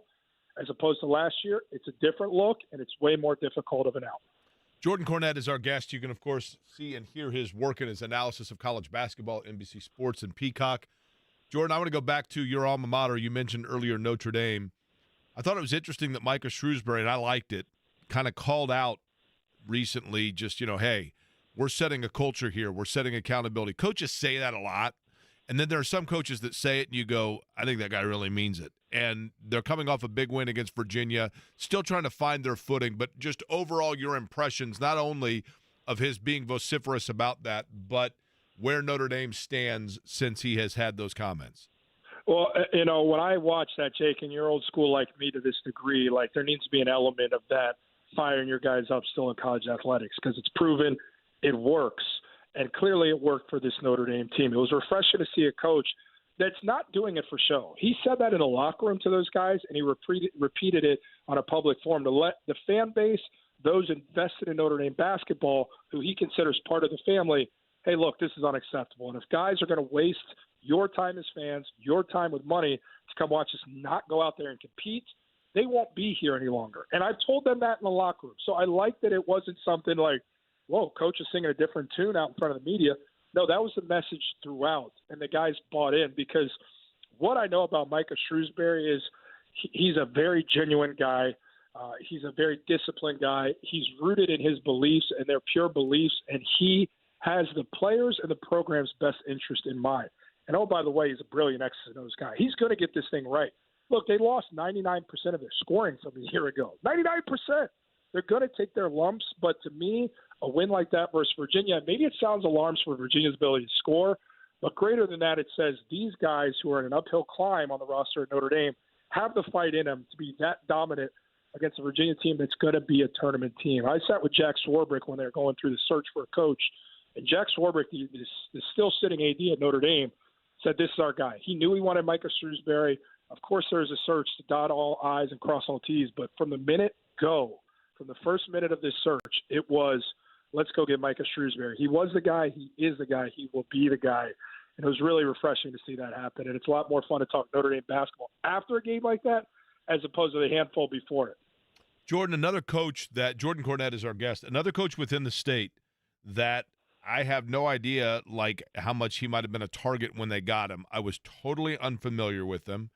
as opposed to last year. It's a different look, and it's way more difficult of an out. Jordan Cornette is our guest. You can, of course, see and hear his work and his analysis of college basketball, NBC Sports and Peacock. Jordan, I want to go back to your alma mater. You mentioned earlier Notre Dame. I thought it was interesting that Micah Shrewsbury, and I liked it, kind of called out recently just, hey, we're setting a culture here. We're setting accountability. Coaches say that a lot. And then there are some coaches that say it and you go, I think that guy really means it. And they're coming off a big win against Virginia, still trying to find their footing. But just overall, your impressions, not only of his being vociferous about that, but where Notre Dame stands since he has had those comments. Well, when I watch that, Jake, and you're old school like me to this degree, like there needs to be an element of that firing your guys up still in college athletics because it's proven it works. And clearly it worked for this Notre Dame team. It was refreshing to see a coach that's not doing it for show. He said that in the locker room to those guys, and he repeated it on a public forum to let the fan base, those invested in Notre Dame basketball, who he considers part of the family, hey, look, this is unacceptable. And if guys are going to waste your time as fans, your time with money to come watch us not go out there and compete, they won't be here any longer. And I've told them that in the locker room. So I like that it wasn't something like, whoa, coach is singing a different tune out in front of the media. No, that was the message throughout, and the guys bought in because what I know about Micah Shrewsbury is he's a very genuine guy. He's a very disciplined guy. He's rooted in his beliefs, and they're pure beliefs, and he has the players and the program's best interest in mind. And, oh, by the way, he's a brilliant X's and O's guy. He's going to get this thing right. Look, they lost 99% of their scoring from a year ago. 99%. They're going to take their lumps, but to me, a win like that versus Virginia, maybe it sounds alarms for Virginia's ability to score, but greater than that, it says these guys who are in an uphill climb on the roster at Notre Dame have the fight in them to be that dominant against a Virginia team that's going to be a tournament team. I sat with Jack Swarbrick when they were going through the search for a coach, and Jack Swarbrick, the still sitting AD at Notre Dame, said this is our guy. He knew he wanted Micah Shrewsbury. Of course, there's a search to dot all I's and cross all T's, but from the first minute of this search, it was, let's go get Micah Shrewsbury. He was the guy. He is the guy. He will be the guy. And it was really refreshing to see that happen. And it's a lot more fun to talk Notre Dame basketball after a game like that as opposed to the handful before it. Jordan, another coach that – Jordan Cornette is our guest. Another coach within the state that I have no idea, like, how much he might have been a target when they got him. I was totally unfamiliar with him.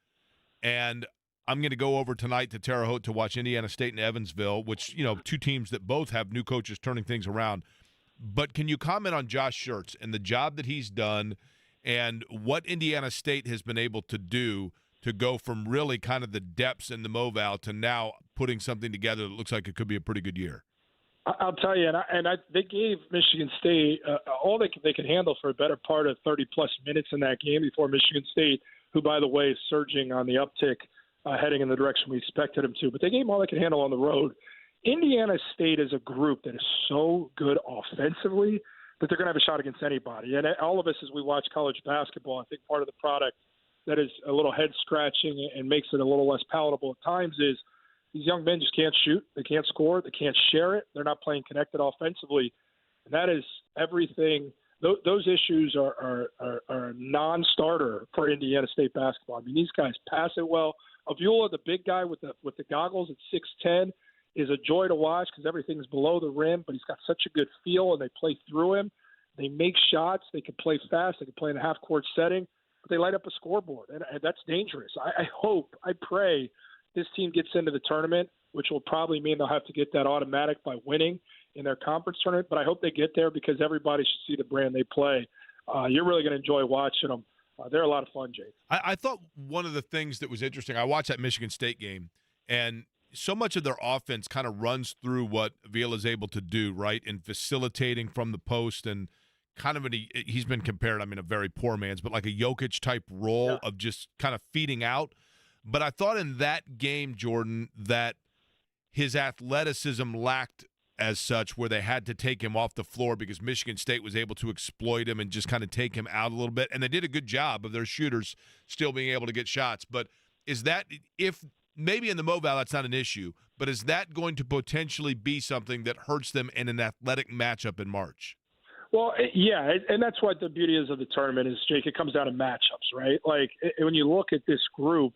And I'm going to go over tonight to Terre Haute to watch Indiana State and Evansville, which, two teams that both have new coaches turning things around. But can you comment on Josh Schertz and the job that he's done and what Indiana State has been able to do to go from really kind of the depths in the MoVal to now putting something together that looks like it could be a pretty good year? I'll tell you, they gave Michigan State all they could handle for a better part of 30-plus minutes in that game before Michigan State, who, by the way, is surging on the uptick, heading in the direction we expected them to. But they gave them all they could handle on the road. Indiana State is a group that is so good offensively that they're going to have a shot against anybody. And all of us, as we watch college basketball, I think part of the product that is a little head-scratching and makes it a little less palatable at times is these young men just can't shoot. They can't score. They can't share it. They're not playing connected offensively. And that is everything. Those issues are a non-starter for Indiana State basketball. I mean, these guys pass it well. Avila, the big guy with the goggles at 6'10", is a joy to watch because everything's below the rim, but he's got such a good feel, and they play through him. They make shots. They can play fast. They can play in a half-court setting, but they light up a scoreboard, and that's dangerous. I pray this team gets into the tournament, which will probably mean they'll have to get that automatic by winning in their conference tournament, but I hope they get there because everybody should see the brand they play. You're really going to enjoy watching them. They're a lot of fun, Jake. I thought one of the things that was interesting, I watched that Michigan State game, and so much of their offense kind of runs through what Avila is able to do, right, in facilitating from the post and kind of he's been compared, a very poor man's, but like a Jokic-type role of just kind of feeding out. But I thought in that game, Jordan, that his athleticism lacked as such where they had to take him off the floor because Michigan State was able to exploit him and just kind of take him out a little bit. And they did a good job of their shooters still being able to get shots. But is that, if maybe in the MoVal that's not an issue, but is that going to potentially be something that hurts them in an athletic matchup in March? Well, yeah, and that's what the beauty is of the tournament is, Jake. It comes down to matchups, right? Like when you look at this group,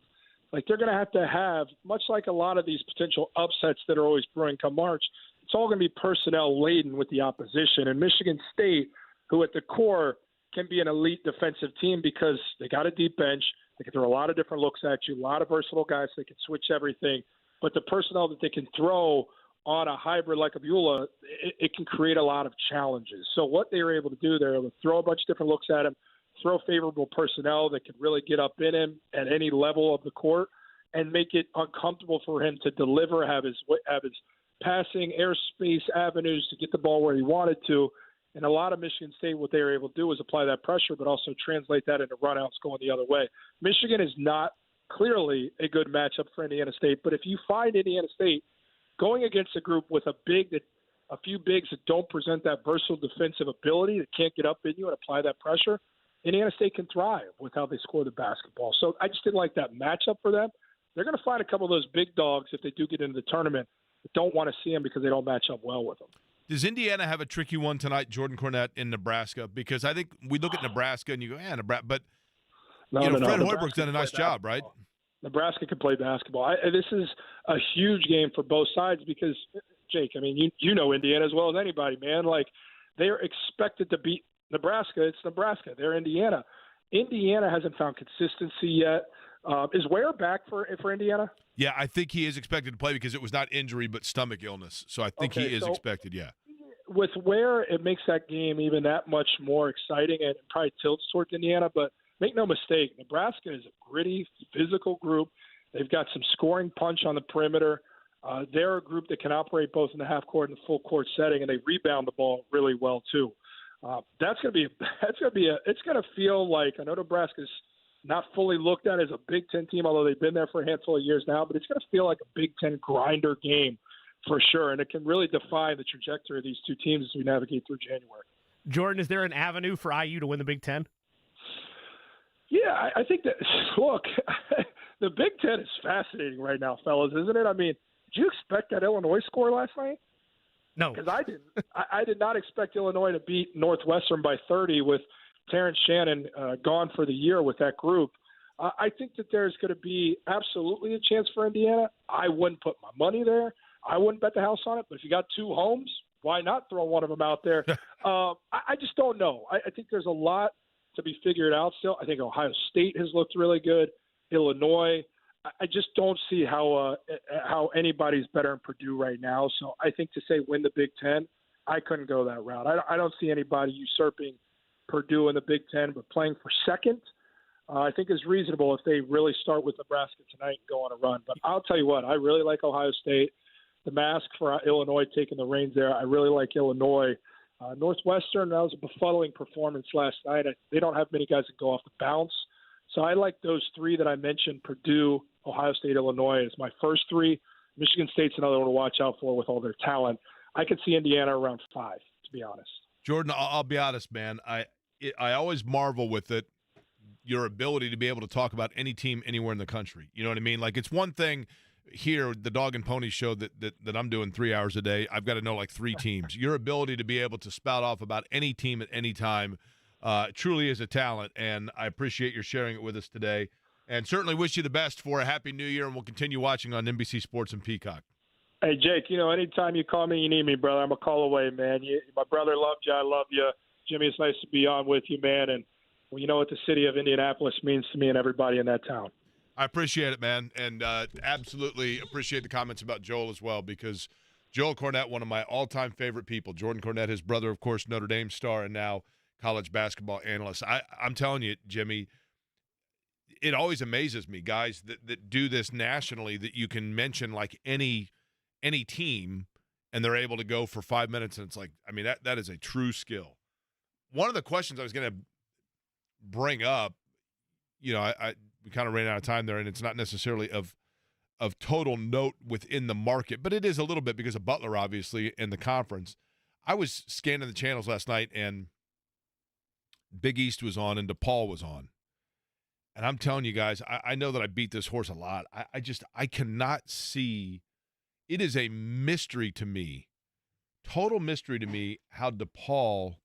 Like they're going to have, much like a lot of these potential upsets that are always brewing come March, it's all going to be personnel laden with the opposition. And Michigan State, who at the core can be an elite defensive team because they got a deep bench, they can throw a lot of different looks at you, a lot of versatile guys, they can switch everything. But the personnel that they can throw on a hybrid like a Beulah, it can create a lot of challenges. So what they were able to do, they're able to throw a bunch of different looks at him, throw favorable personnel that can really get up in him at any level of the court and make it uncomfortable for him to deliver, have his passing airspace avenues to get the ball where he wanted to. And a lot of Michigan State, what they were able to do was apply that pressure, but also translate that into runouts going the other way. Michigan is not clearly a good matchup for Indiana State, but if you find Indiana State going against a group with a few bigs that don't present that versatile defensive ability, that can't get up in you and apply that pressure, Indiana State can thrive with how they score the basketball. So I just didn't like that matchup for them. They're going to find a couple of those big dogs if they do get into the tournament that don't want to see them because they don't match up well with them. Does Indiana have a tricky one tonight, Jordan Cornette, in Nebraska? Because I think we look at Nebraska and you go, Nebraska. But no. Fred Hoiberg's done a nice job, right? Nebraska can play basketball. This is a huge game for both sides because, Jake, I mean, you know Indiana as well as anybody, man. Like, they are expected to beat Nebraska. It's Nebraska. They're Indiana. Indiana hasn't found consistency yet. Is Ware back for Indiana? Yeah, I think he is expected to play because it was not injury but stomach illness. So I think he is expected, yeah. With Ware, it makes that game even that much more exciting and probably tilts towards Indiana. But make no mistake, Nebraska is a gritty, physical group. They've got some scoring punch on the perimeter. They're a group that can operate both in the half court and the full court setting, and they rebound the ball really well too. It's going to feel like, I know Nebraska's not fully looked at as a Big Ten team, although they've been there for a handful of years now, but it's going to feel like a Big Ten grinder game for sure, and it can really define the trajectory of these two teams as we navigate through January. Jordan, is there an avenue for IU to win the Big Ten? Yeah, I think that, look, the Big Ten is fascinating right now, fellas, isn't it? I mean, did you expect that Illinois score last night? No. Because I didn't. I did not expect Illinois to beat Northwestern by 30 with Terrence Shannon gone for the year with that group. I think that there's going to be absolutely a chance for Indiana. I wouldn't put my money there. I wouldn't bet the house on it. But if you got two homes, why not throw one of them out there? I just don't know. I think there's a lot to be figured out still. I think Ohio State has looked really good. Illinois. I just don't see how anybody's better in Purdue right now. So I think to say win the Big Ten, I couldn't go that route. I don't see anybody usurping Purdue in the Big Ten, but playing for second, I think is reasonable if they really start with Nebraska tonight and go on a run. But I'll tell you what, I really like Ohio State. The mask for Illinois taking the reins there. I really like Illinois. Northwestern, that was a befuddling performance last night. They don't have many guys that go off the bounce. So I like those three that I mentioned, Purdue, Ohio State, Illinois, as my first three. Michigan State's another one to watch out for with all their talent. I could see Indiana around 5, to be honest. Jordan, I'll be honest, man. I always marvel with it, your ability to be able to talk about any team anywhere in the country. You know what I mean? Like, it's one thing here, the Dog and Pony show that I'm doing 3 hours a day. I've got to know like 3 teams. Your ability to be able to spout off about any team at any time truly is a talent, and I appreciate your sharing it with us today. And certainly wish you the best for a Happy New Year, and we'll continue watching on NBC Sports and Peacock. Hey, Jake, anytime you call me, you need me, brother. I'm a call away, man. My brother loved you. I love you. Jimmy, it's nice to be on with you, man. And you know what the city of Indianapolis means to me and everybody in that town. I appreciate it, man, and absolutely appreciate the comments about Joel as well, because Joel Cornette, one of my all-time favorite people. Jordan Cornette, his brother, of course, Notre Dame star, and now college basketball analyst. I'm telling you, Jimmy, it always amazes me, guys, that do this nationally, that you can mention like any team, and they're able to go for 5 minutes, and it's like, I mean, that is a true skill. One of the questions I was going to bring up, we kind of ran out of time there, and it's not necessarily of total note within the market, but it is a little bit because of Butler, obviously, in the conference. I was scanning the channels last night, and Big East was on and DePaul was on. And I'm telling you guys, I know that I beat this horse a lot. I cannot see. It is a mystery to me, total mystery to me, how DePaul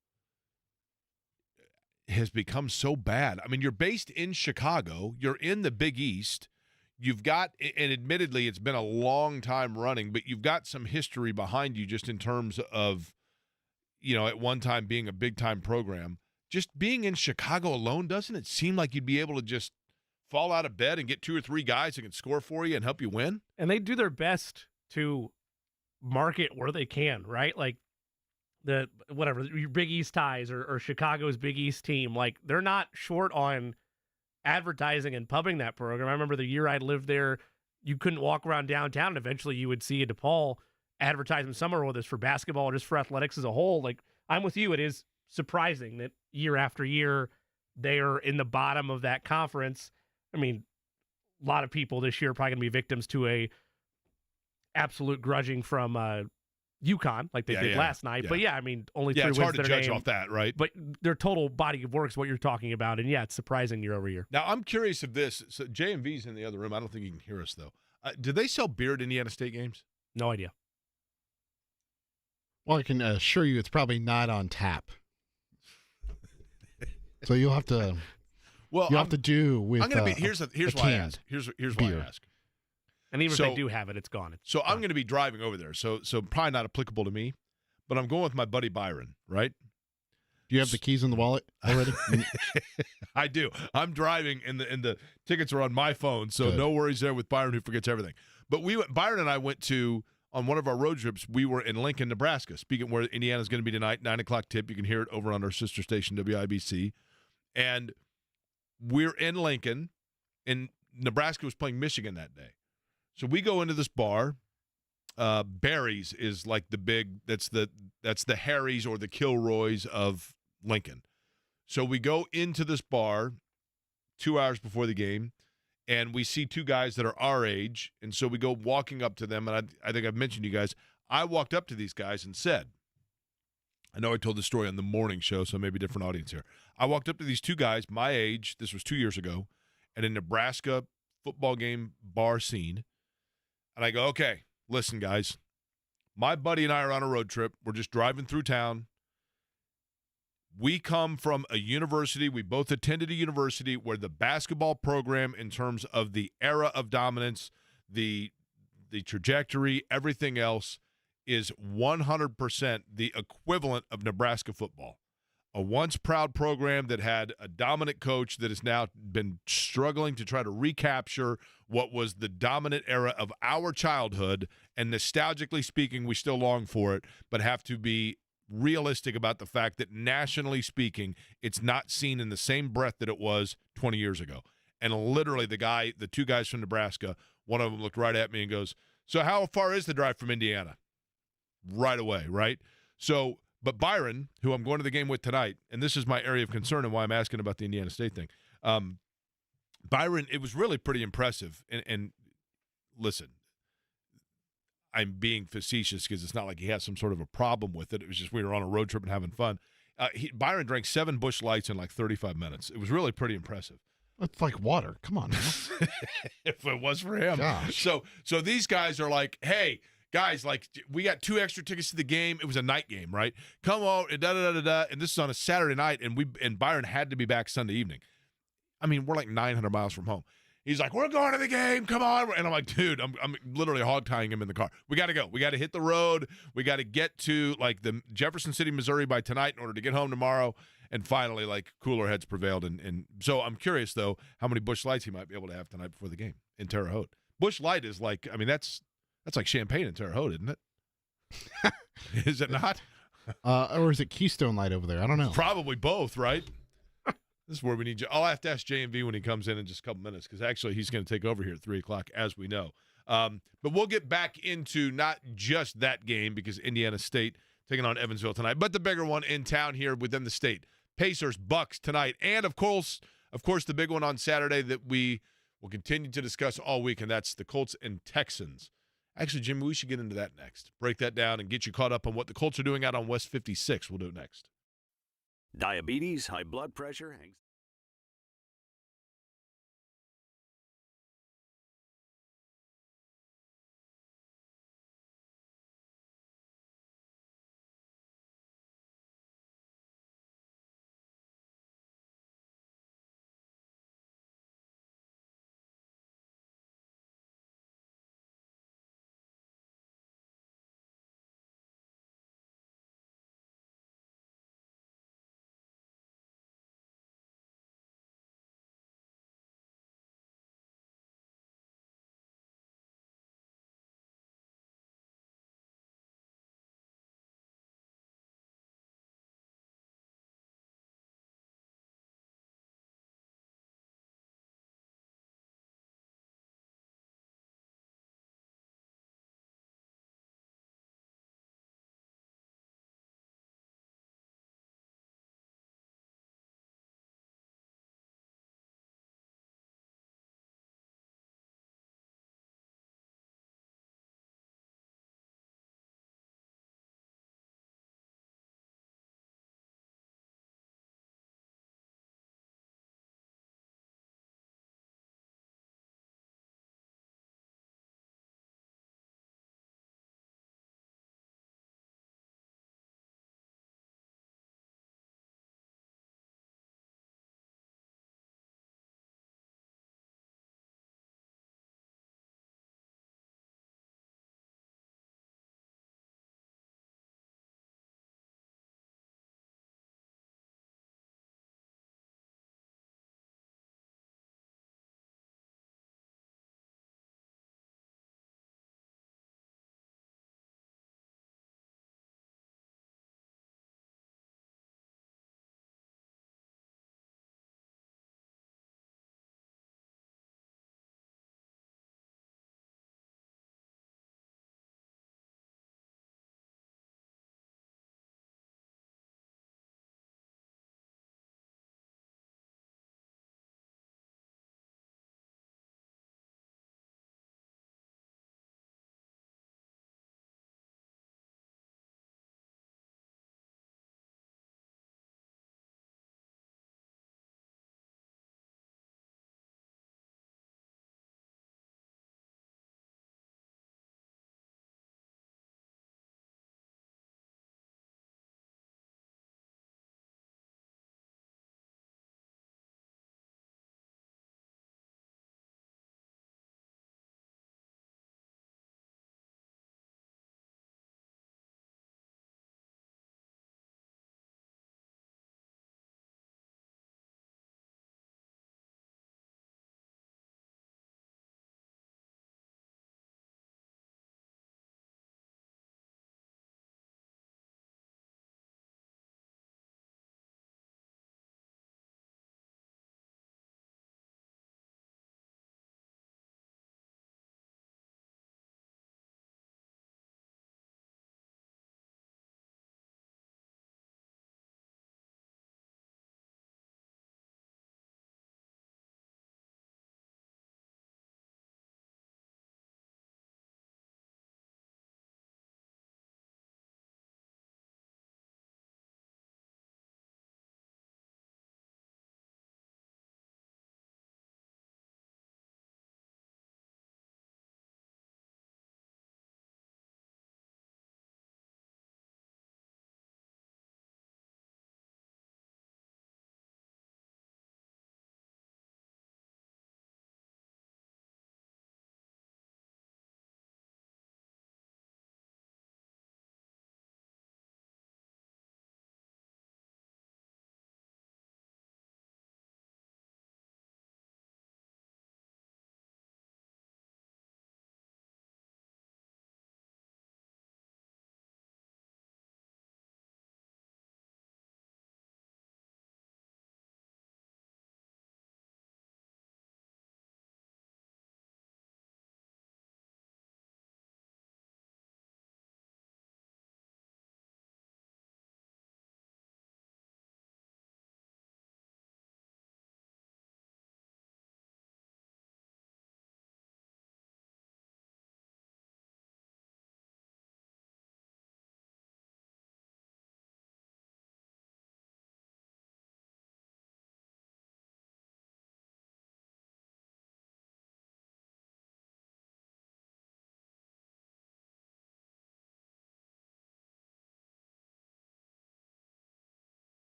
has become so bad. I mean, you're based in Chicago. You're in the Big East. you've got, and admittedly it's been a long time running, but you've got some history behind you just in terms of, at one time being a big-time program. Just being in Chicago alone, doesn't it seem like you'd be able to just fall out of bed and get 2 or 3 guys who can score for you and help you win? And they do their best to market where they can, right? Like your Big East ties or Chicago's Big East team, like they're not short on advertising and pubbing that program. I remember the year I lived there, you couldn't walk around downtown, and eventually you would see a DePaul advertisement somewhere, whether it's for basketball or just for athletics as a whole. Like, I'm with you. It is surprising that year after year they are in the bottom of that conference. I mean, a lot of people this year are probably going to be victims to a absolute grudging from UConn, like they did last night. Yeah. But I mean, only 3 wins it's hard to to their judge name, off that, right? But their total body of work is what you're talking about, and it's surprising year over year. Now, I'm curious of this. So JMV's in the other room. I don't think he can hear us, though. Do they sell beer at Indiana State games? No idea. Well, I can assure you it's probably not on tap. So you'll have to. Well, you have to do with. I'm going to be here's why I ask. Here's why I ask. And even if they do have it, it's gone. I'm going to be driving over there. So probably not applicable to me, but I'm going with my buddy Byron, right? Do you have the keys in the wallet already? I do. I'm driving, and the tickets are on my phone, so Good. No worries there with Byron, who forgets everything. But Byron and I went to, on one of our road trips, we were in Lincoln, Nebraska, speaking where Indiana's going to be tonight, 9 o'clock tip. You can hear it over on our sister station, WIBC. And we're in Lincoln, and Nebraska was playing Michigan that day. So we go into this bar. Barry's is like the big, that's the Harry's or the Kilroys of Lincoln. So we go into this bar 2 hours before the game, and we see 2 guys that are our age, and so we go walking up to them, and I think I've mentioned you guys. I walked up to these guys and said, I know I told this story on the morning show, so maybe different audience here. I walked up to these 2 guys, my age, this was 2 years ago, at a Nebraska football game bar scene, and I go, okay, listen, guys, my buddy and I are on a road trip. We're just driving through town. We come from a university. We both attended a university where the basketball program, in terms of the era of dominance, the trajectory, everything else, is 100% the equivalent of Nebraska football. A once proud program that had a dominant coach that has now been struggling to try to recapture what was the dominant era of our childhood, and nostalgically speaking, we still long for it, but have to be realistic about the fact that nationally speaking, it's not seen in the same breath that it was 20 years ago. And literally the 2 guys from Nebraska, one of them looked right at me and goes, so how far is the drive from Indiana? Right away, right? So, but Byron, who I'm going to the game with tonight, and this is my area of concern and why I'm asking about the Indiana State thing. Byron, it was really pretty impressive. And listen, I'm being facetious because it's not like he has some sort of a problem with it. It was just we were on a road trip and having fun. Byron drank 7 Busch Lights in like 35 minutes. It was really pretty impressive. That's like water. Come on, man. If it was for him. Gosh. So these guys are like, hey, guys, like, we got 2 extra tickets to the game. It was a night game, right? Come on, and and this is on a Saturday night, and Byron had to be back Sunday evening. I mean, we're like 900 miles from home. He's like, we're going to the game. Come on. And I'm like, dude, I'm literally hog-tying him in the car. We got to go. We got to hit the road. We got to get to, like, the Jefferson City, Missouri by tonight in order to get home tomorrow. And finally, like, cooler heads prevailed. And so I'm curious, though, how many Busch Lights he might be able to have tonight before the game in Terre Haute. Busch Light is like, I mean, that's like champagne in Terre Haute, isn't it? Is it not? Or is it Keystone Light over there? I don't know. Probably both, right? This is where we need you. I'll have to ask JMV when he comes in just a couple minutes, because actually he's going to take over here at 3 o'clock, as we know. But we'll get back into not just that game, because Indiana State taking on Evansville tonight, but the bigger one in town here within the state. Pacers, Bucks tonight, and of course, the big one on Saturday that we will continue to discuss all week, and that's the Colts and Texans. Actually, Jimmy, we should get into that next. Break that down and get you caught up on what the Colts are doing out on West 56. We'll do it next. Diabetes, high blood pressure, anxiety.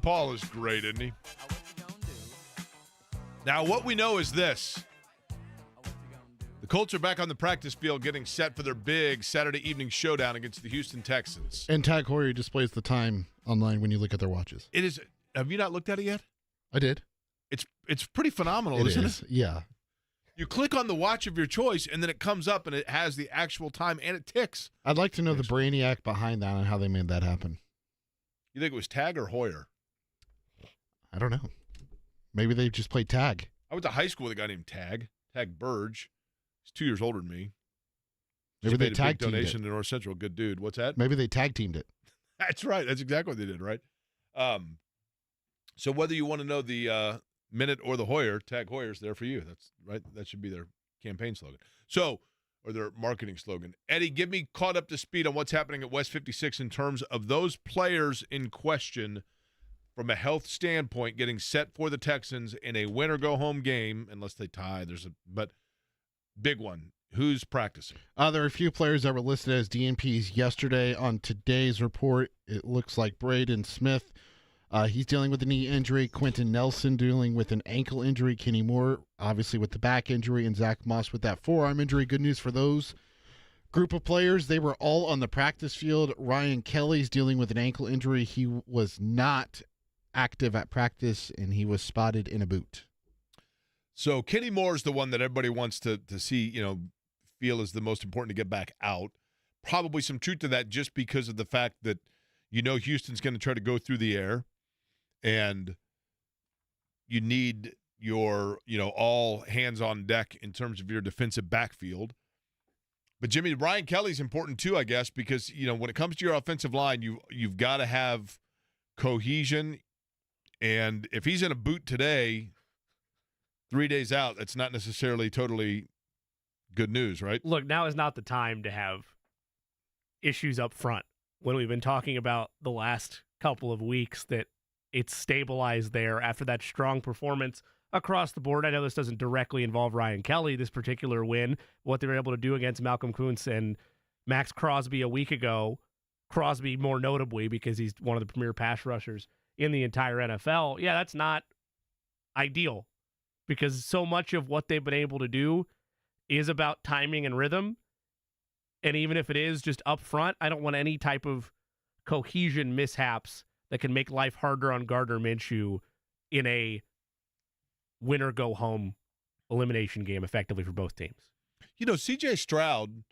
Paul is great, isn't he? Now, what we know is this. The Colts are back on the practice field getting set for their big Saturday evening showdown against the Houston Texans. And Tag Heuer displays the time online when you look at their watches. It is. Have you not looked at it yet? I did. It's pretty phenomenal, isn't it? Yeah. You click on the watch of your choice, and then it comes up, and it has the actual time, and it ticks. I'd like to know the brainiac behind that and how they made that happen. You think it was Tag or Heuer? I don't know. Maybe they just played tag. I went to high school with a guy named Tag Burge. He's 2 years older than me. Maybe Just they made a tag big teamed donation it. to North Central. Good dude. What's that? Maybe they tag teamed it. That's right. That's exactly what they did, right? So whether you want to know the minute or the Heuer, Tag Heuer's there for you. That's right. That should be their campaign slogan. So, or their marketing slogan. Eddie, give me caught up to speed on what's happening at West 56 in terms of those players in question from a health standpoint getting set for the Texans in a win-or-go-home game, unless they tie. But big one. Who's practicing? There are a few players that were listed as DNPs yesterday. On today's report, it looks like Braden Smith. He's dealing with a knee injury. Quentin Nelson dealing with an ankle injury. Kenny Moore, obviously, with the back injury. And Zach Moss with that forearm injury. Good news for those group of players. They were all on the practice field. Ryan Kelly's dealing with an ankle injury. He was not active at practice, and he was spotted in a boot. So Kenny Moore is the one that everybody wants to see, feel is the most important to get back out. Probably some truth to that just because of the fact that, Houston's going to try to go through the air, and you need your, all hands on deck in terms of your defensive backfield. But, Jimmy, Ryan Kelly's important too, I guess, because, when it comes to your offensive line, you've got to have cohesion. And if he's in a boot today, 3 days out, that's not necessarily totally good news, right? Look, now is not the time to have issues up front when we've been talking about the last couple of weeks that it's stabilized there after that strong performance across the board. I know this doesn't directly involve Ryan Kelly, this particular win, what they were able to do against Malcolm Kuntz and Max Crosby a week ago. Crosby more notably because he's one of the premier pass rushers in the entire NFL. Yeah, that's not ideal because so much of what they've been able to do is about timing and rhythm. And even if it is just up front, I don't want any type of cohesion mishaps that can make life harder on Gardner Minshew in a win-or-go-home elimination game effectively for both teams. C.J. Stroud,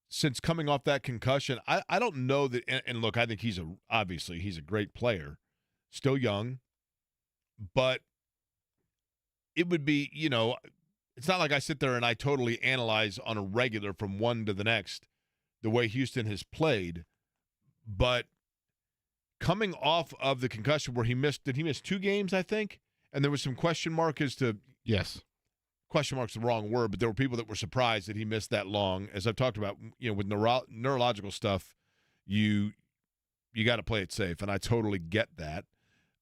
since coming off that concussion, I don't know that, and look, I think he's a great player, still young, but it would be, it's not like I sit there and I totally analyze on a regular from one to the next the way Houston has played, but coming off of the concussion where did he miss 2 games, I think? And there was some question mark as to, yes. Question mark's the wrong word, but there were people that were surprised that he missed that long. As I've talked about, with neurological stuff, you got to play it safe, and I totally get that.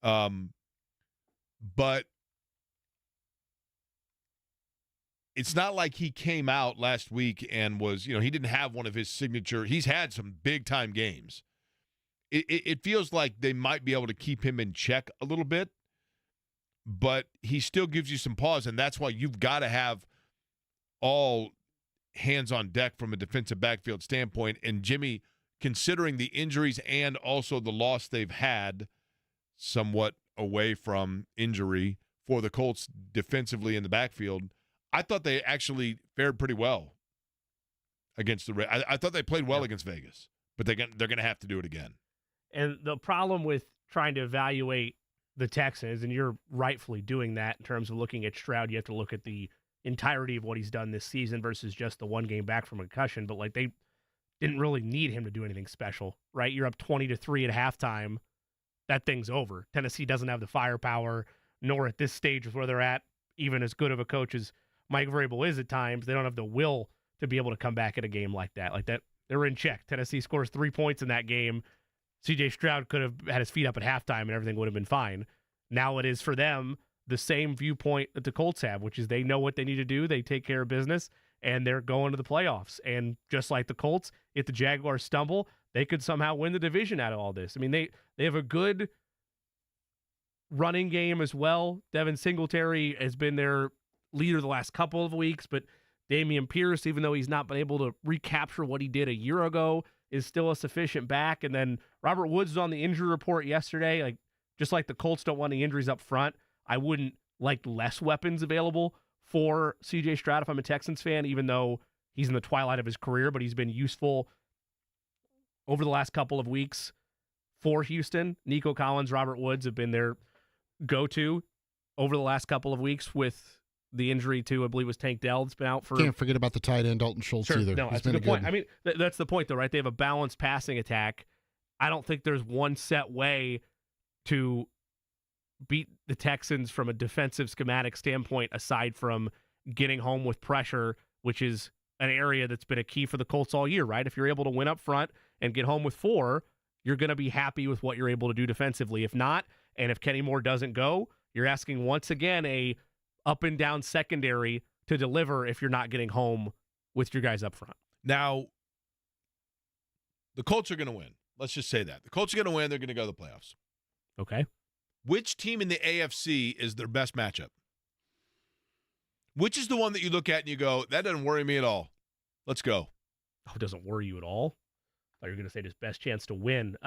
But it's not like he came out last week and was, he didn't have one of his signature. He's had some big-time games. It feels like they might be able to keep him in check a little bit, but he still gives you some pause, and that's why you've got to have all hands on deck from a defensive backfield standpoint. And Jimmy, considering the injuries and also the loss they've had somewhat away from injury for the Colts defensively in the backfield, I thought they actually fared pretty well against the Raiders. I thought they played well against Vegas, but they're going to have to do it again. And the problem with trying to evaluate the Texans, and you're rightfully doing that in terms of looking at Stroud, you have to look at the entirety of what he's done this season versus just the one game back from a concussion. But they didn't really need him to do anything special, right? You're up 20-3 at halftime. That thing's over. Tennessee doesn't have the firepower, nor at this stage where they're at, even as good of a coach as Mike Vrabel is at times, they don't have the will to be able to come back at a game like that. They were in check. Tennessee scores 3 points in that game. C.J. Stroud could have had his feet up at halftime and everything would have been fine. Now it is for them the same viewpoint that the Colts have, which is they know what they need to do. They take care of business, and they're going to the playoffs. And just like the Colts, if the Jaguars stumble, they could somehow win the division out of all this. I mean, they have a good running game as well. Devin Singletary has been their leader the last couple of weeks, but Dameon Pierce, even though he's not been able to recapture what he did a year ago, is still a sufficient back. And then Robert Woods was on the injury report yesterday. Like, just like the Colts don't want any injuries up front, I wouldn't like less weapons available for C.J. Stroud if I'm a Texans fan, even though he's in the twilight of his career, but he's been useful over the last couple of weeks for Houston. Nico Collins, Robert Woods have been their go-to over the last couple of weeks with the injury to, I believe it was Tank Dell that's been out for... Can't forget about the tight end, Dalton Schultz, either. No, that's a good point. I mean, that's the point, though, right? They have a balanced passing attack. I don't think there's one set way to beat the Texans from a defensive schematic standpoint, aside from getting home with pressure, which is an area that's been a key for the Colts all year, right? If you're able to win up front and get home with 4, you're going to be happy with what you're able to do defensively. If not, and if Kenny Moore doesn't go, you're asking once again a up and down secondary to deliver if you're not getting home with your guys up front. Now, the Colts are going to win. Let's just say that. The Colts are going to win. They're going to go to the playoffs. Okay. Which team in the AFC is their best matchup? Which is the one that you look at and you go, that doesn't worry me at all. Let's go. Oh, it doesn't worry you at all? I thought you were going to say just best chance to win.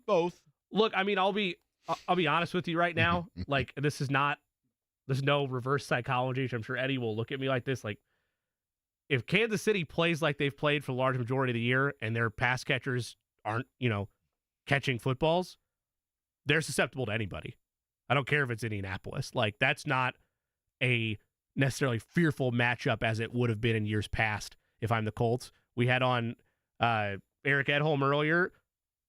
Both. Look, I mean, I'll be honest with you right now. Like, there's no reverse psychology, which I'm sure Eddie will look at me like this. Like, if Kansas City plays like they've played for the large majority of the year and their pass catchers aren't, catching footballs, they're susceptible to anybody. I don't care if it's Indianapolis. Like, that's not a necessarily fearful matchup as it would have been in years past if I'm the Colts. We had on Eric Edholm earlier.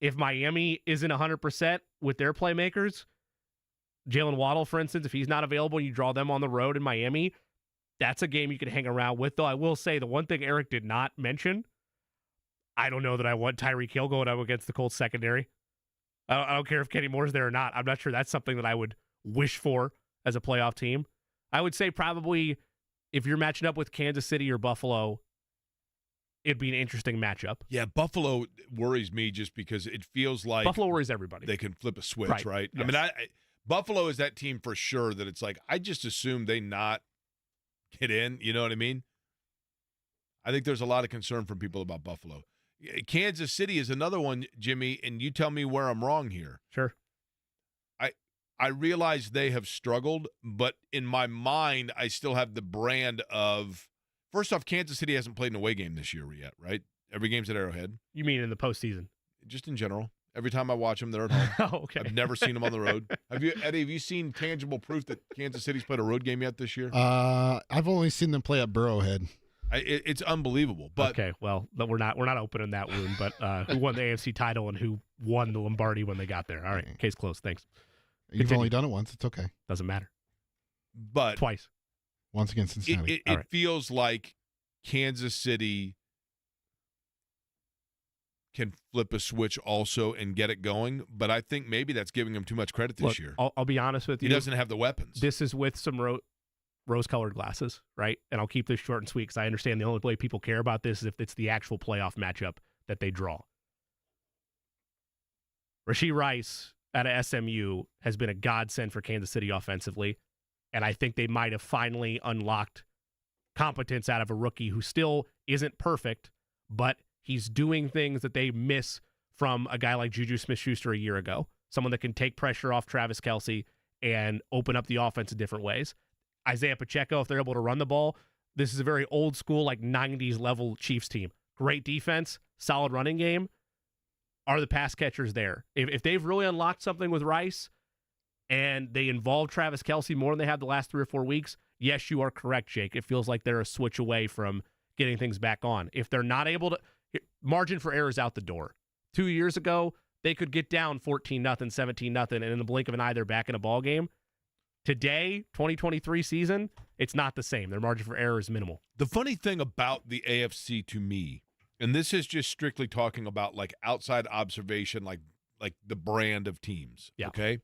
If Miami isn't 100% with their playmakers, Jalen Waddle, for instance, if he's not available, you draw them on the road in Miami, that's a game you can hang around with. Though I will say the one thing Eric did not mention, I don't know that I want Tyreek Hill going up against the Colts secondary. I don't care if Kenny Moore's there or not. I'm not sure that's something that I would wish for as a playoff team. I would say probably if you're matching up with Kansas City or Buffalo, it'd be an interesting matchup. Yeah, Buffalo worries me just because it feels like Buffalo worries everybody. They can flip a switch, right? Yes. I mean, Buffalo is that team for sure that it's like, I just assume they not get in. You know what I mean? I think there's a lot of concern from people about Buffalo. Kansas City is another one, Jimmy, and you tell me where I'm wrong here. Sure. I realize they have struggled, but in my mind, I still have the brand of, first off, Kansas City hasn't played an away game this year yet, right? Every game's at Arrowhead. You mean in the postseason? Just in general. Every time I watch them, they're at home. Oh, okay. I've never seen them on the road. Eddie, have you seen tangible proof that Kansas City's played a road game yet this year? I've only seen them play at Burrowhead. It's unbelievable. But okay, well, we're not opening that wound. But who won the AFC title and who won the Lombardi when they got there? All right, case closed. Thanks. You've only done it once. It's okay. Doesn't matter. But twice. Once against Cincinnati. It feels like Kansas City can flip a switch also and get it going, but I think maybe that's giving him too much credit this year. I'll be honest with you. He doesn't have the weapons. This is with some rose-colored glasses, right? And I'll keep this short and sweet because I understand the only way people care about this is if it's the actual playoff matchup that they draw. Rashee Rice out of SMU has been a godsend for Kansas City offensively, and I think they might have finally unlocked competence out of a rookie who still isn't perfect, but he's doing things that they miss from a guy like Juju Smith-Schuster a year ago, someone that can take pressure off Travis Kelce and open up the offense in different ways. Isaiah Pacheco, if they're able to run the ball, this is a very old school, like 90s level Chiefs team. Great defense, solid running game. Are the pass catchers there? If they've really unlocked something with Rice and they involve Travis Kelce more than they have the last 3 or 4 weeks, yes, you are correct, Jake. It feels like they're a switch away from getting things back on. If they're not able to, margin for error is out the door. 2 years ago, they could get down 14-0, 17-0, and in the blink of an eye, they're back in a ball game. Today, 2023 season, it's not the same. Their margin for error is minimal. The funny thing about the AFC to me, and this is just strictly talking about like outside observation, like the brand of teams, yeah. Okay?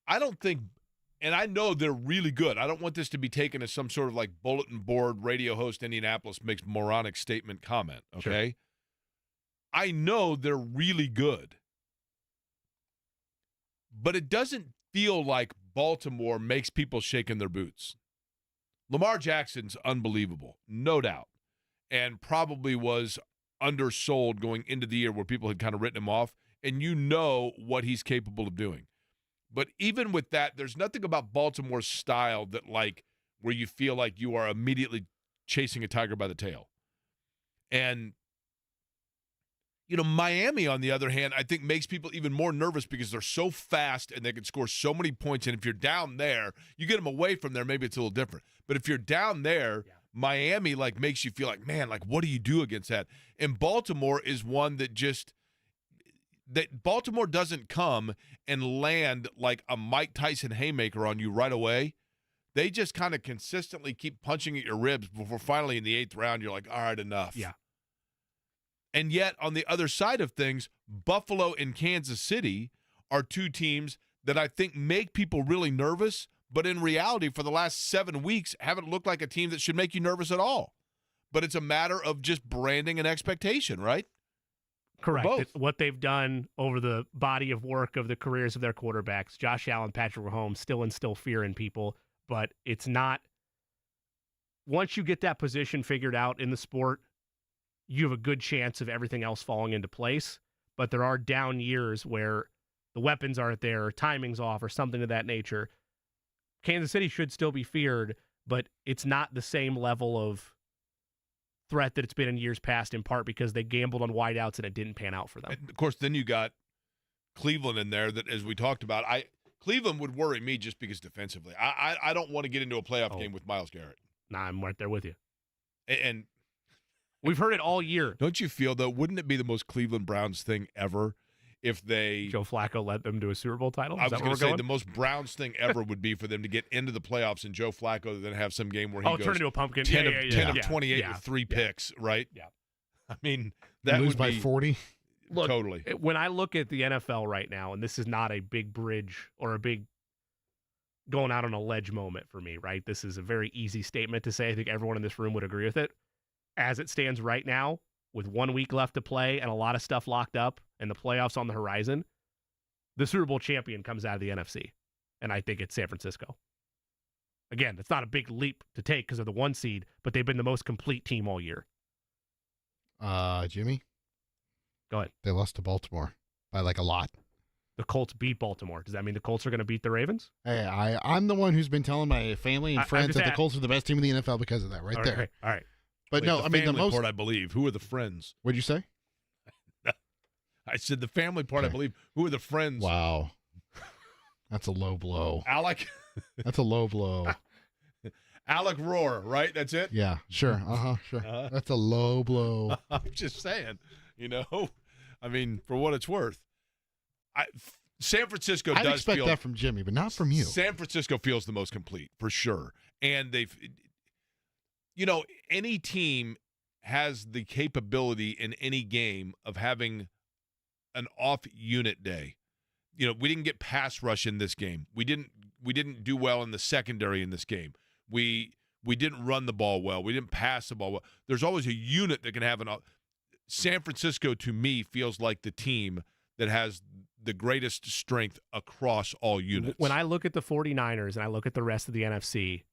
I don't think And I know they're really good. I don't want this to be taken as some sort of like bulletin board radio host Indianapolis makes moronic statement comment, okay? Sure. I know they're really good. But it doesn't feel like Baltimore makes people shake in their boots. Lamar Jackson's unbelievable, no doubt, and probably was undersold going into the year where people had kind of written him off, and you know what he's capable of doing. But even with that, there's nothing about Baltimore's style that, like, where you feel like you are immediately chasing a tiger by the tail. And, you know, Miami, on the other hand, I think makes people even more nervous because they're so fast and they can score so many points. And if you're down there, you get them away from there, maybe it's a little different. But if you're down there, Miami, like, makes you feel like, man, like, what do you do against that? And Baltimore is one that just – that Baltimore doesn't come and land like a Mike Tyson haymaker on you right away. They just kind of consistently keep punching at your ribs before finally in the 8th round, you're like, all right, enough. Yeah. And yet, on the other side of things, Buffalo and Kansas City are two teams that I think make people really nervous, but in reality, for the last 7 weeks, haven't looked like a team that should make you nervous at all. But it's a matter of just branding and expectation, right? Correct. What they've done over the body of work of the careers of their quarterbacks, Josh Allen, Patrick Mahomes, still instill fear in people, but it's not – once you get that position figured out in the sport, you have a good chance of everything else falling into place. But there are down years where the weapons aren't there, or timing's off, or something of that nature. Kansas City should still be feared, but it's not the same level of threat that it's been in years past, in part because they gambled on wideouts and it didn't pan out for them. And of course, then you got Cleveland in there that, as we talked about, Cleveland would worry me just because defensively. I don't want to get into a playoff game with Myles Garrett. Nah, I'm right there with you. And we've heard it all year. Don't you feel, though, wouldn't it be the most Cleveland Browns thing ever if Joe Flacco led them to a Super Bowl title? I was going to say the most Browns thing ever would be for them to get into the playoffs and Joe Flacco then have some game where he goes turn into a pumpkin. 10 of 28 with 3 picks, right? Yeah. I mean, that lose would by be 40. Look, totally. When I look at the NFL right now, and this is not a big bridge or a big going out on a ledge moment for me, right? This is a very easy statement to say. I think everyone in this room would agree with it. As it stands right now, with 1 week left to play and a lot of stuff locked up and the playoffs on the horizon, the Super Bowl champion comes out of the NFC, and I think it's San Francisco. Again, it's not a big leap to take because of the 1 seed, but they've been the most complete team all year. Jimmy? Go ahead. They lost to Baltimore by like a lot. The Colts beat Baltimore. Does that mean the Colts are going to beat the Ravens? Hey, I'm the one who's been telling my family and friends that the Colts are the best team in the NFL because of that right there. All right. But no, I mean, the most part, I believe. Who are the friends? What'd you say? I said the family part, I believe. Who are the friends? Wow. That's a low blow. Alec. That's a low blow. Alec Rohr, right? That's it? Yeah, sure. Sure. That's a low blow. I'm just saying, I mean, for what it's worth. San Francisco I'd does expect feel, that from Jimmy, but not from you. San Francisco feels the most complete, for sure. And they've, any team has the capability in any game of having an off unit day. We didn't get pass rush in this game. We didn't do well in the secondary in this game. We didn't run the ball well. We didn't pass the ball well. There's always a unit that can have San Francisco, to me, feels like the team that has the greatest strength across all units. When I look at the 49ers and I look at the rest of the NFC,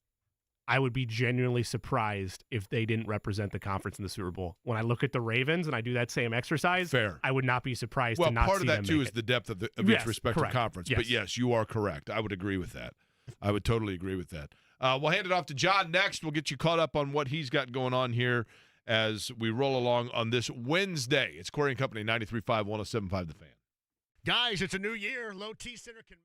I would be genuinely surprised if they didn't represent the conference in the Super Bowl. When I look at the Ravens and I do that same exercise, fair. I would not be surprised to not see them. Well, part of that, too, is the depth of each respective correct. conference. Yes. But, yes, you are correct. I would agree with that. I would totally agree with that. We'll hand it off to John next. We'll get you caught up on what he's got going on here as we roll along on this Wednesday. It's Corey & Company, 93.5, 107.5 The Fan. Guys, it's a new year. Low T Center can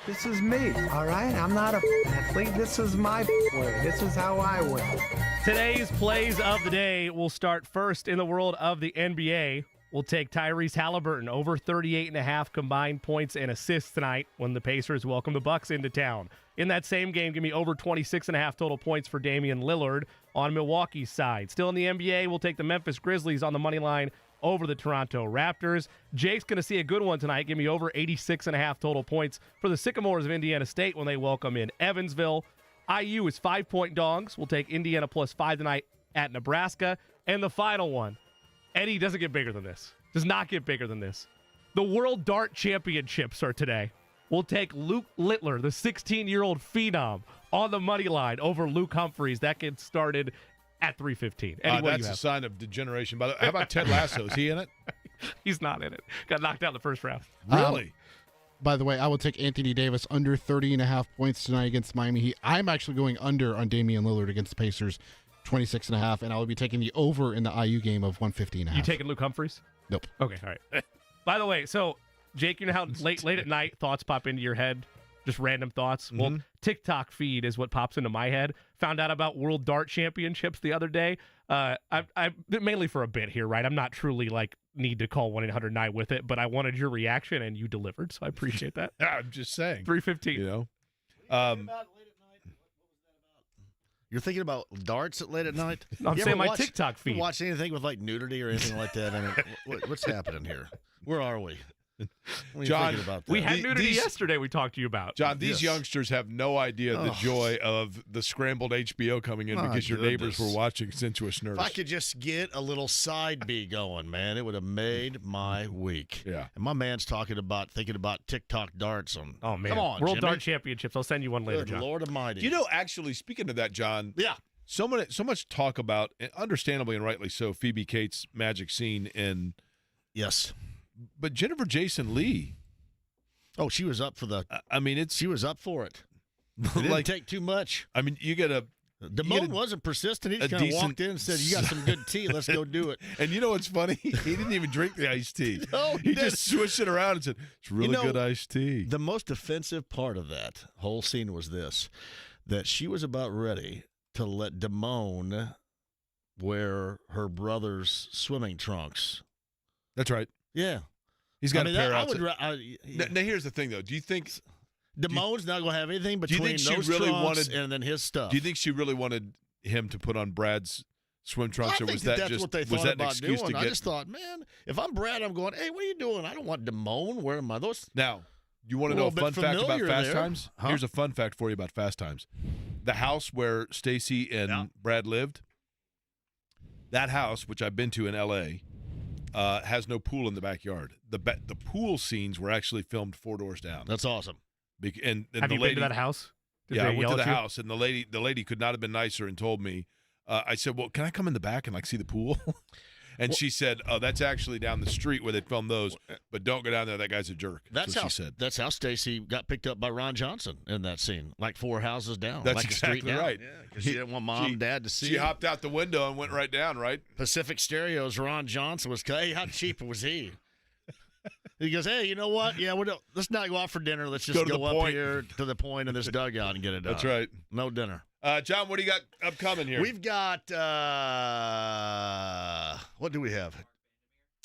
This is me, all right? I'm not a athlete. This is my way. This is how I win. Today's plays of the day will start first in the world of the NBA. We'll take Tyrese Halliburton over 38.5 combined points and assists tonight when the Pacers welcome the Bucks into town. In that same game, give me over 26.5 total points for Damian Lillard on Milwaukee's side. Still in the NBA, we'll take the Memphis Grizzlies on the money line over the Toronto Raptors. Jake's going to see a good one tonight. Give me over 86.5 total points for the Sycamores of Indiana State when they welcome in Evansville. IU is 5-point dogs. We'll take Indiana +5 tonight at Nebraska. And the final one, Eddie, doesn't get bigger than this. Does not get bigger than this. The World Dart Championships are today. We'll take Luke Littler, the 16-year-old phenom, on the money line over Luke Humphreys. That gets started at 3:15. That's a sign of degeneration. By the way, how about Ted Lasso? Is he in it? He's not in it. Got knocked out in the first round. Really? By the way, I will take Anthony Davis under 30.5 points tonight against Miami Heat. I'm actually going under on Damian Lillard against the Pacers, 26.5, and I will be taking the over in the IU game of 150.5. You taking Luke Humphreys? Nope. Okay, all right. By the way, so Jake, you know how late at night thoughts pop into your head? Just random thoughts. Mm-hmm. Well, TikTok feed is what pops into my head. Found out about World Dart Championships the other day. I mainly for a bit here, right? I'm not truly need to call 1-800-9 with it, but I wanted your reaction and you delivered, so I appreciate that. I'm just saying. 3:15. You know. You're thinking about darts at late at night? I'm saying my TikTok feed. Watch anything with nudity or anything like that? I mean, what's happening here? Where are we? John, about that? We had nudity yesterday we talked to you about. John, these youngsters have no idea the joy of the scrambled HBO coming in because your neighbors were watching Sensuous Nurse. If I could just get a little side B going, man, it would have made my week. Yeah. And my man's thinking about TikTok darts on. Oh, man. Come on, World Jimmy. Dart Championships. I'll send you one later, Good John. Lord Almighty. You know, actually, speaking of that, John. Yeah. So much talk about, and understandably and rightly so, Phoebe Cates' magic scene in. Yes. But Jennifer Jason Leigh. Oh, she was up for the. She was up for it. It didn't take too much. I mean, you get a. Damone wasn't persistent. He just kind of walked in and said, "You got some good tea. Let's go do it." And you know what's funny? He didn't even drink the iced tea. No, he just switched it around and said, "It's really good iced tea." The most offensive part of that whole scene was this: that she was about ready to let Damone wear her brother's swimming trunks. That's right. Yeah. He's got a pair out. Now, here's the thing, though. Do you think Damone's not going to have anything between those trunks and then his stuff? Do you think she really wanted him to put on Brad's swim trunks, or was that that's just what they was thought that an about excuse doing? to get? I just thought, man, if I'm Brad, I'm going, hey, what are you doing? I don't want Damone wearing my those. Now, you want to know a fun fact about Fast Times? Huh? Here's a fun fact for you about Fast Times. The house where Stacy and Brad lived, that house, which I've been to in L.A., has no pool in the backyard. The pool scenes were actually filmed 4 doors down. That's awesome. And have you been to that house? I went to the house, and the lady could not have been nicer and told me. I said, "Well, can I come in the back and see the pool?" And she said, "Oh, that's actually down the street where they filmed those, but don't go down there. That guy's a jerk." That's what how she said. That's how Stacy got picked up by Ron Johnson in that scene, 4 houses down. That's exactly a street down. Right. Yeah, because she didn't want mom and dad to see. She hopped out the window and went right down. Right. Pacific Stereo's Ron Johnson was. Hey, how cheap was he? He goes, hey, you know what? Yeah, let's not go out for dinner. Let's just go up here to the point in this dugout and get it done. That's right. No dinner. John, what do you got upcoming here? We've got, what do we have?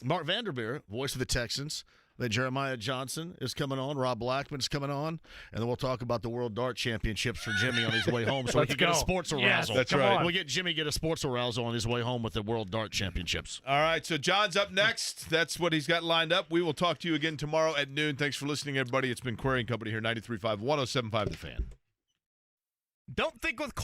Mark Vanderbeer, voice of the Texans. Then Jeremiah Johnson is coming on. Rob Blackman's coming on. And then we'll talk about the World Dart Championships for Jimmy on his way home so he can get a sports arousal. Yes, that's right. We'll get Jimmy get a sports arousal on his way home with the World Dart Championships. All right, so John's up next. That's what he's got lined up. We will talk to you again tomorrow at noon. Thanks for listening, everybody. It's been Query & Company here, 93.5, 107.5 The Fan. Don't think with